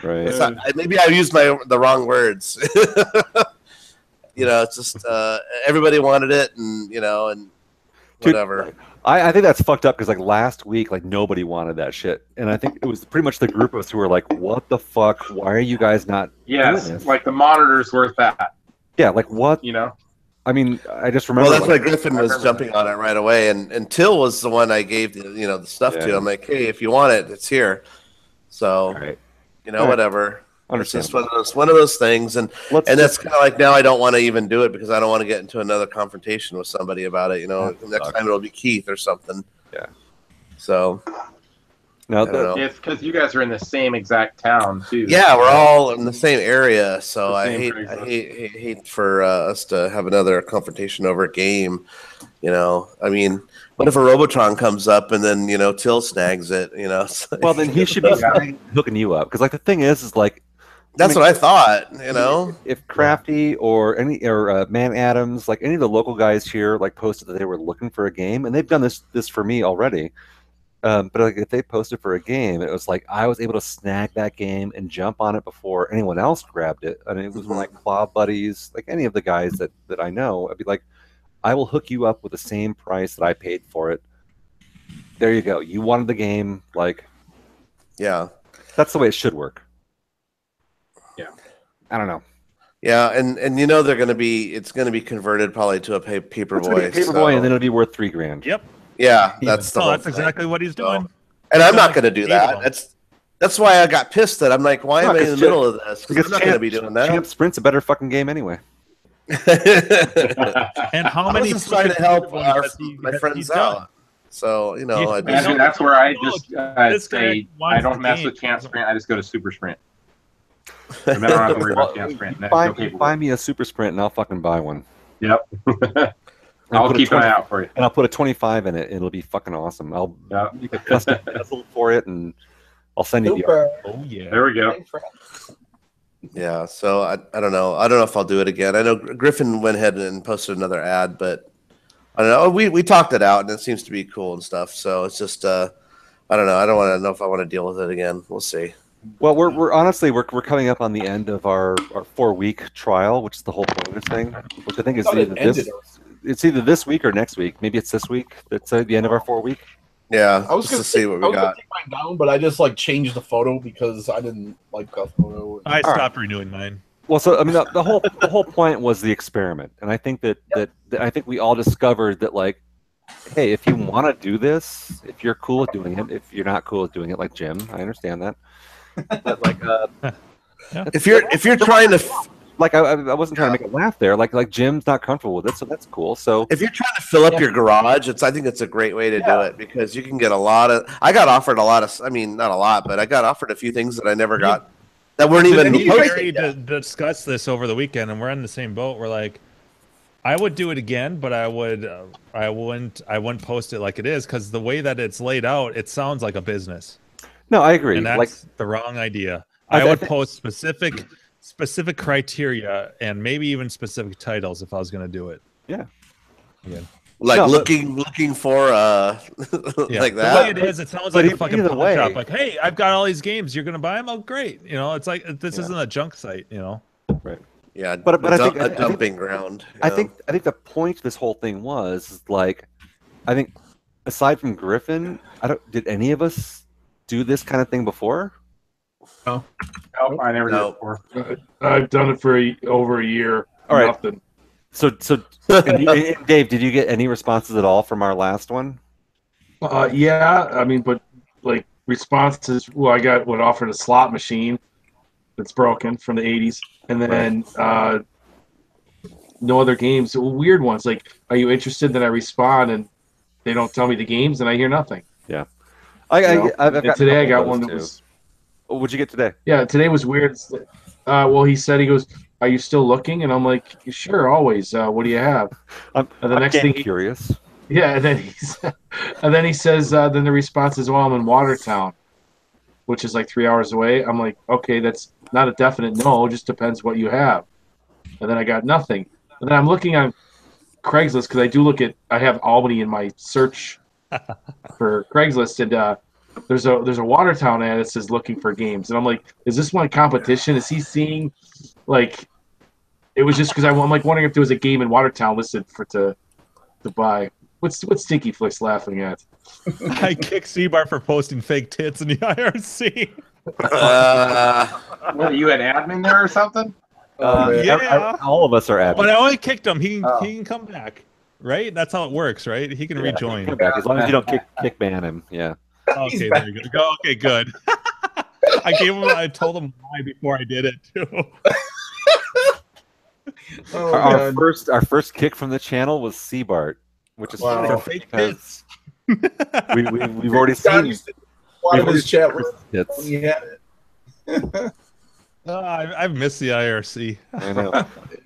Right. Maybe I used the wrong words. It's just everybody wanted it, and whatever. Dude, I think that's fucked up because like last week, like nobody wanted that shit, and I think it was pretty much the group of us who were like, "What the fuck? Why are you guys not?" Yes, doing this? like the monitor's worth that. Yeah, like what? I mean, I just remember. Well, that's why Griffin was jumping on it right away, and Till was the one I gave the stuff to. I'm like, hey, if you want it, it's here. So, whatever. It's just one of those things, and that's kind of like now I don't want to even do it because I don't want to get into another confrontation with somebody about it. Next time it'll be Keith or something. Yeah. So. No, it's because you guys are in the same exact town too. Yeah, we're all in the same area, so I hate for us to have another confrontation over a game. I mean, what if a Robotron comes up and then Till snags it? Well, then he should be hooking you up because like the thing is like. That's what I thought, If Crafty or Man Adams, like any of the local guys here, like posted that they were looking for a game, and they've done this for me already. But like if they posted for a game, it was like I was able to snag that game and jump on it before anyone else grabbed it. I mean, it was one of my Claw buddies, like any of the guys that I know. I'd be like, I will hook you up with the same price that I paid for it. There you go. You wanted the game, like, yeah, that's the way it should work. Yeah, I don't know. Yeah, and they're going to be it's going to be converted probably to a Paperboy. Paperboy, and then it'll be worth $3,000. Yep. Yeah, that's that's exactly what he's doing. And I'm not going to do that. That's why I got pissed that I'm like, why am I in the middle of this? Because I'm not going to be doing that. Champ Sprint's a better fucking game anyway. And how many? I was just trying to help my friends out. So that's where I just say I don't mess with Champ Sprint. I just go to Super Sprint. And then I don't have to worry about Champ Sprint. Buy me a Super Sprint and I'll fucking buy one. Yep. I'll keep an eye out for you. And I'll put a 25 in it. It'll be fucking awesome. I'll make a custom bezel for it, and I'll send you the art. Oh yeah. There we go. Yeah. So I don't know. I don't know if I'll do it again. I know Griffin went ahead and posted another ad, but I don't know. We talked it out, and it seems to be cool and stuff. So it's just I don't know. I don't want to know if I want to deal with it again. We'll see. Well, we're honestly coming up on the end of our 4-week trial, which is the whole point of this thing, which I think is it's either this week or next week. Maybe it's this week. That's the end of our 4-week. Yeah, I was going to see what we got. Take mine down, but I just changed the photo because I didn't like that photo. I stopped renewing mine. Well, so I mean, the whole point was the experiment, and I think that I think we all discovered that, like, hey, if you want to do this, if you're cool with doing it, if you're not cool with doing it, like Jim, I understand that. But like, if you're trying to like, I wasn't trying to make a laugh there. Like Jim's not comfortable with it, so that's cool. So if you're trying to fill up your garage, I think it's a great way to do it, because you can get a lot of. I got offered a lot of. I mean, not a lot, but I got offered a few things that I never got. That weren't even posted. To discuss this over the weekend, and we're in the same boat. We're like, I would do it again, but I wouldn't post it like it is, because the way that it's laid out, it sounds like a business. No, I agree. And that's like, the wrong idea. I would post specific criteria and maybe even specific titles if I was going to do it. Yeah. Again. Like looking for like that. The way it is, it sounds like a fucking pawn shop. Like, hey, I've got all these games. You're gonna buy them? Oh, great. You know, it's like this isn't a junk site. You know. Right. Yeah, but I think a dumping ground. I think the point of this whole thing was, like, I think aside from Griffin, did any of us do this kind of thing before? No, I never did it before. I've done it for over a year. All right. Nothing. So and Dave, did you get any responses at all from our last one? Yeah, I mean, but like responses. Well, I got offered a slot machine that's broken from the '80s, and then no other games. Weird ones like, "Are you interested?" Then I respond, and they don't tell me the games, and I hear nothing. Yeah, today I got one that was. What'd you get today? Yeah, today was weird. Well, he said, he goes, "Are you still looking?" And I'm like, "Sure, always. What do you have?" I'm curious. Yeah, and then he says, then the response is, "Well, I'm in Watertown," which is like 3 hours away. I'm like, okay, that's not a definite no. It just depends what you have. And then I got nothing. And then I'm looking on Craigslist, because I have Albany in my search for Craigslist, and there's a Watertown ad that says looking for games, and I'm like, is this one competition? Is he seeing, like, it was just because I'm like wondering if there was a game in Watertown listed to buy. What's Stinky Flick's laughing at? I kicked Seabar for posting fake tits in the IRC. What, are you an admin there or something? Yeah, all of us are admins. But I only kicked him. He can come back, right? That's how it works, right? He can rejoin. Come back, as long as you don't kick ban him. Yeah. Okay, there you go. Okay, good. I told him why before I did it too. Our first kick from the channel was Seabart, which is funny fake because we've already seen one of his chat rooms. I've missed the IRC. I know.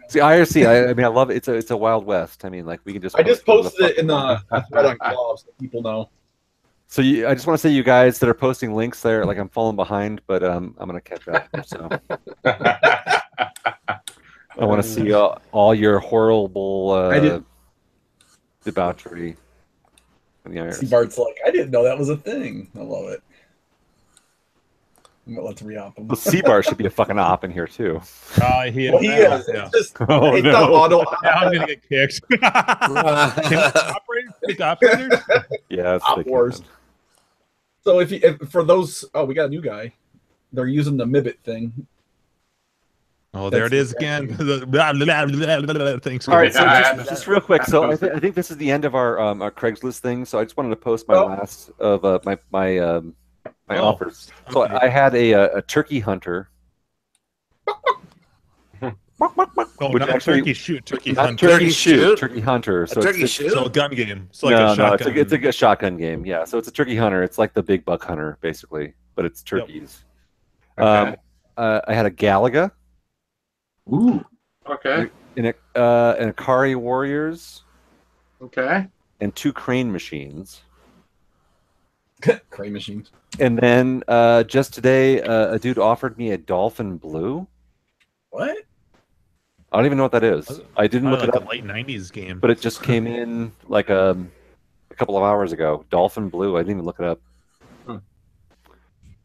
It's the IRC. I mean, I love it. It's a wild west. I mean, like, we can just. I just posted it in the thread on Clubs so people know. So I just want to say, you guys that are posting links there, like, I'm falling behind, but I'm gonna catch up. So I want to see all your horrible debauchery. Bart's like, I didn't know that was a thing. I love it. I'm gonna let re-op him. The C-bar should be a fucking op in here too. He is. Yeah. Just, oh no! I'm gonna get kicked. Operators? Yeah, Op Wars. So if for those, we got a new guy. They're using the Mibbit thing. Oh, there it is again. Thanks. All right, so just real quick. So I think this is the end of our Craigslist thing. So I just wanted to post my last of my offers. So I had a turkey hunter. Turkey shoot, turkey hunter. Turkey hunter. So So a gun game. It's like a shotgun. It's a shotgun game. Yeah. So it's a turkey hunter. It's like the big buck hunter, basically, but it's turkeys. Okay. I had a Galaga. Ooh. Okay. An Akari Warriors. Okay. And 2 crane machines. Crane machines. And then just today, a dude offered me a Dolphin Blue. What? I don't even know what that is. I didn't look it up. A late '90s game, but it just came in like a couple of hours ago. Dolphin Blue. I didn't even look it up.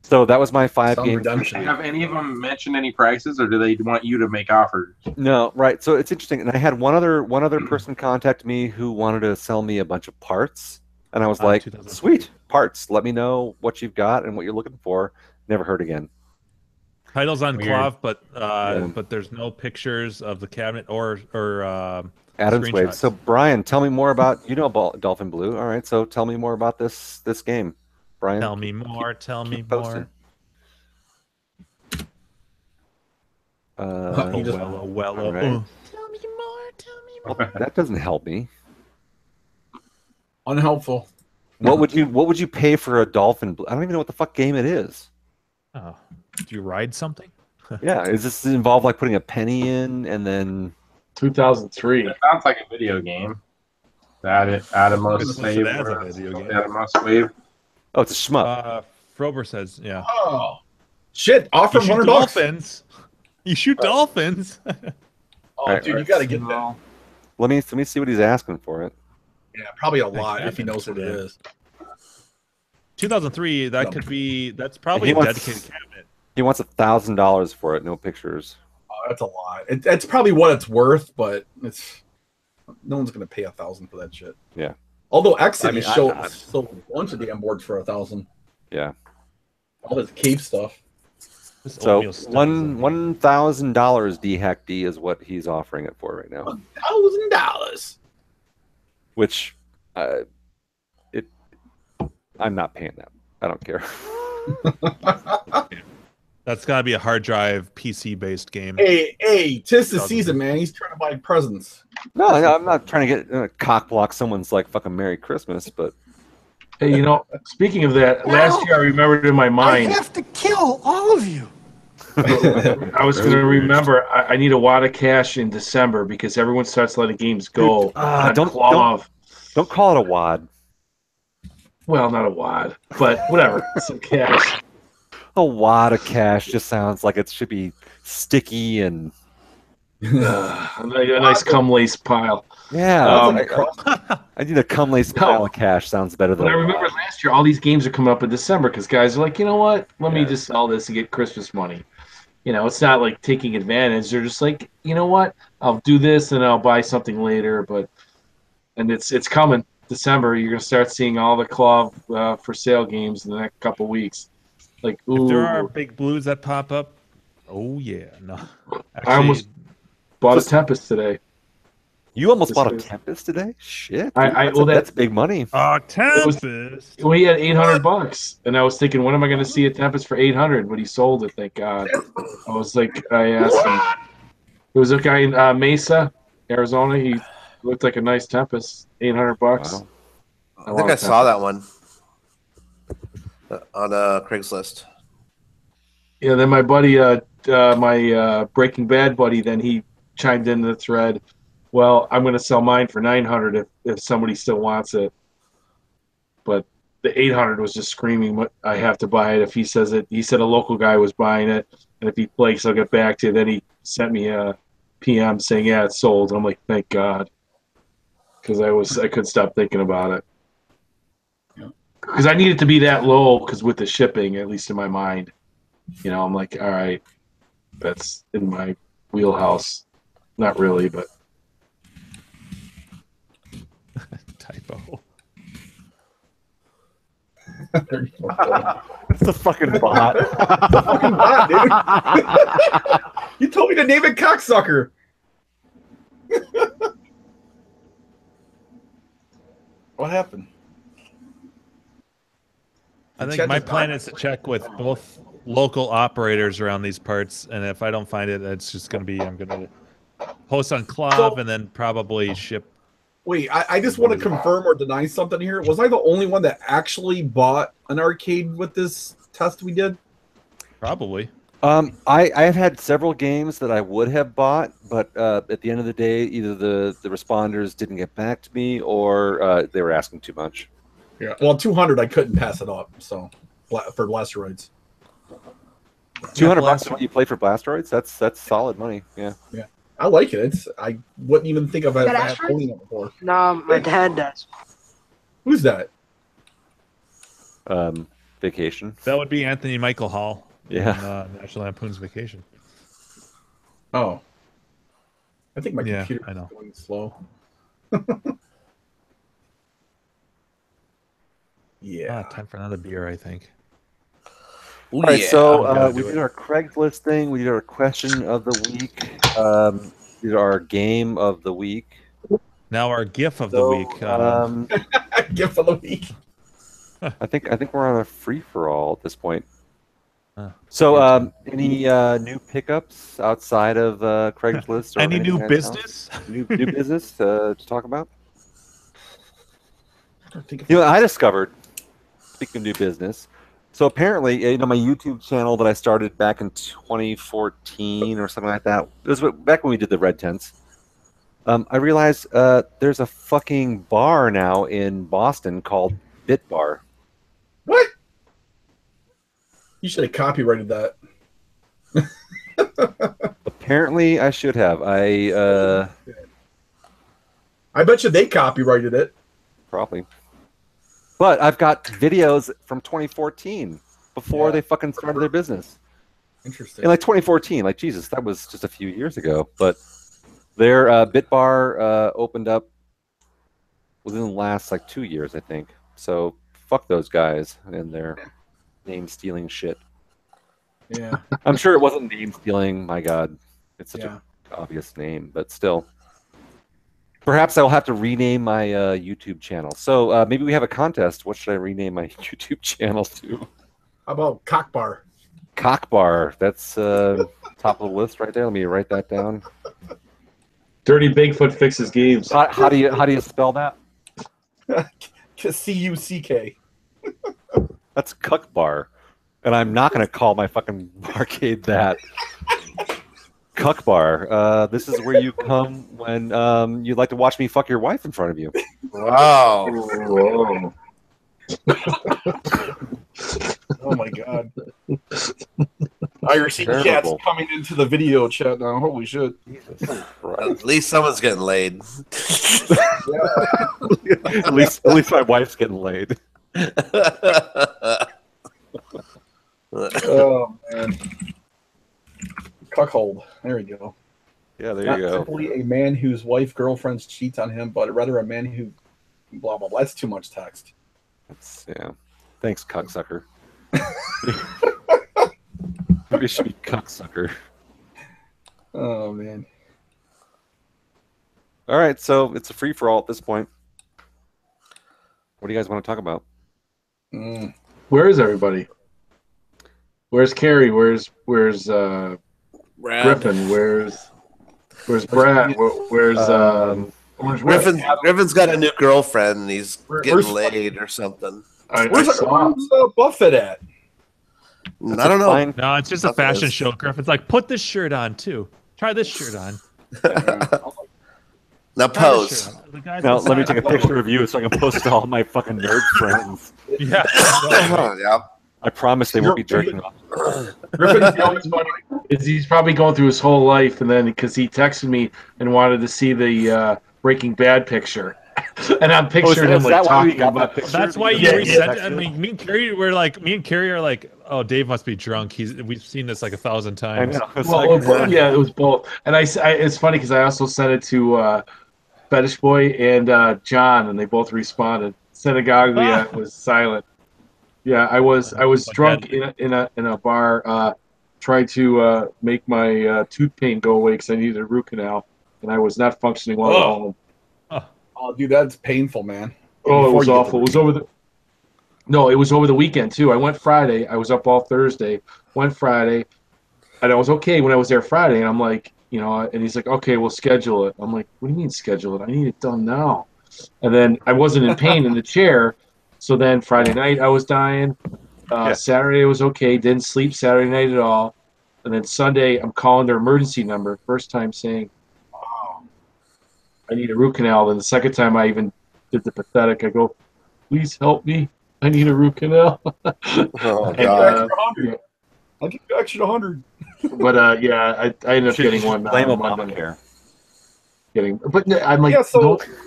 So that was my 5 game redemption. Have any of them mentioned any prices, or do they want you to make offers? No, right. So it's interesting. And I had one other person contact me who wanted to sell me a bunch of parts, and I was like, "Sweet parts. Let me know what you've got and what you're looking for." Never heard again. Titles on Weird. cloth, but there's no pictures of the cabinet or Adam's Wave. screenshots. So Brian, tell me more about Dolphin Blue. All right, so tell me more about this game, Brian. Tell me more. Tell me posting. more. He just- well. all right. Tell me more. Tell me more. Well, that doesn't help me. Unhelpful. What would you pay for a Dolphin Blue? I don't even know what the fuck game it is. Oh, do you ride something? Yeah, is this involve like putting a penny in and then 2003. It sounds like a video game. Atomos It's Save. listed as a video game. Atomos Wave. oh, it's a shmup. Frober says, yeah. Oh, shit! Offer You shoot $100. dolphins. You shoot dolphins. Oh, dude, you got to get that. Let me see what he's asking for it. Yeah, probably a lot if he knows what it is. 2003. That's probably He a wants- dedicated cabinet. He wants $1,000 for it, no pictures. Oh, that's a lot. It's probably what it's worth, but it's no one's gonna pay $1,000 for that shit. Yeah. Although Exit I mean, sold I- a bunch of damn boards for $1,000. Yeah. All this cave stuff. This So oatmeal stuff is $1,000 DHackD is what he's offering it for right now. $1,000. Which, I'm not paying that. I don't care. That's got to be a hard drive PC based game. Hey, 'tis the season, man. He's trying to buy presents. No, I'm not trying to get cock block someone's like fucking Merry Christmas, but Hey, speaking of that, last year I remembered in my mind. I have to kill all of you. I was going to remember I need a wad of cash in December because everyone starts letting games go. don't call it a wad. Well, not a wad, but whatever. Some cash. A wad of cash just sounds like it should be sticky and a nice cum lace pile. yeah. I need a cum lace pile of cash. Sounds better than. But I remember last year all these games are coming up in December because guys are like, you know what? Let me just sell this and get Christmas money. It's not like taking advantage. They're just like, you know what? I'll do this and I'll buy something later. And it's coming December. You're gonna start seeing all the club for sale games in the next couple weeks. Like, ooh. If there are big blues that pop up, oh yeah, no. Actually, I almost bought a Tempest today. You almost bought a Tempest today? Shit. Dude, that's big money. Tempest. He had $800, and I was thinking, when am I going to see a Tempest for $800? But he sold it, thank God. I was like, I asked him. There was a guy in Mesa, Arizona. He looked like a nice Tempest, $800. Wow. I think I saw that one on Craigslist. Yeah, then my buddy, my Breaking Bad buddy, then he chimed in the thread. Well, I'm going to sell mine for $900 if somebody still wants it. But the $800 was just screaming, I have to buy it. If he says it, he said a local guy was buying it, and if he flakes, I'll get back to you. Then he sent me a PM saying, yeah, it's sold. And I'm like, thank God, because I couldn't stop thinking about it. Because I need it to be that low, because with the shipping, at least in my mind, I'm like, all right, that's in my wheelhouse. Not really, but. Typo. It's the fucking bot. The fucking bot, dude. You told me to name it cocksucker. What happened? I think my plan is to check with both local operators around these parts, and if I don't find it, it's just going to be I'm going to post on Club and then probably ship. Wait, I just want to confirm or deny something here. Was I the only one that actually bought an arcade with this test we did? Probably. I have had several games that I would have bought, but at the end of the day, either the responders didn't get back to me or they were asking too much. Yeah. Well, 200, I couldn't pass it up. So for Blasteroids, $200 what you play for Blasteroids? That's solid money. Yeah. Yeah. I like it. I wouldn't even think of it as owning it before. No, my dad does. Who's that? Vacation. That would be Anthony Michael Hall. Yeah. In, National Lampoon's Vacation. Oh. I think my computer I know. is going slow. Yeah. Time for another beer, I think. All right, so we did our Craigslist thing. We did our question of the week. We did our game of the week. Now our GIF of the week. GIF of the week. I think we're on a free for all at this point. So, any new pickups outside of Craigslist? Or Any new anything business? New business to talk about? I discovered. Speaking of new business, so apparently, my YouTube channel that I started back in 2014 or something like that. It was back when we did the red tents. I realized there's a fucking bar now in Boston called Bit Bar. What? You should have copyrighted that. Apparently, I should have. I bet you they copyrighted it. Probably. But I've got videos from 2014 before they fucking started their business. Interesting. In like 2014, like Jesus, that was just a few years ago. But their Bit Bar opened up within the last like 2 years, I think. So fuck those guys and their name stealing shit. Yeah. I'm sure it wasn't name stealing. My God, it's such an obvious name, but still. Perhaps I will have to rename my YouTube channel. So maybe we have a contest. What should I rename my YouTube channel to? How about Cock Bar? Cock Bar. That's top of the list right there. Let me write that down. Dirty Bigfoot fixes games. How do you spell that? C-U-C-K. That's Cuck Bar, and I'm not going to call my fucking arcade that. Cuck Bar. This is where you come when you'd like to watch me fuck your wife in front of you. Wow. Whoa. Oh my God. IRC chat's coming into the video chat now. Holy shit. At least someone's getting laid. At least my wife's getting laid. Oh man. Cuckold. There we go. Yeah, there Not you go. simply a man whose wife, girlfriends cheat on him, but rather a man who blah blah blah. That's too much text. Yeah. Thanks, cocksucker. Maybe it should be cocksucker. Oh man. All right, so it's a free for all at this point. What do you guys want to talk about? Where is everybody? Where's Carrie? Where's Griffin? Where's Brad? Where's Griffin's got a new girlfriend and he's getting laid or something. Where's Buffett at? I don't know. No, it's just a fashion show. Griffin's like, put this shirt on too. Try this shirt on. Now pose. Now let me take a picture of you so I can post it to all my fucking nerd friends. Yeah. Yeah. I promise they won't be jerking off. He's probably going through his whole life, and then because he texted me and wanted to see the Breaking Bad picture, and I'm picturing him like talking about. That's why you reset. I mean, me and Carrie are like, oh, Dave must be drunk. We've seen this like 1,000 times. I know. Well, yeah, it was both, and it's funny because I also sent it to Fetish Boy and John, and they both responded. Senegaglia was silent. Yeah, I was drunk in a bar, trying to make my tooth pain go away because I needed a root canal, and I was not functioning well at home. Oh, dude, that's painful, man. Oh, it was awful. It was it was over the weekend too. I went Friday. I was up all Thursday. Went Friday, and I was okay when I was there Friday. And I'm like, and he's like, okay, we'll schedule it. I'm like, what do you mean schedule it? I need it done now. And then I wasn't in pain in the chair. So then Friday night I was dying. Saturday I was okay. Didn't sleep Saturday night at all. And then Sunday I'm calling their emergency number. First time saying, I need a root canal. Then the second time I even did the pathetic. I go, please help me. I need a root canal. Oh, God. I'll give you extra 100. But I ended up getting one. Blame Obamacare. But I'm like,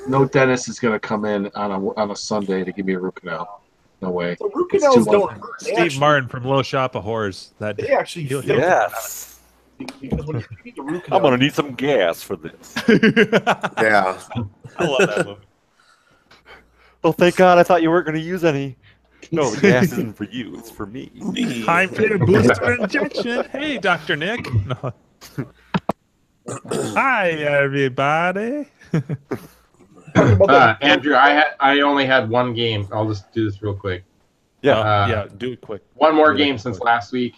no dentist is gonna come in on a Sunday to give me a root canal. No way. So root canals don't hurt. Steve Martin from Little Shop of Horrors. They actually yes. Because when you need the root canal, I'm gonna need some gas for this. Yeah. I love that movie. Oh, thank God! I thought you weren't gonna use any. No, the gas isn't for you. It's for me. Time for a booster injection. Hey, Dr. Nick. No. Hi, everybody. Andrew, I only had one game. I'll just do this real quick. Yeah, do it quick. One more game since last week.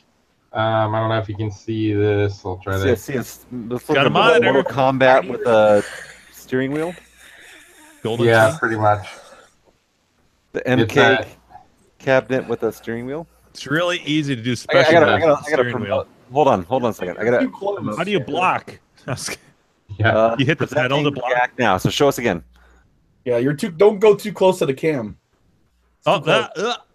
I don't know if you can see this. I'll try to. Let's look Got a at monitor. Mortal Kombat with a steering wheel. Golden Yeah, Key? pretty much. The MK cabinet with a steering wheel. It's really easy to do I special. gotta steering wheel. Hold on a second. I gotta. How do you block? Yeah. You hit the pedal to presenting block. Jack now. So show us again. Yeah, you're too. Don't go too close to the cam. Oh, no,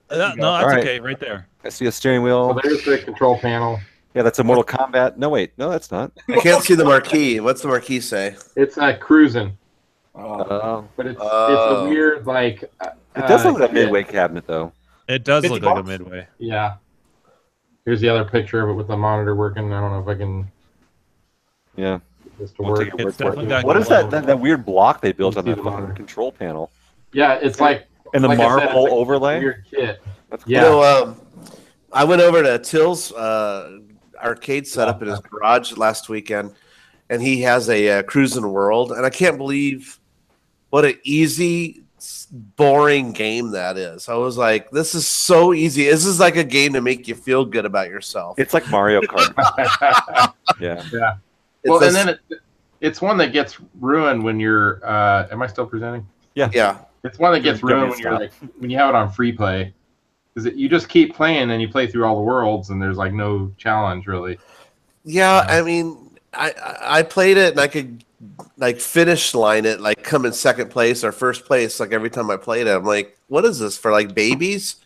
that's Alright. okay. Right there. I see a steering wheel. So there's the control panel. Yeah, that's a Mortal Kombat. No, wait, no, that's not. I can't see the marquee. What's the marquee say? It's cruising, Oh, but it's a weird like. it does look like a midway cabinet though. It does look like a $50? midway. Yeah. Here's the other picture of it with the monitor working. I don't know if I can. Yeah. get this to We'll work. take your word It's for it. definitely got What is glow. that weird block they built You on see that the fucking monitor. control panel? Yeah, it's like. And the like I said, it's marble like a overlay? Weird kit. That's Yeah. You know, I went over to Till's arcade setup in his garage last weekend, and he has a Cruisin' World, and I can't believe what an easy, boring game that is. I was like, this is so easy. This is like a game to make you feel good about yourself. It's like Mario Kart. Yeah. Yeah. It's Well, a- and then it's one that gets ruined when you're. Am I still presenting? yeah. It's one that gets Don't ruined when stop. you're like when you have it on free play, because you just keep playing and you play through all the worlds and there's like no challenge really. Yeah, I mean, I played it and I could like finish line it, like come in second place or first place, like every time I played it. I'm like, what is this for, like babies?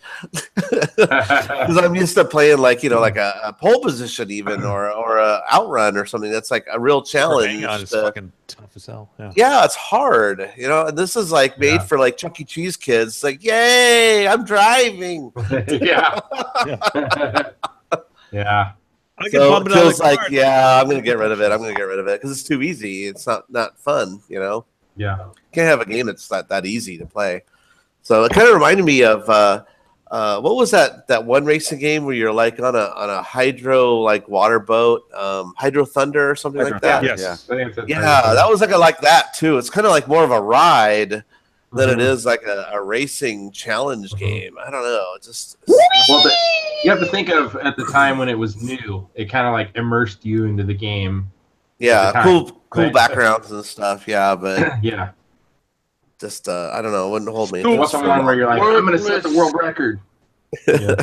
Because I'm used to playing like like a pole position even or a outrun or something that's like a real challenge. Hangout is fucking tough as hell. Yeah. Yeah, it's hard, and this is like made for like Chuck E. Cheese kids. It's like, yay, I'm driving. Yeah. Yeah. I can So bump it out of Phil's the like, car. yeah, I'm gonna get rid of it. I'm gonna get rid of it because it's too easy. It's not fun. Yeah. Can't have a game that's that easy to play. So it kind of reminded me of what was that one racing game where you're like on a hydro like water boat, Hydro Thunder or something like that. Yes. Yeah. I think it's Yeah, that was like that too. It's kind of like more of a ride than it is like a racing challenge game. I don't know. It just Well, you have to think of at the time when it was new, it kind of like immersed you into the game. yeah, time, cool right? backgrounds and stuff. Yeah, but Yeah. just I don't know. It wouldn't hold me. It wasn't one where you're like, I'm going to set the world record. Yeah.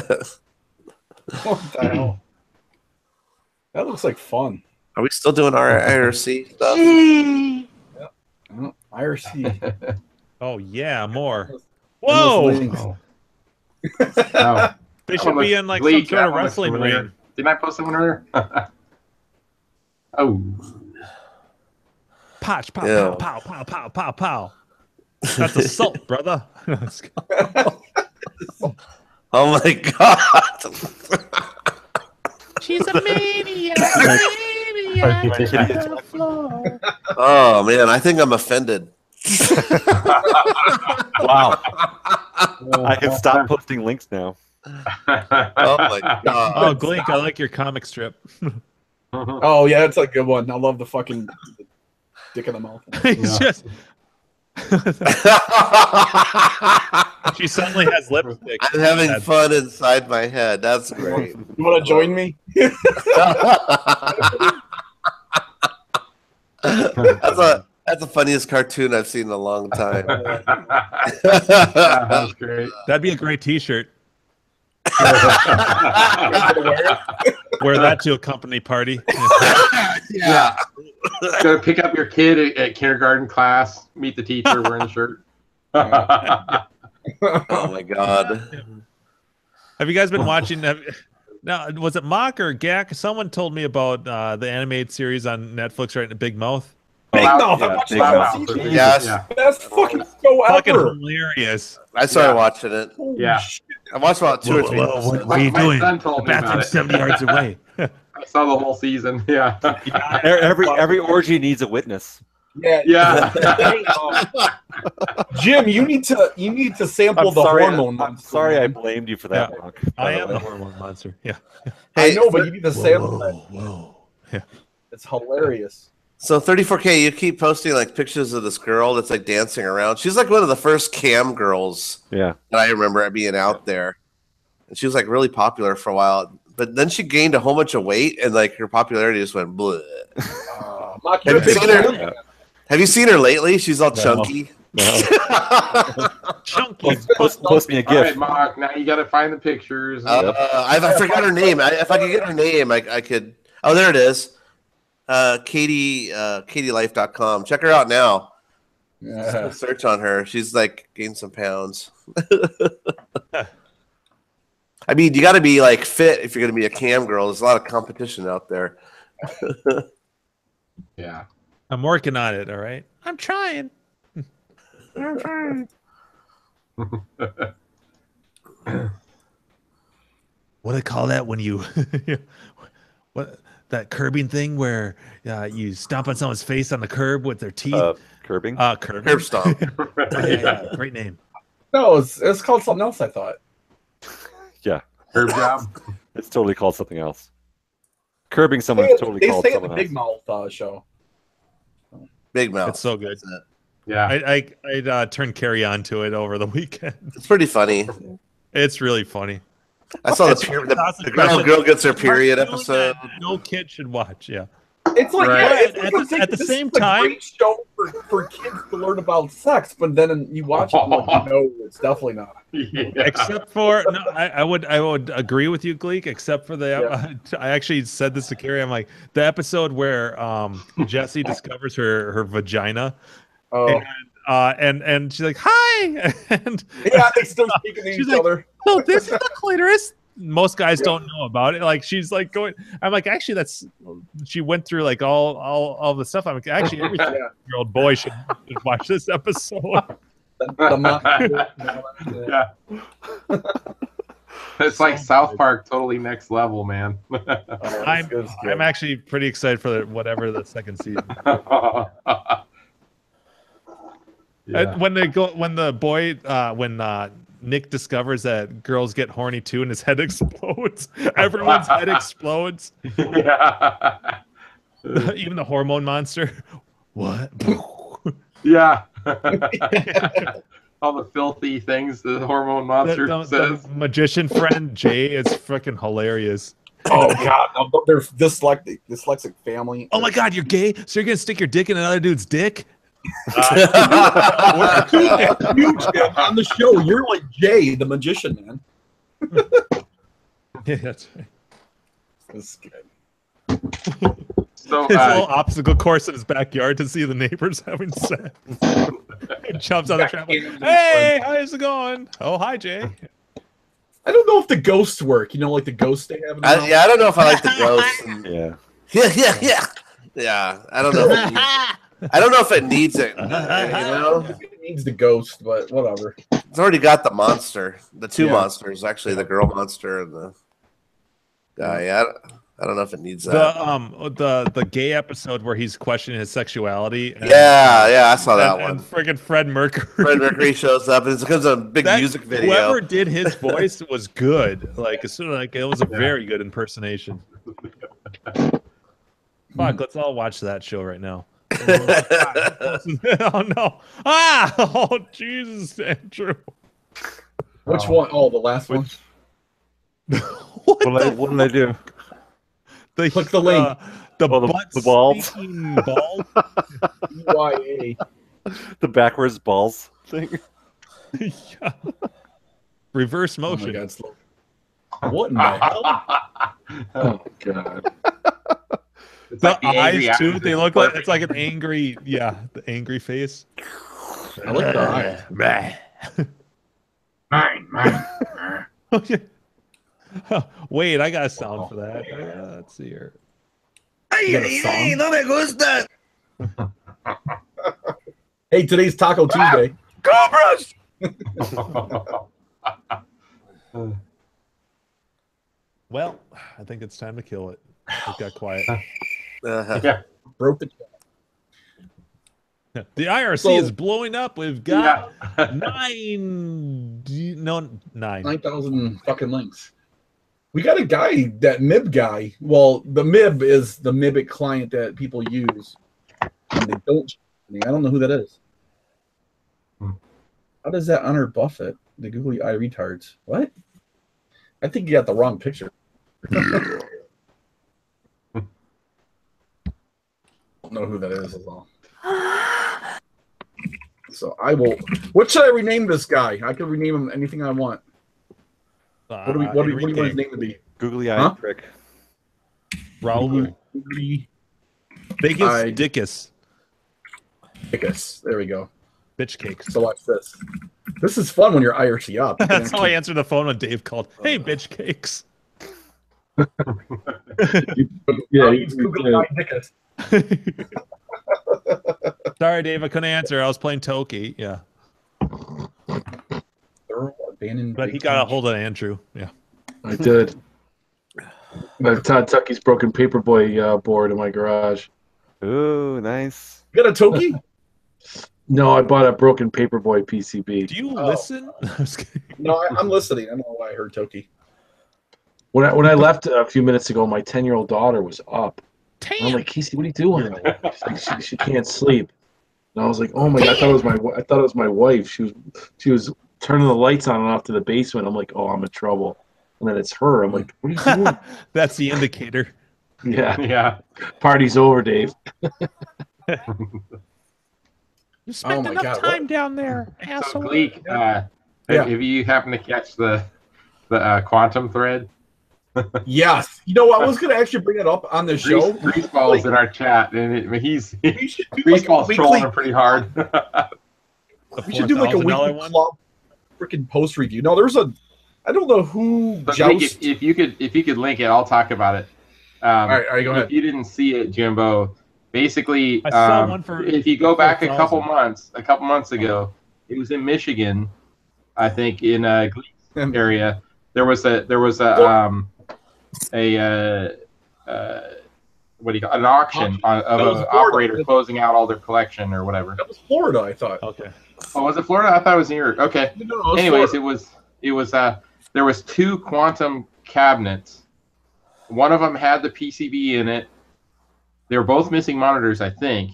What the hell? That looks like fun. Are we still doing our IRC stuff? IRC. Oh yeah, more. Whoa! Whoa! Oh. They should be in like some Bleak, sort of that one looks wrestling familiar. ring. Didn't I post that one earlier? Oh. Posh, pow, Yeah. pow, pow, pow, pow, pow, pow. That's assault, brother. Let's go. Oh my god! She's a maniac. Oh man, I think I'm offended. Wow. I can stop posting links now. Oh my god! Oh, Glink, I like your comic strip. Oh yeah, that's a good one. I love the fucking dick in the mouth. He's just. She suddenly has lipstick. I'm having fun inside my head. That's great. You want to join me? That's the funniest cartoon I've seen in a long time. That's great. That'd be a great T-shirt. Wear that to a company party. Yeah. Go pick up your kid at kindergarten class, meet the teacher wearing the shirt. Oh my god. Have you guys been watching? Now, was it Mock or Gak? Someone told me about the animated series on Netflix right in Big Mouth. Big Mouth. I Yeah, watched Big that Mouth. one. Yes. Yeah. Best fucking show Fucking ever. hilarious. I started watching it. Yeah. I watched about 2 or 3. What are you My doing? son The told me about bathroom's it. 70 yards away. I saw the whole season. Yeah. Every orgy needs a witness. Yeah. Jim, you need to sample the hormone. I'm sorry I blamed you for that, Yeah. Mark. I am the hormone monster. Yeah. I know, but you need to sample that. Whoa. Yeah. It's hilarious. So 34K, you keep posting like pictures of this girl that's like dancing around. She's like one of the first cam girls. Yeah. That I remember being out there. And she was like really popular for a while. But then she gained a whole bunch of weight and like her popularity just went bleh. Have you seen her lately? She's all chunky. No. Chunky. Post me a All gift. right, Mark. Now you got to find the pictures. I forgot her name. If I could get her name, I could. Oh, there it is. Katie, KatieLife.com. Check her out now. Yeah. Search on her. She's like gained some pounds. I mean, you got to be like fit if you're going to be a cam girl. There's a lot of competition out there. Yeah. I'm working on it, all right? I'm trying. What do they call that when you what that curbing thing where you stomp on someone's face on the curb with their teeth? Curbing? Curb stomp. Yeah, great name. No, it's called something else, I thought. Yeah. Curb job. It's totally called something else. Curbing someone is totally called They say something the else. Big Mouth show. Big Mouth. It's so good. Yeah. I turned Carrie on to it over the weekend. It's pretty funny. It's really funny. I saw the girl gets her period episode. No kid should watch. Yeah. It's like Right. yeah, it's At the this same is a time- great show for kids to learn about sex, but then you watch it, and like, no, it's definitely not. Yeah. Except for no, I would agree with you, Gleek. Except for the I actually said this to Carrie. I'm like the episode where Jessie discovers her vagina. Oh, And she's like, "Hi," and yeah, they start speaking to she's each like, other. "No, this is the clitoris." Most guys don't know about it. Like she's like going. I'm like, actually, that's. She went through like all the stuff. I'm like, actually, every 3-year-old boy should watch this episode. Yeah. It's like South Park, totally next level, man. I'm actually pretty excited for whatever the second season. Yeah. When Nick discovers that girls get horny too, and his head explodes. Everyone's head explodes. Yeah. Even the hormone monster. What? Yeah. All the filthy things the hormone monster The says. magician friend Jay is freaking hilarious. Oh god, no, they're dyslexic family. Oh my god, you're gay? So you're gonna stick your dick in another dude's dick? Huge, man, on the show. You're like Jay, the magician, man. Yeah, that's right. That's good. So His little obstacle course in his backyard to see the neighbors having sex. He jumps on the trampoline. Hey, how's it going? Oh, hi, Jay. I don't know if the ghosts work. You know, like the ghosts they have. I don't know if I like the ghosts. Yeah. Yeah. I don't know. I don't know if it needs it. You know, It needs the ghost, but whatever. it's already got the monster, the two Yeah. monsters, actually, the girl monster and the guy. Yeah, I don't know if it needs that. The gay episode where he's questioning his sexuality. And, Yeah, I saw that one. And friggin' Fred Mercury. Fred Mercury shows up, and it becomes a big music video. Whoever did his voice was good. Like it's sort of like it was a very good impersonation. Fuck, let's all watch that show right now. Oh no! Ah! Oh Jesus, Andrew. Which one? Oh, the last one. What did I do? Click the link. The the balls. Ball. EYA. The backwards balls thing. Yeah. Reverse motion. Oh my God, slow. What in the hell? Oh god. It's The like the angry eyes too. eyes. They look like it's like an angry. Yeah, the angry face. I like the eyes. Wait, I got a sound for that. Let's see here. No me gusta. Hey, today's Taco Tuesday. Cobras. Well, I think it's time to kill it. It got quiet. Uh-huh. Broke the chat. The IRC is blowing up. We've got 9,000 fucking links. We got a guy, that MIB guy. Well, the MIB is the MIBIC client that people use. And they don't. I don't know who that is. How does that honor Buffett? The googly eye retards. What? I think you got the wrong picture. I don't know who that is at all. So I will. What should I rename this guy? I can rename him anything I want. What do you want his name to be? Googly eye prick. Raul. Biggest Dickus. Dickus. There we go. Bitch cakes. So watch this. This is fun when you're IRC up. That's how I answered the phone when Dave called. Hey, bitch cakes. Googly eye Dickus. Sorry, Dave, I couldn't answer. I was playing Toki. Yeah. But he got a hold of Andrew. Yeah. I did. I have Todd Tucky's broken paperboy board in my garage. Ooh, nice. You got a Toki? No, I bought a broken paperboy PCB. Do you listen? No, I'm listening. I don't know why I heard Toki. When I left a few minutes ago, my 10-year-old daughter was up. I'm like, Casey, what are you doing? She's like, she can't sleep. And I was like, oh my god, I thought it was my wife. She was turning the lights on and off to the basement. I'm like, oh, I'm in trouble. And then it's her. I'm like, what are you doing? That's the indicator. Yeah. Yeah. Party's over, Dave. You spent enough time down there, asshole. So, Gleek, have you happened to catch the quantum thread? Yes. You know what? I was going to actually bring it up on the show. Greaseball's in our chat, and Greaseball's trolling him pretty hard. We should do like a weekly club freaking post review. No, there's a. I don't know who. Gleek, if you could link it, I'll talk about it. All right, go ahead. If you didn't see it, Jimbo, basically, I saw one for if you go back a couple months ago, it was in Michigan, I think, in Gleek's area. There was an auction of an operator closing out all their collection or whatever. That was Florida, I thought. Okay. Oh, was it Florida? I thought it was New York. Okay. No, anyways, it was there was 2 quantum cabinets. One of them had the PCB in it. They were both missing monitors, I think.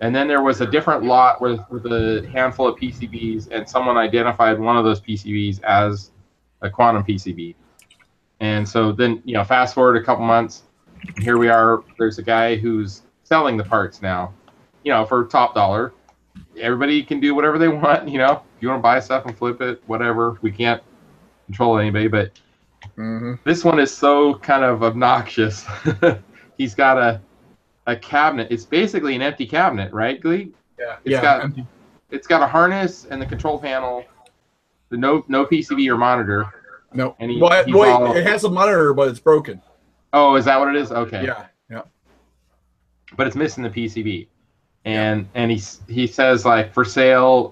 And then there was a different lot with a handful of PCBs, and someone identified one of those PCBs as a quantum PCB. And so then, fast forward a couple months, here we are. There's a guy who's selling the parts now, for top dollar. Everybody can do whatever they want, If you want to buy stuff and flip it, whatever. We can't control anybody, but this one is so kind of obnoxious. He's got a cabinet. It's basically an empty cabinet, right, Glee? Yeah. It's got a harness and the control panel. No PCB or monitor. No. And it has a monitor, but it's broken. Oh, is that what it is? Okay. Yeah. But it's missing the PCB, and he says like for sale,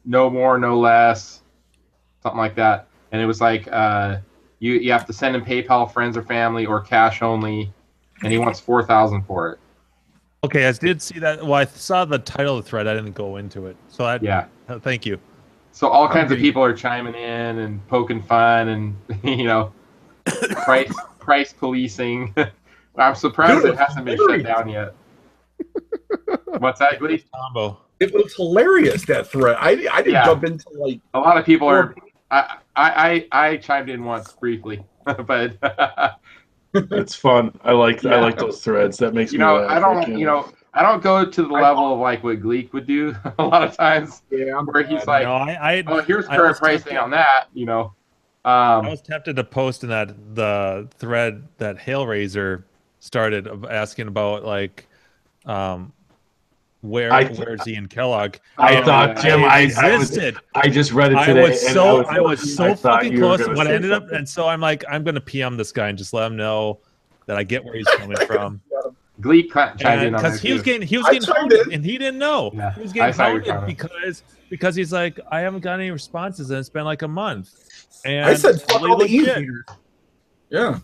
no more, no less, something like that. And it was like you have to send him PayPal, friends or family, or cash only, and he wants $4,000 for it. Okay, I did see that. Well, I saw the title of the thread. I didn't go into it. So thank you. So all kinds of people are chiming in and poking fun and price policing. I'm surprised it hasn't been shut down yet. What's that, Glee? Combo. It was hilarious, that thread. I didn't jump into like a lot of people are. I chimed in once briefly, but it's fun. I like those threads. That makes me laugh. I don't go to the level of like what Gleek would do a lot of times. Yeah, where he's like, here's current pricing on that. I was tempted to post in the thread that Hailraiser started of asking about like, where's Ian Kellogg? I thought Jim, I just read it today. I was so fucking close. What I ended up, and so I'm like, I'm gonna PM this guy and just let him know that I get where he's coming from. Gleek chimed in on because he was getting hounded and he didn't know. Yeah, he was getting hounded because he's like, I haven't got any responses and it's been like a month. And I said fuck all the e-readers. Yeah.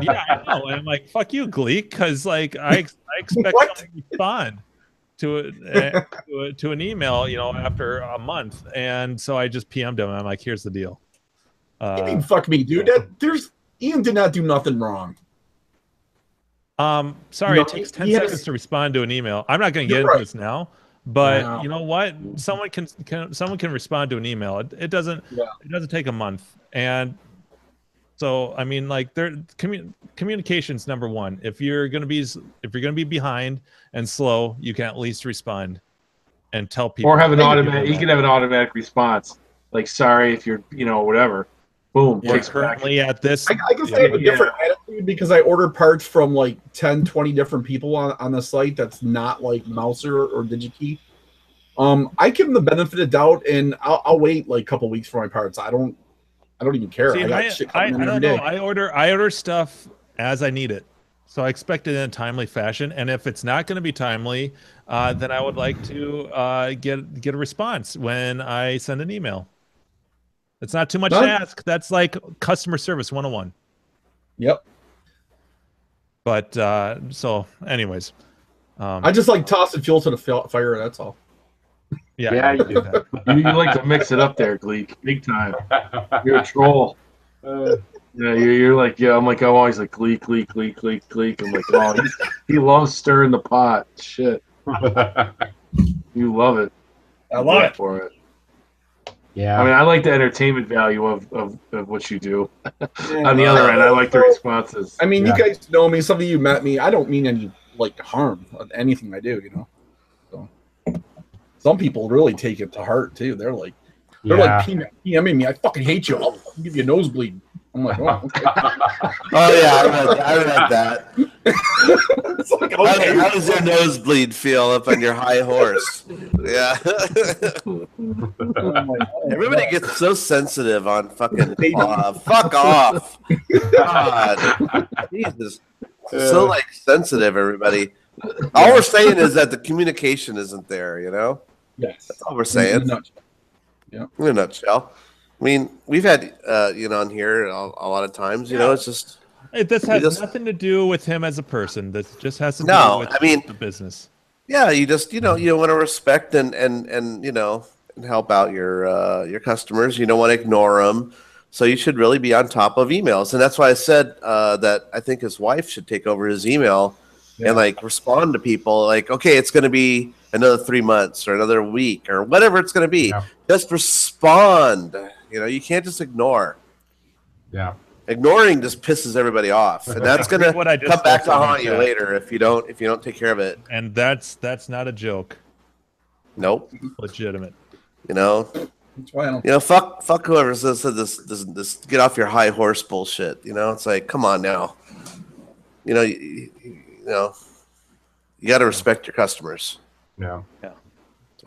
Yeah, I know. And I'm like, fuck you, Gleek, because like I expect something to respond to an email, after a month, and so I just PM'd him. I'm like, here's the deal. You mean fuck me, dude? Ian did not do nothing wrong. Sorry, it takes 10 seconds to respond to an email. I'm not going to get into this now, but you know what? Someone can respond to an email. It doesn't take a month, and so I mean, like, communication's number one. If you're going to be behind and slow, you can at least respond and tell people. Or have an automatic. You can have an automatic response, like, sorry if you're, whatever. Boom. We're currently at this. I guess I have a different attitude because I order parts from like 10, 20 different people on the site that's not like Mouser or DigiKey. I give them the benefit of doubt, and I'll wait like a couple weeks for my parts. I don't even care. See, I got shit coming in I every don't know. day. I order stuff as I need it, so I expect it in a timely fashion. And if it's not going to be timely, then I would like to get a response when I send an email. It's not too much to ask. That's like customer service 101. Yep. But so, anyways, I just like tossing fuel to the fire. That's all. Yeah, you do that. You like to mix it up there, Gleek. Big time. You're a troll. Yeah, you're like, yeah. I'm like, I'm always like, Gleek. I'm like, oh, he loves stirring the pot. Shit. You love it. I love it for it. Yeah. I mean, I like the entertainment value of what you do. On the other end, I like the responses. I mean, you guys know me. Some of you met me. I don't mean any like harm of anything I do. So some people really take it to heart too. They're like PMing me. I fucking hate you. I'll give you a nosebleed. I'm like, oh, okay. Oh yeah, I read that. It's like, okay. How does your nosebleed feel up on your high horse? Yeah. Everybody gets so sensitive on fucking fuck off. God, Jesus, so like sensitive. Everybody. All we're saying is that the communication isn't there. Yes, that's all we're saying. Yeah, in a nutshell. I mean, we've had on here a lot of times. It's just this has nothing to do with him as a person. This just has to do with the business. Yeah, you just you want to respect and help out your customers. You don't want to ignore them, so you should really be on top of emails. And that's why I said that I think his wife should take over his email and like respond to people. Like, okay, it's going to be another 3 months or another week or whatever it's going to be. Yeah. Just respond. You can't just ignore. Yeah. Ignoring just pisses everybody off, and that's going to come back to haunt you later if you don't take care of it. And that's not a joke. Nope. Legitimate. Fuck whoever says this get off your high horse bullshit. It's like, come on now. You got to respect your customers. Yeah.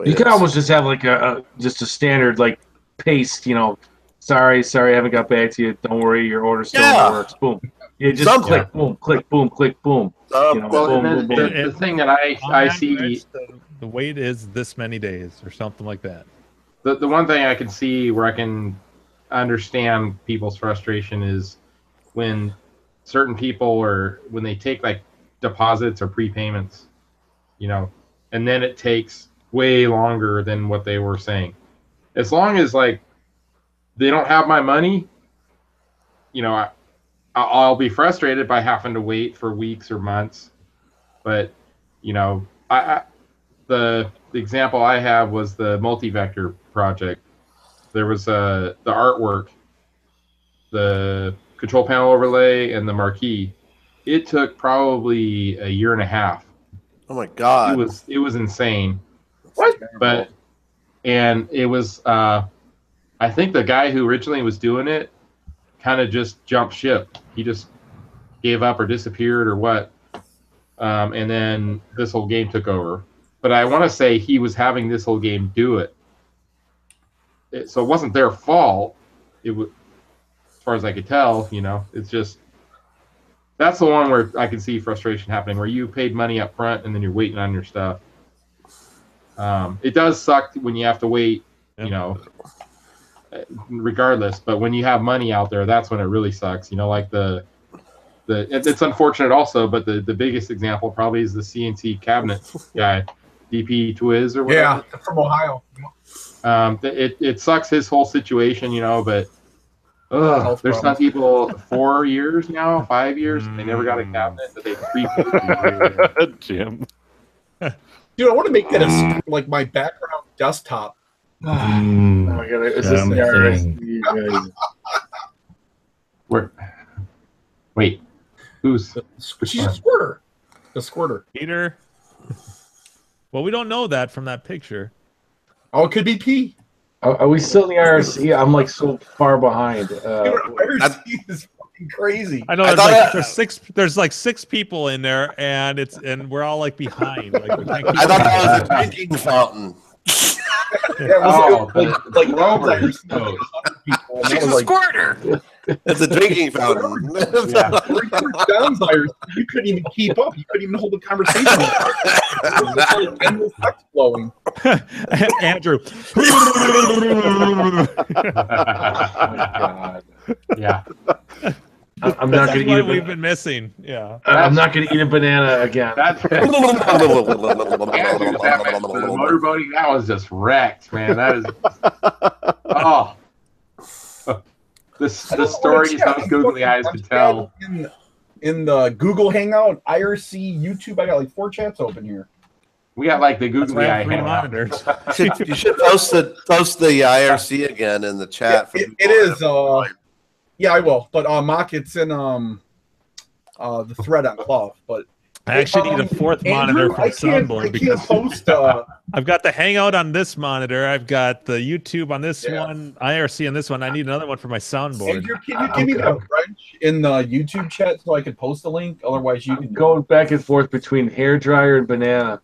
You could almost just have like a standard like paste. Sorry, I haven't got back to you. Don't worry, your order still works. Boom. Yeah, just click, boom, click, boom, click, boom. The thing that I see, the wait is this many days or something like that. The one thing I can see where I can understand people's frustration is when certain people when they take like deposits or prepayments, and then it takes way longer than what they were saying. As long as like they don't have my money, I'll be frustrated by having to wait for weeks or months. But the example I have was the multi-vector project. There was the artwork, the control panel overlay, and the marquee. It took probably a year and a half. Oh my God! It was insane. What? And it was. I think the guy who originally was doing it kind of just jumped ship. He just gave up or disappeared or what. And then this whole game took over. But I want to say he was having this whole game do it. So it wasn't their fault. It was, as far as I could tell, it's just, that's the one where I can see frustration happening, where you paid money up front and then you're waiting on your stuff. It does suck when you have to wait, regardless, but when you have money out there, that's when it really sucks. Like it's unfortunate also, but the biggest example probably is the CNC cabinet guy. DP Twiz or whatever. Yeah, from Ohio. It sucks his whole situation, but there's some people 4 years now, 5 years, and they never got a cabinet that they prepaid. Jim. Dude, I want to make that as like my background desktop. Oh my god, is this the IRC? Where? Wait, who's? She's a squirter. The squirter. Peter. Well, we don't know that from that picture. Oh, it could be P. Are we still in the IRC? I'm like so far behind. Dude, IRC is fucking crazy. I know there's like six people in there, and we're all like behind. Like, we can't keep I thought that was a drinking fountain. like Robert. She's a squirter. It's a drinking fountain. John's IRC, you couldn't even keep up. You couldn't even hold a conversation. Endless text flowing. Andrew. Oh my god. Yeah. I'm not going to eat it. We've been missing. Yeah. I'm not going to eat a banana again. That's motorboating. That was just wrecked, man. That is. Oh. The stories those googly eyes could tell. In the Google Hangout, IRC, YouTube, I got like 4 chats open here. We got like the googly eye monitors. You should post the IRC again in the chat. It is. Yeah, I will. But Mock, it's in the thread on Cloth. But I actually need a fourth monitor for soundboard because post, I've got the Hangout on this monitor. I've got the YouTube on this one, IRC on this one. I need another one for my soundboard. Andrew, can you give me that wrench in the YouTube chat so I can post a link? Otherwise, you can go back and forth between hair dryer and banana.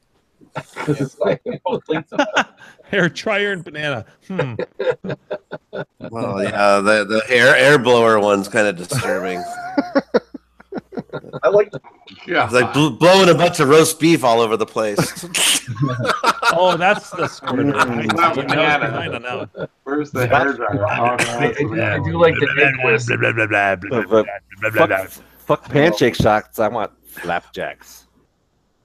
Hair dryer and banana. Well, yeah, the air blower one's kind of disturbing. I like. Yeah, it's like blowing a bunch of roast beef all over the place. Oh, that's the squirter. Where's the hair dryer? I do like the necklace. Fuck pancake shots. I want flapjacks.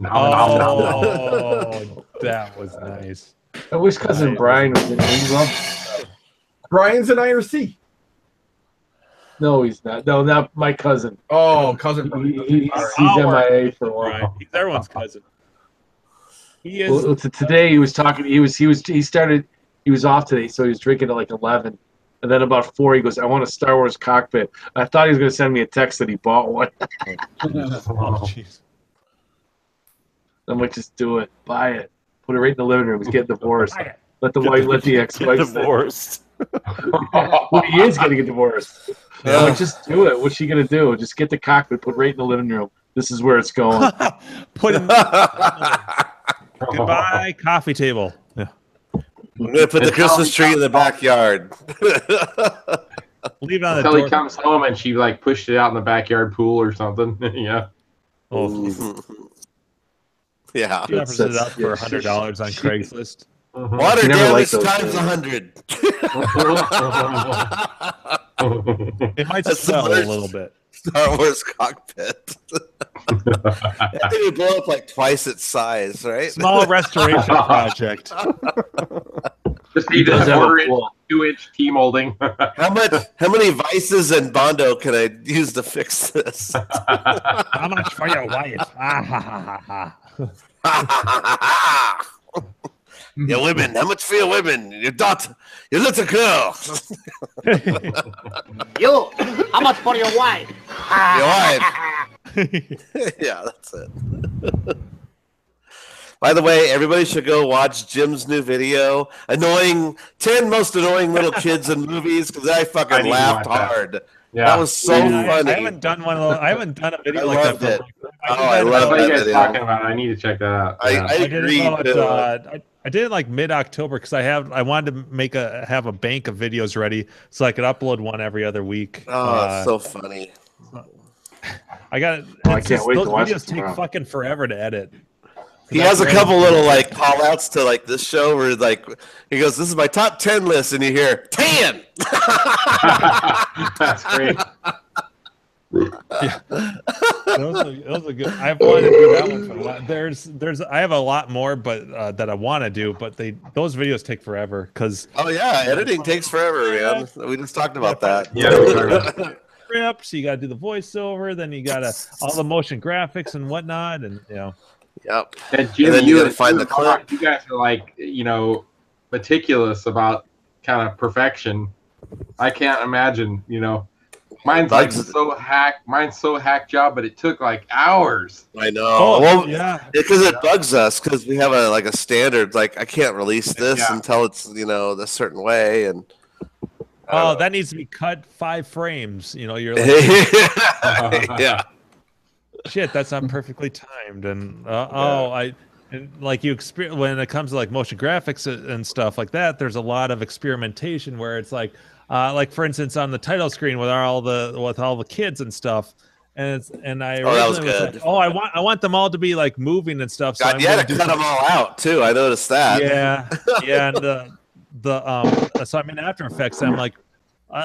Oh, that was nice. I wish cousin Brian was in England. Brian's an IRC. No, he's not. No, not my cousin. Oh, cousin. He's MIA for a while. He's everyone's cousin. He is. Well, today he was talking. He was off today, so he was drinking at like 11, and then about 4 he goes, "I want a Star Wars cockpit." I thought he was going to send me a text that he bought one. Oh, jeez. I'm like, just do it, buy it, put it right in the living room. He's getting divorced. Let the ex-wife divorced. Well, he is going to get divorced. Yeah. Like, just do it. What's she going to do? Just get the cockpit, put it right in the living room. This is where it's going. Put it. Goodbye, coffee table. Yeah. We're going to put the Christmas tree in the backyard. Leave it on the Until door. he comes home and she like pushed it out in the backyard pool or something. Yeah. Oh. Yeah. She offers it up for $100 on Craigslist. Water damage times 100. It might swell a little bit. Star Wars cockpit. That thing would blow up like twice its size, right? Small restoration project. Just need a 2-inch T molding. How many vices and Bondo can I use to fix this? How much for your wife? Your women. How much for your women? Your daughter. Your little girl. You, how much for your wife? Your wife. Yeah, that's it. By the way, everybody should go watch Jim's new video. 10 most annoying little kids in movies, because I fucking laughed hard. Yeah. That was so funny. I haven't done one of those. I haven't done a video I like loved that. I love that video. Talking about it. I need to check that out. I agree. I did it like mid-October because I wanted to have a bank of videos ready so I could upload one every other week. Oh, it's so funny. I got. I can't wait those to watch videos it take tomorrow. fucking forever to edit. He has a couple little like call outs to like this show where like he goes, "This is my top 10 list," and you hear 10. That's great. Yeah. Those are good. I've wanted to do that one for a while. I have a lot more, but that I want to do, but those videos take forever because. Oh yeah, editing takes forever, man. We just talked about that. Yeah. Scripts, you got to do the voiceover, then you got to all the motion graphics and whatnot, and you know. Yep. And Jim, and then you got to find the clip. You guys are like, meticulous about kind of perfection. I can't imagine, Mine's like Mine's so hack job, but it took like hours. I know. Oh, well, yeah. Because it bugs us because we have a standard. Like I can't release this until it's this certain way, and that needs to be cut 5 frames. You're like, yeah. Shit, that's not perfectly timed, and like you experience when it comes to like motion graphics and stuff like that. There's a lot of experimentation where it's like for instance on the title screen with all the kids and stuff, and I was good. Like, I want them all to be like moving and stuff. So God, you had to cut them all out too. I noticed that. Yeah, and so I'm in After Effects. And I'm like,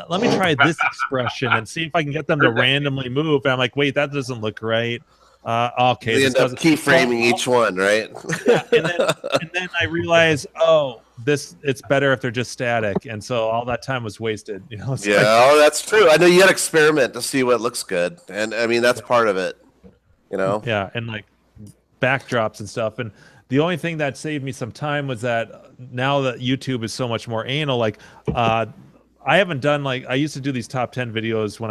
let me try this expression and see if I can get them to randomly move. And I'm like, wait, that doesn't look right. Okay, they end up keyframing each one, right? Yeah, and then I realize, it's better if they're just static, and so all that time was wasted. That's true. I know you got to experiment to see what looks good, and I mean that's part of it. Yeah, and like backdrops and stuff. And the only thing that saved me some time was that now that YouTube is so much more anal, like I haven't done I used to do these top 10 videos when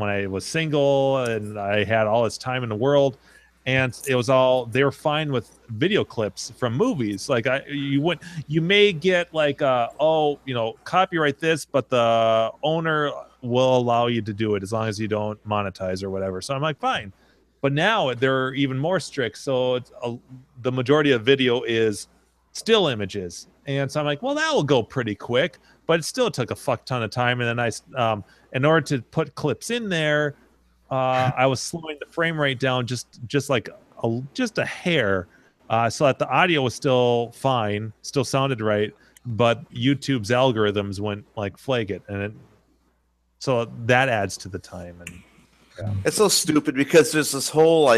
I was single and I had all this time in the world, and it was they were fine with video clips from movies. Like you may get copyright this, but the owner will allow you to do it as long as you don't monetize or whatever. So I'm like, fine. But now they're even more strict. So the majority of video is still images. And so I'm like, well, that will go pretty quick. But it still took a fuck ton of time. And then in order to put clips in there, I was slowing the frame rate down just a hair, so that the audio was still fine, still sounded right, but YouTube's algorithms went flag it, and so that adds to the time. And it's so stupid because there's this whole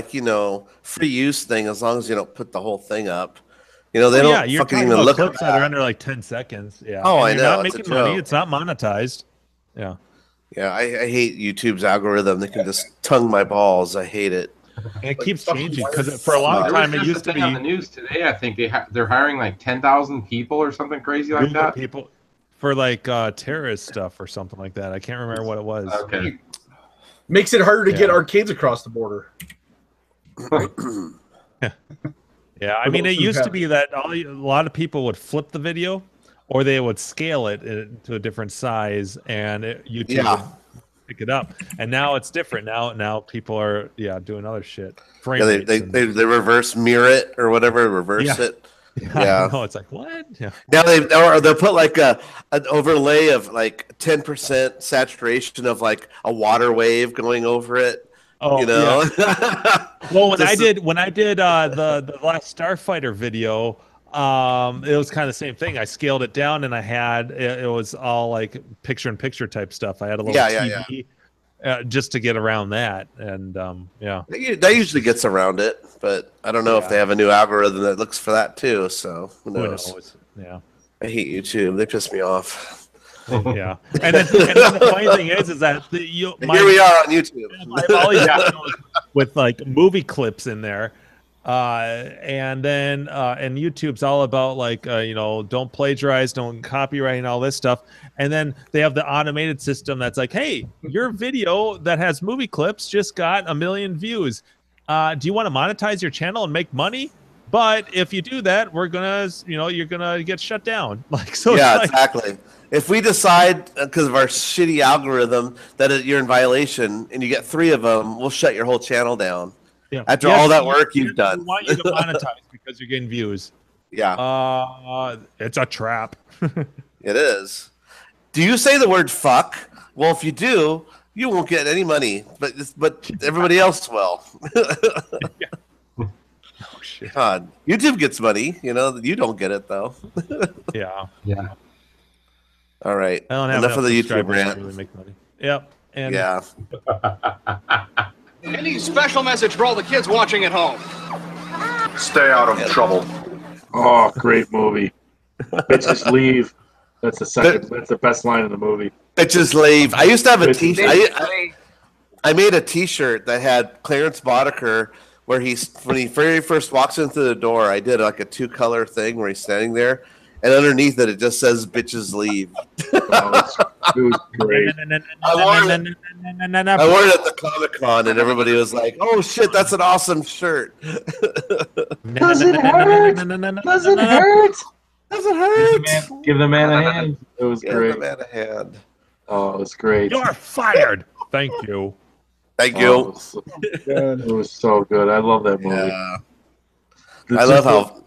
free use thing. As long as you don't put the whole thing up. They don't fucking even look at that. Are under 10 seconds. Yeah. Oh, I know. Not making money. It's not monetized. Yeah. Yeah, I hate YouTube's algorithm. They can just tongue my balls. I hate it. And it keeps changing because for a long time it used to be on the news today. I think they're hiring 10,000 people or something crazy like that. People for terrorist stuff or something like that. I can't remember what it was. Okay. Makes it harder to get arcades across the border. Yeah, I mean, it used to be that a lot of people would flip the video, or they would scale it to a different size, and YouTube would pick it up. And now it's different. Now people are doing other shit. They reverse mirror it or whatever, reverse it. Yeah, no, it's like what? Yeah. Now they'll put an overlay of 10% saturation of a water wave going over it. Oh, yeah. Well, when I did the last Starfighter video, it was kind of the same thing. I scaled it down, and I had it was all picture-in-picture type stuff. I had a little TV just to get around that, and that usually gets around it. But I don't know if they have a new algorithm that looks for that too. So who knows? Yeah, I hate YouTube. They piss me off. Yeah, and then the funny thing is that here we are on YouTube. I've always with movie clips in there, and then and YouTube's all about don't plagiarize, don't copyright, and all this stuff. And then they have the automated system that's like, hey, your video that has movie clips just got 1 million views. Do you want to monetize your channel and make money? But if you do that, we're gonna, you're gonna get shut down. Exactly. If we decide, because of our shitty algorithm, that you're in violation and you get 3 of them, we'll shut your whole channel down. Yeah. After all that work you've done. We want you to monetize because you're getting views. Yeah. It's a trap. It is. Do you say the word fuck? Well, if you do, you won't get any money, but everybody else will. Oh, shit. God, YouTube gets money. You don't get it, though. Yeah. All right. I don't have enough of the YouTube rant. really make money. Yep. And Yeah. Any special message for all the kids watching at home? Stay out of trouble. Oh, great movie. Bitches leave. That's the second. That's the best line in the movie. Bitches leave. I used to have a Bitches T-shirt. leave. I made a T-shirt that had Clarence Boddicker, where when he very first walks into the door. I did like a 2-color thing where he's standing there, and underneath it just says "Bitches leave." It was great. I wore it at the Comic-Con, and everybody was like, "Oh shit, that's an awesome shirt." Does it hurt? Does it hurt? Does it hurt? Give the man a hand. It was Give great. the man a hand. Oh, it was great. You're fired. Thank you. Thank you. Oh, it was so good. I love that movie. Yeah. I love how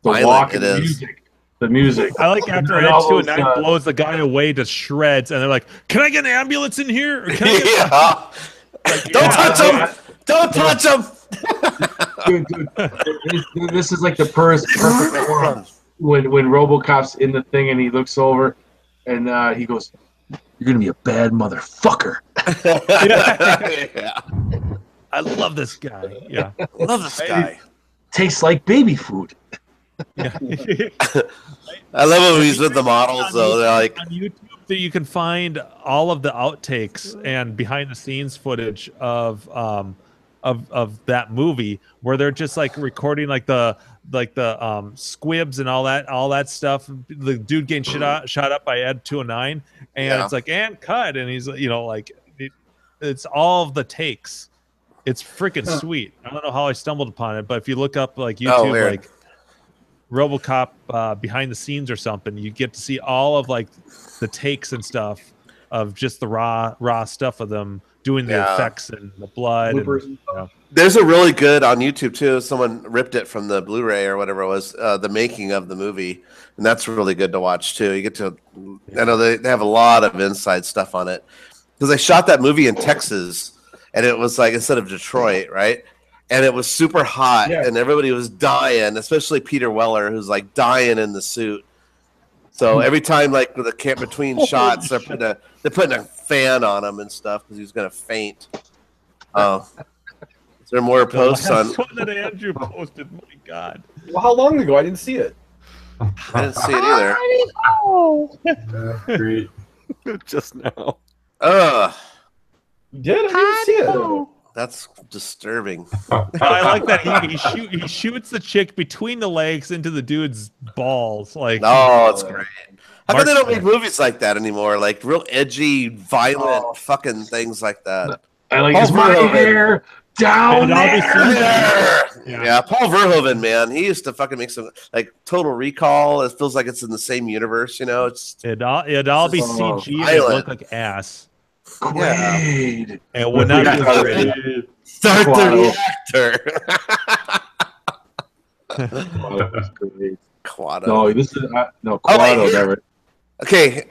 the violent walk it and the is. music. The music. I like after And Ed all 2 and those, 9 blows the guy away to shreds, and they're like, "Can I get an ambulance in here? Or can I get Yeah. Don't touch him! Don't touch him! Dude, this is like the perfect form. When RoboCop's in the thing and he looks over and he goes, "You're gonna be a bad motherfucker." Yeah. I love this guy. Yeah, Love this guy. Tastes like baby food. yeah. I love when he's with the models, though. They're like, On YouTube, you can find all of the outtakes and behind the scenes footage of that movie, where they're just like recording like the squibs and all that stuff. The dude getting shot up by Ed 209, and Yeah. it's like and cut, and he's it's all of the takes. It's freaking sweet. I don't know how I stumbled upon it, but if you look up like YouTube, weird. like RoboCop behind the scenes or something, you get to see all of like the takes and stuff of just the raw stuff of them doing the effects and the blood. And, there's a really good on YouTube too. Someone ripped it from the Blu-ray or whatever it was, the making of the movie, and that's really good to watch too. You get to, I know they have a lot of inside stuff on it because they shot that movie in Texas, and it was like instead of Detroit, right? And it was super hot, and everybody was dying, especially Peter Weller, who's like dying in the suit. So every time, like with the between shots, they're putting a fan on him and stuff because he was gonna faint. Is there more posts on? One that Andrew posted. My God. Well, how long ago? I didn't see it. I didn't see it either. Great. Just now. You did? I didn't see it. That's disturbing. I like that he shoots the chick between the legs into the dude's balls. Like, oh, it's great. How come they don't make movies like that anymore? Like real edgy, violent, fucking things like that. I like his my hair down there. Yeah, Paul Verhoeven, man, he used to fucking make some like Total Recall. It feels like it's in the same universe, you know. It'd all be CG and it look like ass. Quaid. And would not be pretty. Start the reactor. Quado. No, this is no Quado. Never. Okay,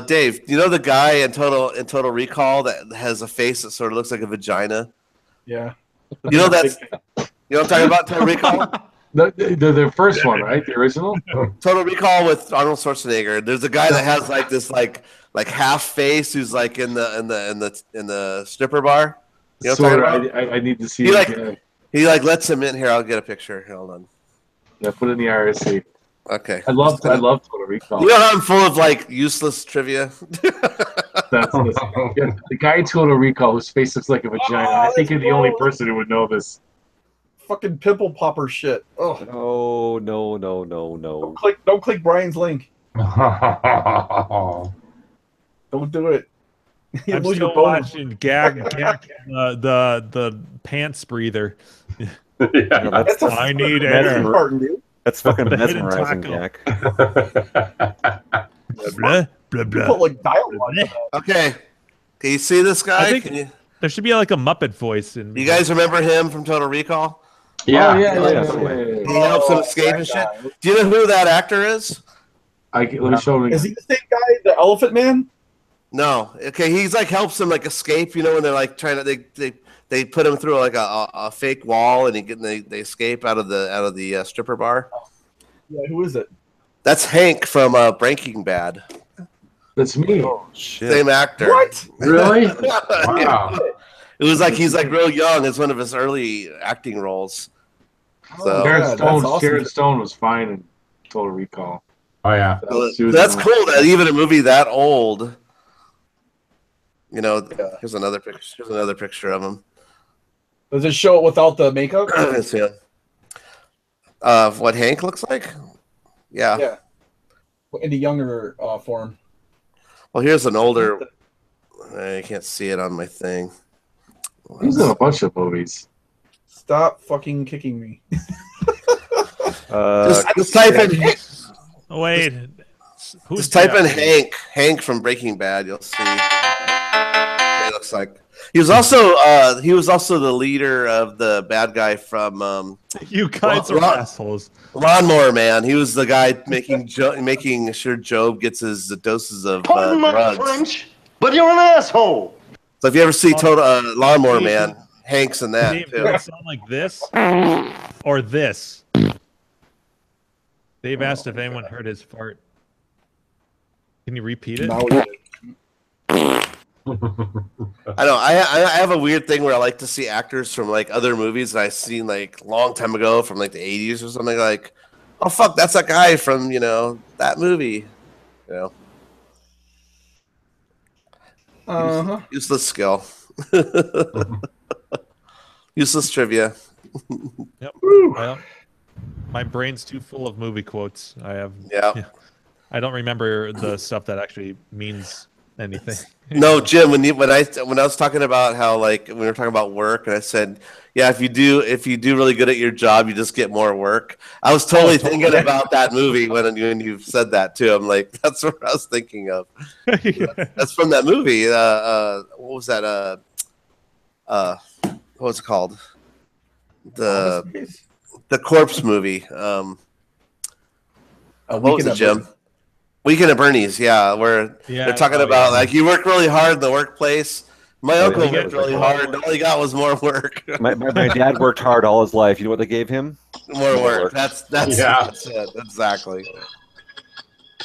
Dave, you know the guy in Total Recall that has a face that sort of looks like a vagina? Yeah. You know that's you know what I'm talking about, Total Recall? The first one, right? The original? Total Recall with Arnold Schwarzenegger. There's a guy that has like this like half face who's like in the stripper bar. You know what I'm talking about? I need to see he lets him in here. I'll get a picture. Hold on. Yeah, put it in the IRC. Okay. I love Total Recall. You know how I'm full of like useless trivia? The guy in Total Recall whose face looks like a vagina. I think you're the only person who would know this. Fucking pimple popper shit. Oh no. Don't click Brian's link. Don't do it. You I'm lose your still bonus. watching Gag the pants breather. That's I need air. That's fucking mesmerizing, Jack. Blah, blah, blah. Put like dialogue. Okay. Can you see this guy? I think there should be like a Muppet voice. In you guys remember him from Total Recall? Yeah. He helps him escape and shit. Do you know who that actor is? Let me show him. Is he the same guy, the Elephant Man? No. Okay, he's like helps him like escape. You know when they're like trying to they put him through like a fake wall and they escape out of the stripper bar. Yeah, who is it? That's Hank from Breaking Bad. That's me. Oh, shit. Same actor. What? Really? Wow. It was like he's like real young. It's one of his early acting roles. So Sharon yeah, Stone, that's awesome. Sharon Stone was fine in Total Recall. Oh yeah. She was that's in- cool that even a movie that old. You know, here's another picture. Here's another picture of him. Does it show it without the makeup? It's him. What Hank looks like? Yeah. Yeah. In the younger form. Well, here's an older. I can't see it on my thing. He's in a bunch of movies. Stop fucking kicking me. Just type in. Wait. Who's Just type in that? Hank from Breaking Bad. You'll see. What he looks like. He was also the leader of the bad guy from. You guys are assholes. Lawnmower Man. He was the guy making sure Job gets his doses of drugs. French, but you're an asshole. So if you ever see Total Lawnmower Man, Hank's in that Dave, too. does it sound like this or this? Dave asked if anyone heard his fart. Can you repeat it? I know. I have a weird thing where I like to see actors from like other movies that I seen like long time ago from like the 80s or something. Like, oh fuck, that's that guy from that movie. Useless skill. Useless trivia. Yep. Well, my brain's too full of movie quotes. Yeah. I don't remember the stuff that actually means anything. No, Jim. When I was talking about how like when we were talking about work, and I said, yeah, if you do really good at your job, you just get more work. I was totally thinking about that movie when you said that too. I'm like, that's what I was thinking of. That's from that movie. What was that? What was it called? The corpse movie. What was it, Jim? Weekend at Bernie's, yeah, where they're talking about like you work really hard in the workplace. My uncle worked really hard, and all he got was more work. My dad worked hard all his life. You know what they gave him? More work. That's it. Exactly.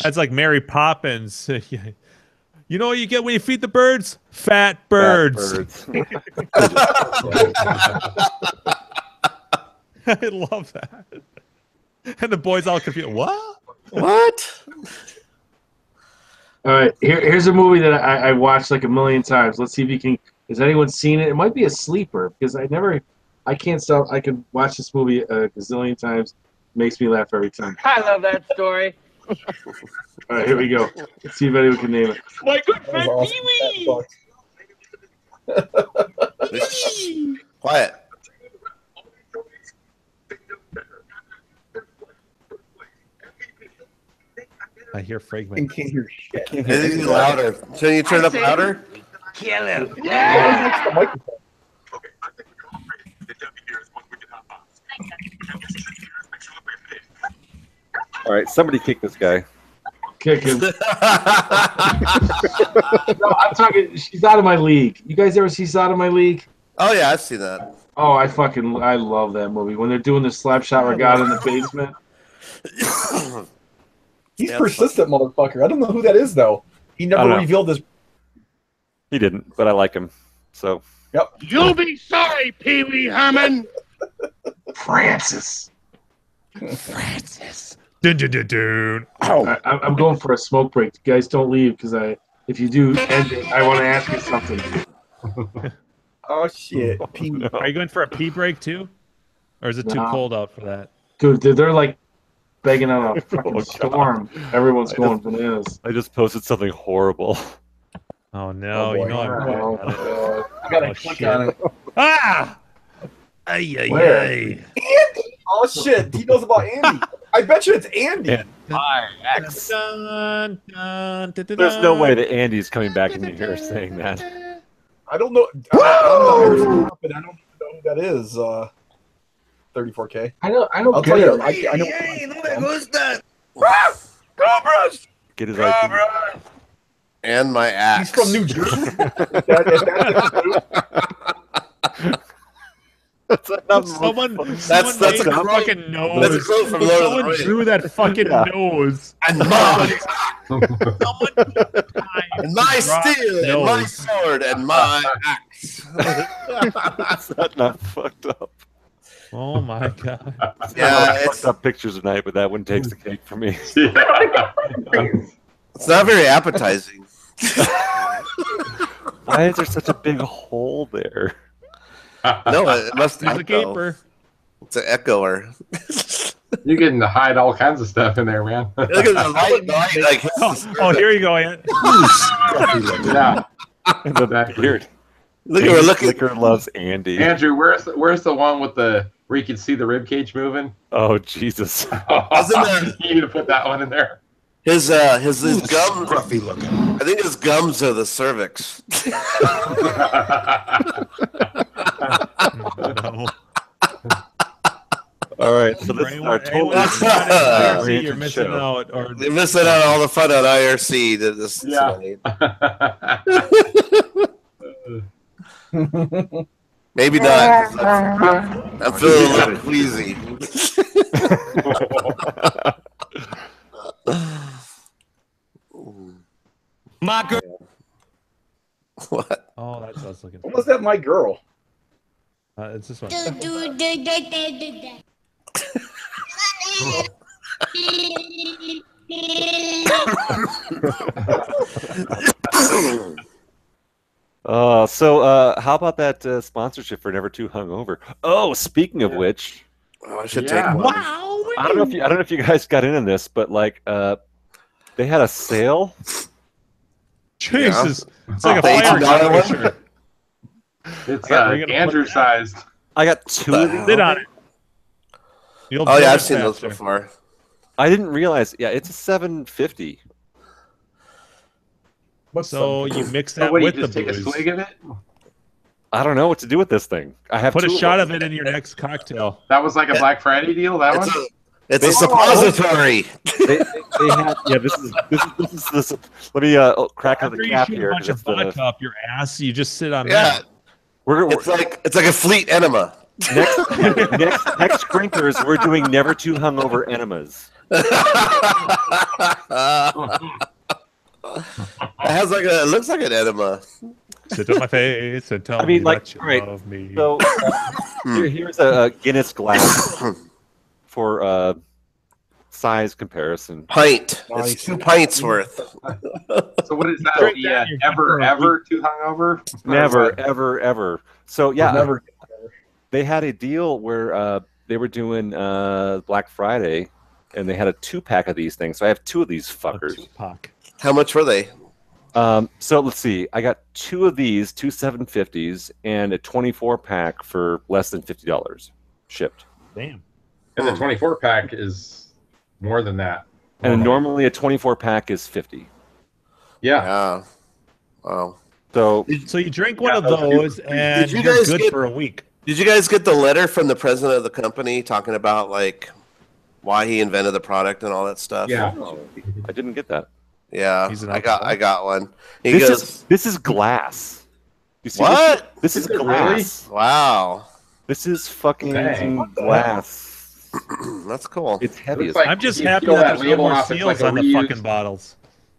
That's like Mary Poppins. You know what you get when you feed the birds? Fat birds. I love that. And the boys all confused. What? What? All right, here's a movie that I watched like a million times. Let's see if you can. Has anyone seen it? It might be a sleeper because I can't stop. I can watch this movie a gazillion times. It makes me laugh every time. I love that story. All right, here we go. Let's see if anyone can name it. My good friend Pee-wee. Quiet. I hear fragment. I can't hear shit. Anything louder? Can you turn it up louder? Kill him. Yeah. All right, somebody kick this guy. Kick him. No, I'm talking. She's out of my league. You guys ever see She's Out of My League? Oh yeah, I've seen that. Oh, I love that movie when they're doing the slapshot regatta in the basement. He's persistent, motherfucker. I don't know who that is though. He never revealed his. He didn't, but I like him. So. Yep. You'll be sorry, Pee Wee Herman. Francis. Dun, dun, dun, dun. I'm going for a smoke break. You guys don't leave because if you do end it, I want to ask you something. Oh shit! Are you going for a pee break too, or is it too cold out for that? Dude, they're like begging on a fucking storm. Everyone's going bananas. I just posted something horrible. Oh no! You know I gotta click on it. Ah! Ay, ay, Where? ay. Andy! Oh shit! He knows about Andy. I bet you it's Andy. X. Dun, dun, dun, dun, There's no way that Andy's coming back in here saying that. I don't know. I'm not Irish, but I don't even know who that is. 34K. I don't I'll get tell you. it. I know. Hey, no me gusta. Cobras. Get his ID. And my axe. He's from New Jersey. Someone That's made a a quote. fucking nose. That's a quote from Lord of the Someone Rings. drew that fucking nose. And my steel, and my sword, and my axe. Is that not fucked up? Oh my god. Yeah, fucked up pictures tonight, but that one takes the cake for me. It's not very appetizing. Why is there such a big hole there? No, it must There's a echo. gaper. It's an echoer. You're getting to hide all kinds of stuff in there, man. Look at the light, like Oh, here you go, Ian. Yeah. The beard. Look at her looking. Liquor loves Andy. Andrew, where's the one with the where you can see the rib cage moving? Oh Jesus! You need to put that one in there. His gums. Scruffy looking. I think his gums are the cervix. No. All right, so this is our total. You're missing out. Or You're missing out on all the fun on IRC. This tonight. Maybe not. 'Cause I'm feeling a little queasy. My girl. What? Oh, that's what I was looking for. What was that, my girl? It's this one. How about that sponsorship for Never Too Hungover? Oh, speaking of which, I should take one. Wow. I don't know if you guys got in on this, but like they had a sale. Jesus, it's like a $18 fire one? extinguisher. It's We're gonna Andrew put sized. I got two of these. Sit on it. You'll Oh build yeah, it I've seen those faster. before. I didn't realize. Yeah, it's a $7.50. What's So you mix that What do you with the just take a booze. swig of it? I don't know what to do with this thing. I have Put a two shot them. of it in your next cocktail. That was like a Black Friday deal. That one. It's a suppository. They had, yeah. This is. Let me crack on After the you cap shoot here. a bunch of It's the- vodka up your ass, you just sit on Yeah, that. we're it's like a fleet enema. next drinkers. We're doing Never Too Hungover enemas. It has it looks like an enema. Sit on my face and tell I mean, me like, that you all right, love me. So here's a Guinness glass for size comparison. Pint. It's 2 pints worth. So what is that? Drink The that in your ever too hungover? Never, ever. So yeah, Never. they had a deal where they were doing Black Friday, and they had a 2-pack of these things. So I have 2 of these fuckers. Tupac. How much were they? So let's see. I got 2 of these, 2 750s, and a 24-pack for less than $50 shipped. Damn. And the 24-pack is more than that. And normally a 24-pack is $50. Yeah. Yeah. Wow. So you drink one of those, and you you're guys good get- for a week. Did you guys get the letter from the president of the company talking about like why he invented the product and all that stuff? Yeah. I didn't get that. Yeah. He's an I got one. He This goes, is glass. You see what? This is Is it glass. Wow. This is fucking Dang. glass. That's cool. It's heavy. Looks As like I'm just you happy peel that that there's no label more off, it's seals like a on the reused- fucking bottles.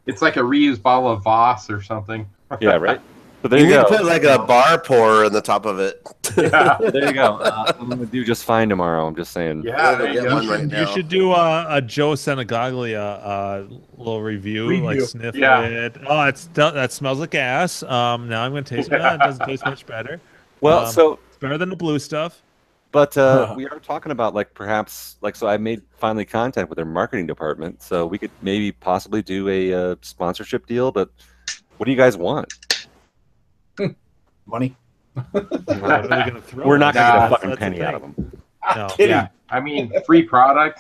It's like a reused bottle of Voss or something. yeah, right. So there You you need to go. put like a bar pourer in the top of it. Yeah. There you go. I'm gonna do just fine tomorrow. I'm just saying. Yeah, there you Get go. one right You now. should do a Joe Senegaglia little review, like sniff Yeah. it. Oh, that smells like ass. Now I'm gonna taste it. It doesn't taste much better. Well, so It's better than the blue stuff. but we are talking about like perhaps like so I made finally contact with their marketing department, so we could maybe possibly do a sponsorship deal. But what do you guys want? Money. What are they gonna throw We're not us? gonna get a That's fucking the penny out of thing. them. No. Kidding. Yeah. I mean, free product.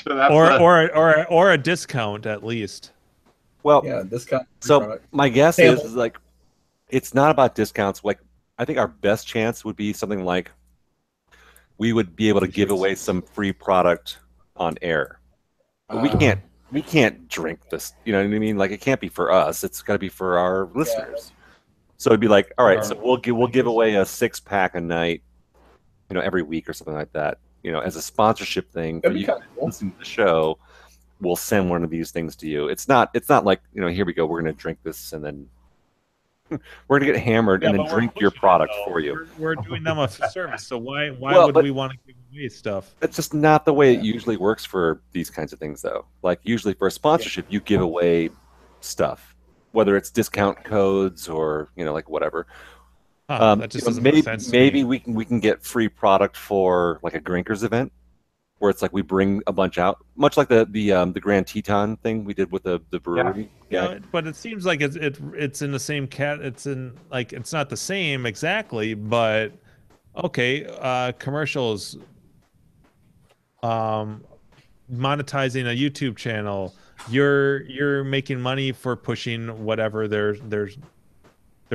So that's Or a discount at least. Well, Yeah, discount. so product. my guess Sample. is like it's not about discounts. Like I think our best chance would be something like we would be able to give away some free product on air. But we can't drink this. You know what I mean? Like it can't be for us. It's got to be for our listeners. So it'd be like, all right, so we'll give away a 6-pack a night every week or something like that, as a sponsorship thing. That'd be You kinda cool. listen to the show. We'll send one of these things to you. It's not like, here we go. We're going to drink this and then we're going to get hammered and then but we're drink your pushing it, product though. for you. We're doing them a service, so why Well, would but- we want to give away stuff? That's just not the way it usually works for these kinds of things, though. Like usually for a sponsorship, you give away stuff, whether it's discount codes or like whatever. That just doesn't make sense to maybe me. we can get free product for like a Grinkers event, where it's like we bring a bunch out, much like the Grand Teton thing we did with the brewery. Yeah, but it seems like it's in the same cat. It's not the same exactly, but okay. Commercials, monetizing a YouTube channel. You're making money for pushing whatever they're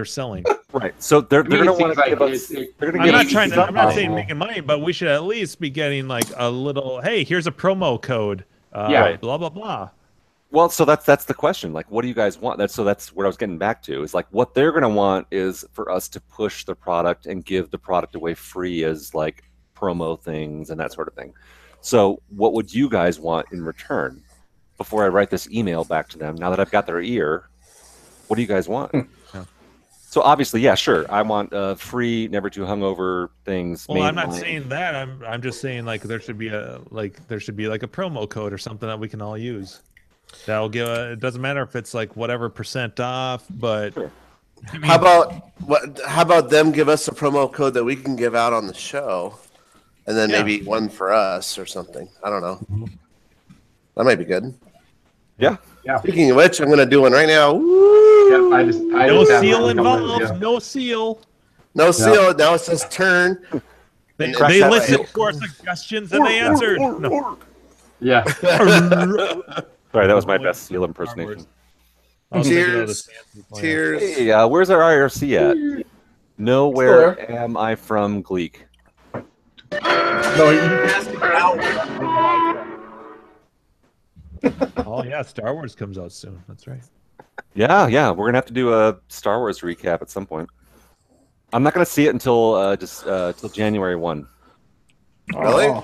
selling. Right. So they're going to want to give us. I'm not saying making money, but we should at least be getting like a little. Hey, here's a promo code. Blah blah blah. Well, so that's the question. Like, what do you guys want? That's what I was getting back to. Is like what they're going to want is for us to push the product and give the product away free as like promo things and that sort of thing. So, what would you guys want in return? Before I write this email back to them, now that I've got their ear, what do you guys want? So obviously, yeah, sure. I want free, never too hungover things. Well, I'm not saying that. I'm just saying like there should be a promo code or something that we can all use. That'll give it doesn't matter if it's like whatever % off, but I mean, how about them give us a promo code that we can give out on the show, and then maybe one for us or something. I don't know. That might be good. Yeah. Speaking of which, I'm going to do one right now. Yep, I no just seal have one involved. comment, No seal. No seal. Now it says turn. They And listened to our suggestions and they answered. No. Yeah. Sorry, that was my best seal impersonation. Cheers. Cheers. Hey, where's our IRC at? Nowhere am I from Gleek. No, you asked it out. Oh yeah, Star Wars comes out soon. That's right. Yeah, we're gonna have to do a Star Wars recap at some point. I'm not gonna see it until till January 1. Really?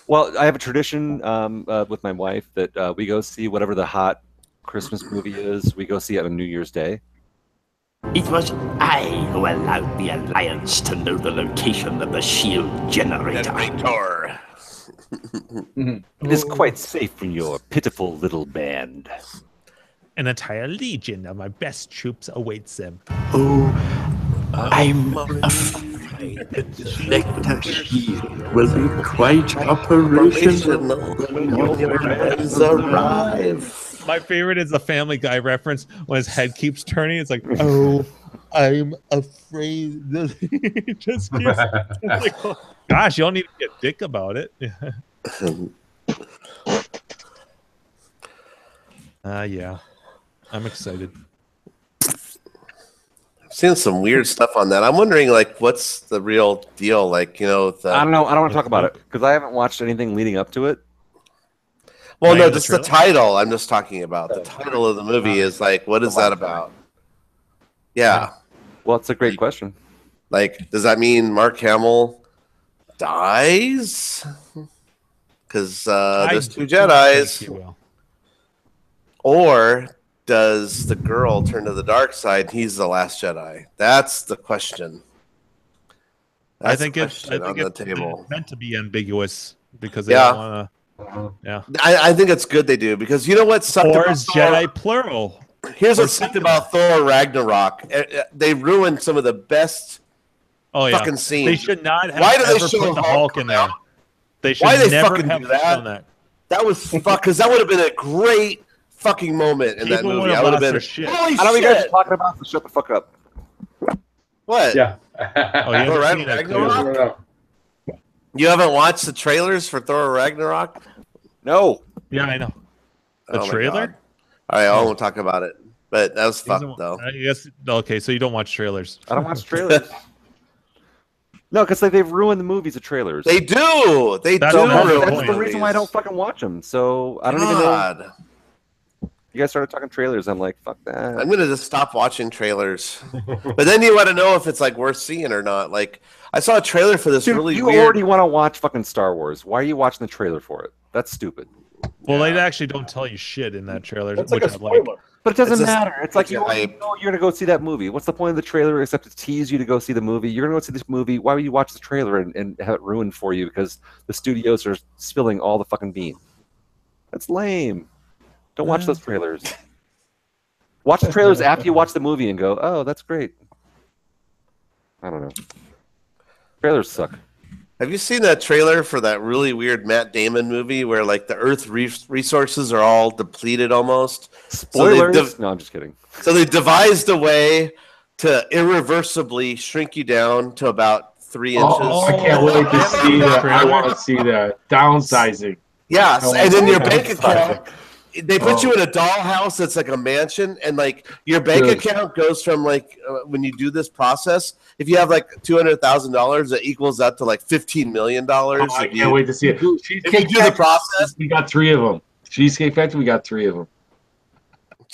Well, I have a tradition with my wife that we go see whatever the hot Christmas movie is. We go see it on New Year's Day. It was I who allowed the Alliance to know the location of the shield generator. It is quite safe from your pitiful little band. An entire legion of my best troops awaits them. Oh, I'm afraid that the Spectre shield will be quite operational when your friends arrive. My favorite is the Family Guy reference when his head keeps turning. It's like, oh, I'm afraid. It just keeps, like, oh, gosh, you don't need to get dick about it. Yeah, I'm excited. I've seen some weird stuff on that. I'm wondering, like, what's the real deal? Like, I don't know. I don't want to talk about it because I haven't watched anything leading up to it. Well, no, just the title. I'm just talking about the title of the movie is like, what is that about? Yeah. Well, it's a great question. Like, does that mean Mark Hamill dies? Because there's two Jedis. Or does the girl turn to the dark side? And he's the last Jedi. That's the question. I think it's on the table. Meant to be ambiguous because they don't want to. Yeah, I think it's good they do because you know what sucked or about is Jedi plural. Here's what sucked about Thor Ragnarok. They ruined some of the best fucking scenes. They should not have Why do they ever show put the Hulk in there. They should Why they never fucking have do that? shown that. That was because that would have been a great fucking moment in that People movie. would have I would have lost been their shit. holy I know what you guys are shit. talking about, so shut the fuck up. What? Yeah. Thor Ragnarok? You haven't watched the trailers for Thor Ragnarok? No. Yeah, I know. The Oh my trailer? God. All right, I won't talk about it. But that was fucked, though. I guess okay, so you don't watch trailers. I don't watch trailers. No, because they've ruined the movies with trailers. They do. They That's do. not the ruin point. That's the reason why I don't fucking watch them. So I don't even know. You guys started talking trailers. I'm like, fuck that. I'm gonna just stop watching trailers. But then you want to know if it's like worth seeing or not. Like I saw a trailer for this really you weird. already want to watch fucking Star Wars. Why are you watching the trailer for it? That's stupid. Well, they actually don't tell you shit in that trailer, That's which like a I like. spoiler. But it doesn't It's just- matter. It's like it's you already hype. know you're gonna go see that movie. What's the point of the trailer except to tease you to go see the movie? You're gonna go see this movie. Why would you watch the trailer and have it ruined for you because the studios are spilling all the fucking beans? That's lame. Don't watch those trailers. Watch the trailers after you watch the movie and go, "Oh, that's great." I don't know. Trailers suck. Have you seen that trailer for that really weird Matt Damon movie where like the Earth resources are all depleted almost? Spoilers. No, I'm just kidding. So they devised a way to irreversibly shrink you down to about 3 inches. I can't wait to see that. I want to see that. Downsizing. Yes, and then your bank Downsizing. account. They put you in a dollhouse that's like a mansion, and like your bank Good. account goes from like when you do this process, if you have like $200,000, it equals out to like $15 million. I can't wait to see it. If you Cheesecake do the process, we got 3 of them. Cheesecake Factory, we got 3 of them.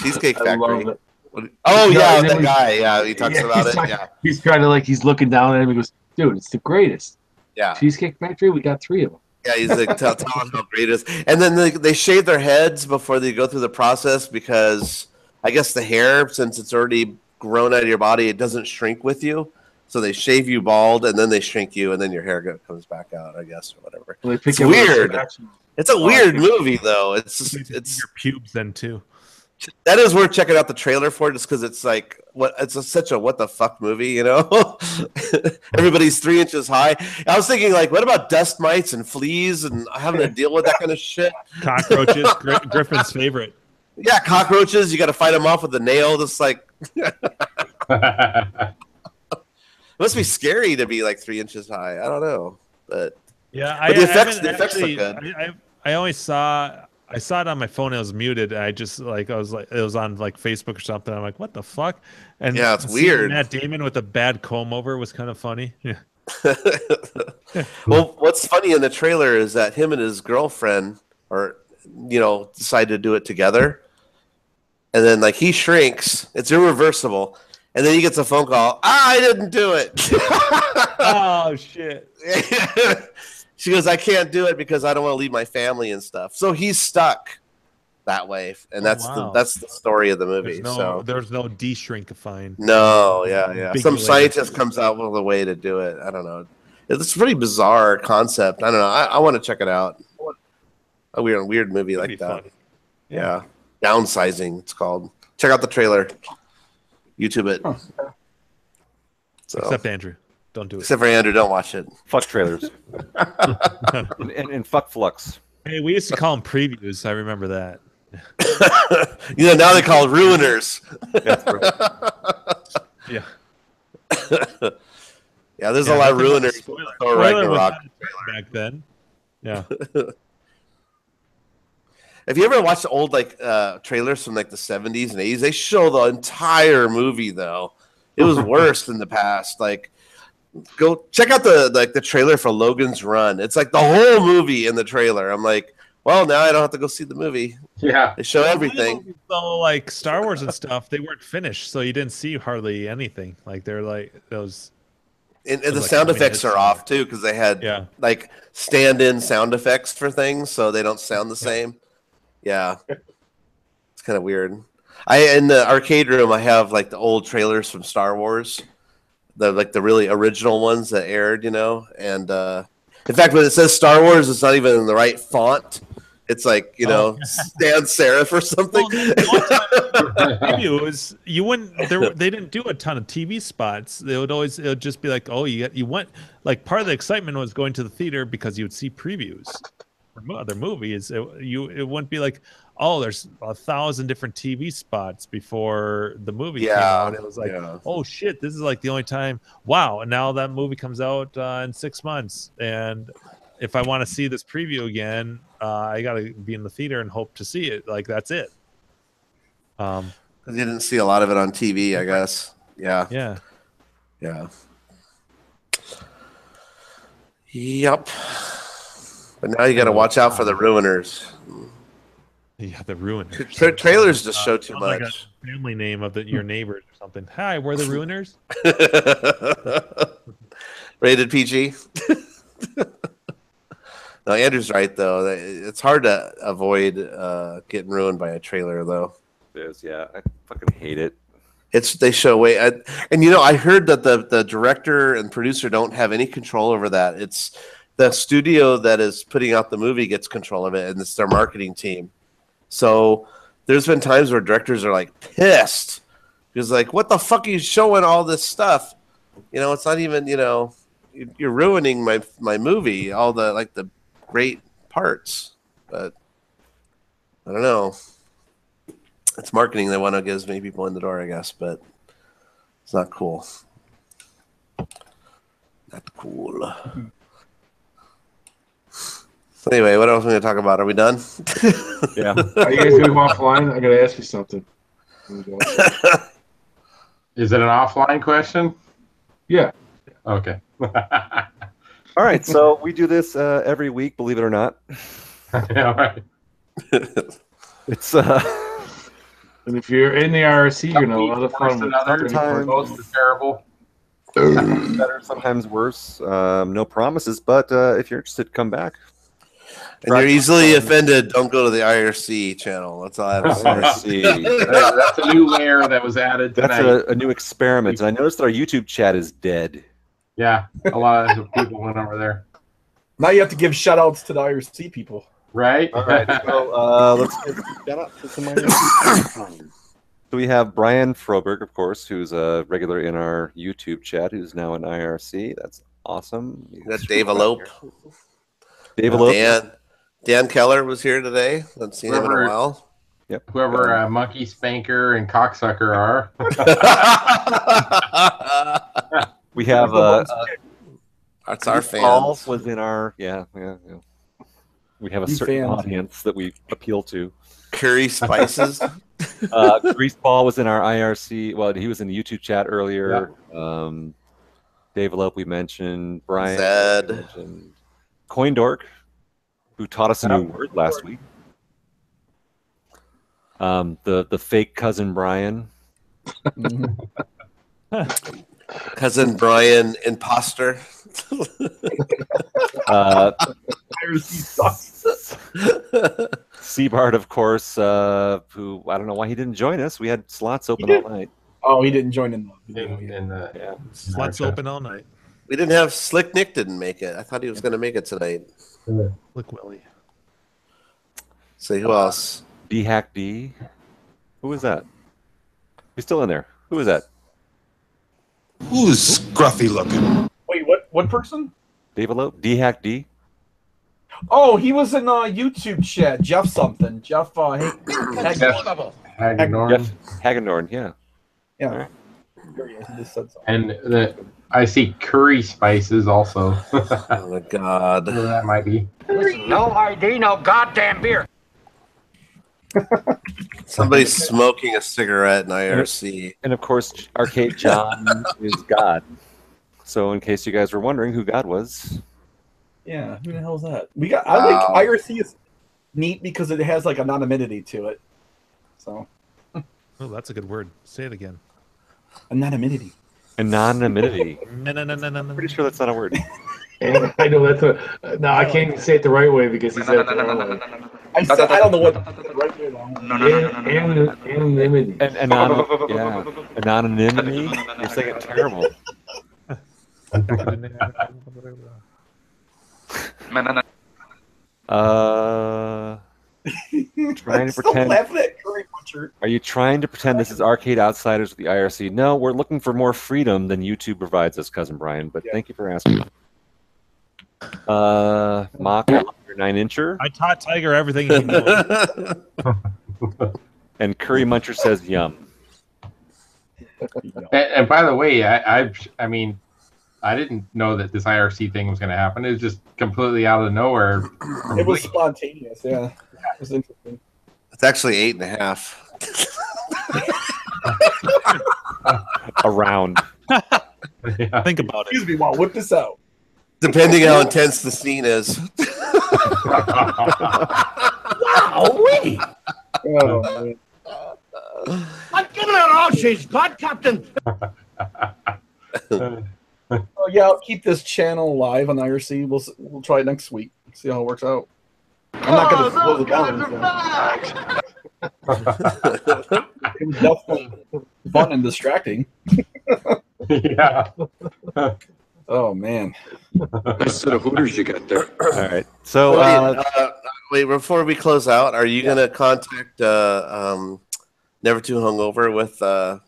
Cheesecake I Factory. love it. Oh Yeah, yeah, and then that we- guy. Yeah, he talks about it. Yeah, He's trying to he's looking down at him. He goes, "Dude, it's the greatest." yeah. Cheesecake Factory, we got 3 of them. Yeah, he's like telling how great it is. And then they shave their heads before they go through the process because I guess the hair, since it's already grown out of your body, it doesn't shrink with you. So they shave you bald and then they shrink you and then your hair comes back out, I guess, or whatever. Well, they pick It's you up with weird. action. It's a weird movie though. It's Your pubes then too. that is worth checking out the trailer for just because it's like such a what the fuck movie, you know? Everybody's 3 inches high. I was thinking like, what about dust mites and fleas and having to deal with that kind of shit? Cockroaches, Griffin's favorite. Yeah, cockroaches. You got to fight them off with a nail. Just like it must be scary to be like 3 inches high. I don't know, but Yeah, but the effects look good. I always I saw it on my phone. It was muted. And I just it was on like Facebook or something. I'm like, what the fuck? And Yeah, it's seeing weird. Matt Damon with a bad comb over was kind of funny. Yeah. Well, what's funny in the trailer is that him and his girlfriend decide to do it together, and then like he shrinks. It's irreversible, and then he gets a phone call. I didn't do it. Oh shit. She goes, I can't do it because I don't want to leave my family and stuff. So he's stuck that way, and that's the story of the movie. There's no de-shrinkifying. No, yeah. Big Some layer. scientist comes out with a way to do it. I don't know. It's a pretty bizarre concept. I don't know. I want to check it out. A weird movie like that. Funny. Yeah. Downsizing, it's called. Check out the trailer. YouTube it. So, Except Andrew. Don't do it. except for Andrew, don't watch it. Fuck trailers. and fuck Flux. Hey, we used to call them previews. I remember that. Now they call it ruiners. Yeah. Yeah, there's a lot of ruiners. Spoiler Thor was Ragnarok. back then. Yeah. Have you ever watched old trailers from like the 70s and 80s? They show the entire movie though. It was worse than the past. Like, go check out the trailer for Logan's Run. It's like the whole movie in the trailer. I'm like, well, now I don't have to go see the movie. Yeah, they show everything. So like Star Wars and stuff, they weren't finished, so you didn't see hardly anything. Like they're like those. And the sound effects are off too because they had like stand-in sound effects for things, so they don't sound the same. Yeah, it's kind of weird. In the arcade room, I have like the old trailers from Star Wars, the really original ones that aired, and in fact, when it says Star Wars, it's not even in the right font. It's like sans serif or something. Maybe it was you wouldn't. They didn't do a ton of TV spots. It would just be like, oh, you went like part of the excitement was going to the theater because you would see previews for other movies. It wouldn't be like, oh, there's 1,000 different TV spots before the movie came out. It was like, oh shit, this is like the only time. Wow, and now that movie comes out in 6 months, and if I want to see this preview again, I got to be in the theater and hope to see it. Like that's it. You didn't see a lot of it on TV, I guess. Yeah. Yep. But now you got to watch out for the ruiners. Yeah, the Ruiners. Trailers just show too like much. a family name of your neighbors or something. Hi, we're the Ruiners. Rated PG. No, Andrew's right though. It's hard to avoid getting ruined by a trailer though. It is, yeah. I fucking hate it. They show way, and you know, I heard that the director and producer don't have any control over that. It's the studio that is putting out the movie gets control of it, and it's their marketing team. So there's been times where directors are like pissed because like, what the fuck are you showing all this stuff? You know, it's not even, you know, you're ruining my movie, all the like the great parts. But I don't know. It's marketing they want to get as many people in the door, I guess, but it's not cool. Not cool. So anyway, what else are we going to talk about? Are we done? Yeah. Are you guys going to go offline? I got to ask you something. Is it an offline question? Yeah. Okay. All right, so we do this every week, believe it or not. Yeah, all right. It's and if you're in the IRC, you're going to have a lot of fun with sometimes Most is terrible. sometimes better, sometimes worse. No promises, but if you're interested, come back. And you're easily offended, don't go to the IRC channel. That's all I have to say. IRC. That's a new layer that was added tonight. That's a new experiment. And I noticed that our YouTube chat is dead. Yeah, a lot of people went over there. Now you have to give shout outs to the IRC people. Right? All right, so let's give a shout out to somebody. So we have Brian Froberg, of course, who's a regular in our YouTube chat, who's now in IRC. That's awesome. That's Dave Elope. Dave Elope. Dan Keller was here today. Haven't seen him in a while. Yep. Whoever Monkey Spanker and Cocksucker are. We have that's our Paul fans. was in our yeah. We have a You certain fans. audience that we appeal to. Curry Spices. Grease Paul was in our IRC. Well, he was in the YouTube chat earlier. Dave Elope we mentioned. Brian Zed. we mentioned. Coindork, who taught us a new word last week. The fake cousin Brian. Cousin Brian Imposter. Seabart, of course, who I don't know why he didn't join us. We had slots open all night. Oh, he didn't join in Yeah. Slots open all night. We didn't have Slick Nick didn't make it. I thought he was going to make it tonight. Look, Willie. Say who else? D Hack D. Who is that? He's still in there. Who is that? Who's scruffy looking? Wait, what person? Dave Elope? D Hack D. Oh, he was in YouTube chat. Jeff something. Jeff Hagedorn. Hagedorn, yeah. Yeah. He just said something. And I see Curry Spices also. Oh my God. Whatever that might be. No ID, no goddamn beer. Somebody's smoking a cigarette in IRC. And of course, Arcade John is God. So in case you guys were wondering who God was. Yeah, who the hell is that? I like IRC is neat because it has like anonymity to it. So. Oh, that's a good word. Say it again. Anonymity. Anonymity. No. Pretty sure that's not a word. I know that's a. No, I can't even say it the right way because he said it the wrong way. I don't know what the right way is. Anonymity. Anonymity? You're saying it terrible. Trying to pretend. Are you trying to pretend this is Arcade Outsiders with the IRC? No, we're looking for more freedom than YouTube provides us, Cousin Brian. But thank you for asking. Mock, your 9-incher. I taught Tiger everything he knows. And Curry Muncher says yum. And by the way, I mean, I didn't know that this IRC thing was going to happen. It was just completely out of nowhere. It was spontaneous, yeah. It was interesting. It's actually 8.5. Around. Yeah. Think about it. Excuse me, while whip this out. Depending how intense the scene is. Wow, wait! Oh, man. I'm giving her all she's got, Captain. Oh yeah, I'll keep this channel live on IRC. We'll try it next week. See how it works out. I'm not going to close it down. It was definitely fun and distracting. Yeah. Oh man. Nice set of hooters you got there. All right. So wait, before we close out, are you gonna contact Never Too Hungover with a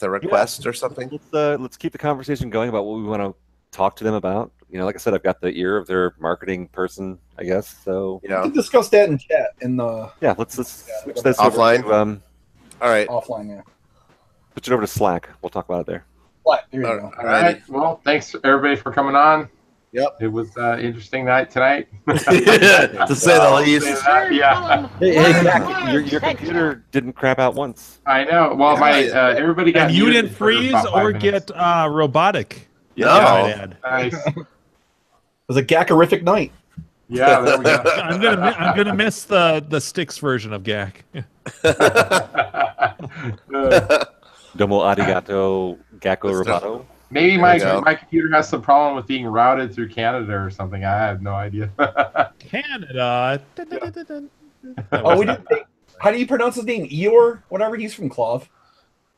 request or something? Let's keep the conversation going about what we want to talk to them about. You know, like I said, I've got the ear of their marketing person, I guess. So we can discuss that in chat. Let's switch this offline. Over to, all right, offline. Yeah. Switch it over to Slack. We'll talk about it there. Slack. There you go. All right. Well, thanks everybody for coming on. Yep. It was an interesting night tonight. To say the least. Yeah. Hey, Jack, your computer didn't crap out once. I know. Well, everybody got. And you muted didn't for freeze about 5 or minutes. get robotic. No. Nice. It was a gackerific night. Yeah, there we go. I'm gonna miss the sticks version of GAC. Domo arigato, Gakko roboto. Maybe my computer has some problem with being routed through Canada or something. I have no idea. Canada. Oh, we didn't. How do you pronounce his name? Eeyore? Whatever. He's from Clove.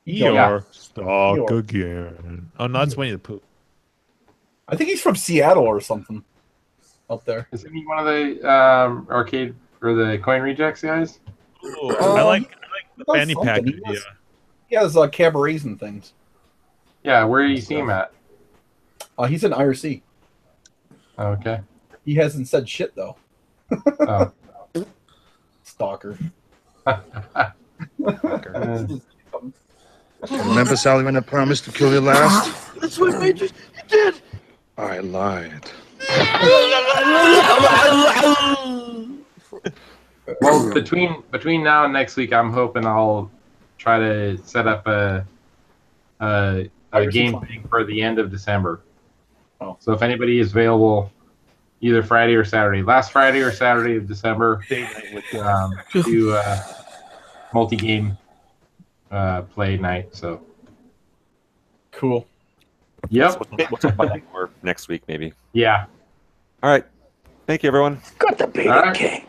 Eeyore. Stalk again. Oh, no, that's Winnie the Pooh. I think he's from Seattle or something. Up there. Isn't he one of the arcade or the coin rejects guys? Ooh, I like the fanny pack idea. He has cabarets and things. Yeah, where do you see him at? He's in IRC. Okay. He hasn't said shit though. Oh. Stalker. Remember, Sally, when I promised to kill you last? That's what made you did. I lied. Well, between now and next week, I'm hoping I'll try to set up a game thing for the end of December. Oh. So if anybody is available, either Friday or Saturday, last Friday or Saturday of December, do multi-game play night. So cool. Yep. We'll talk about that more next week, maybe. Yeah. All right. Thank you, everyone. Got the beat, right. king.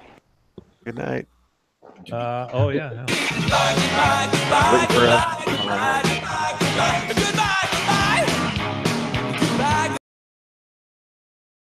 Good night. Oh yeah. Waiting for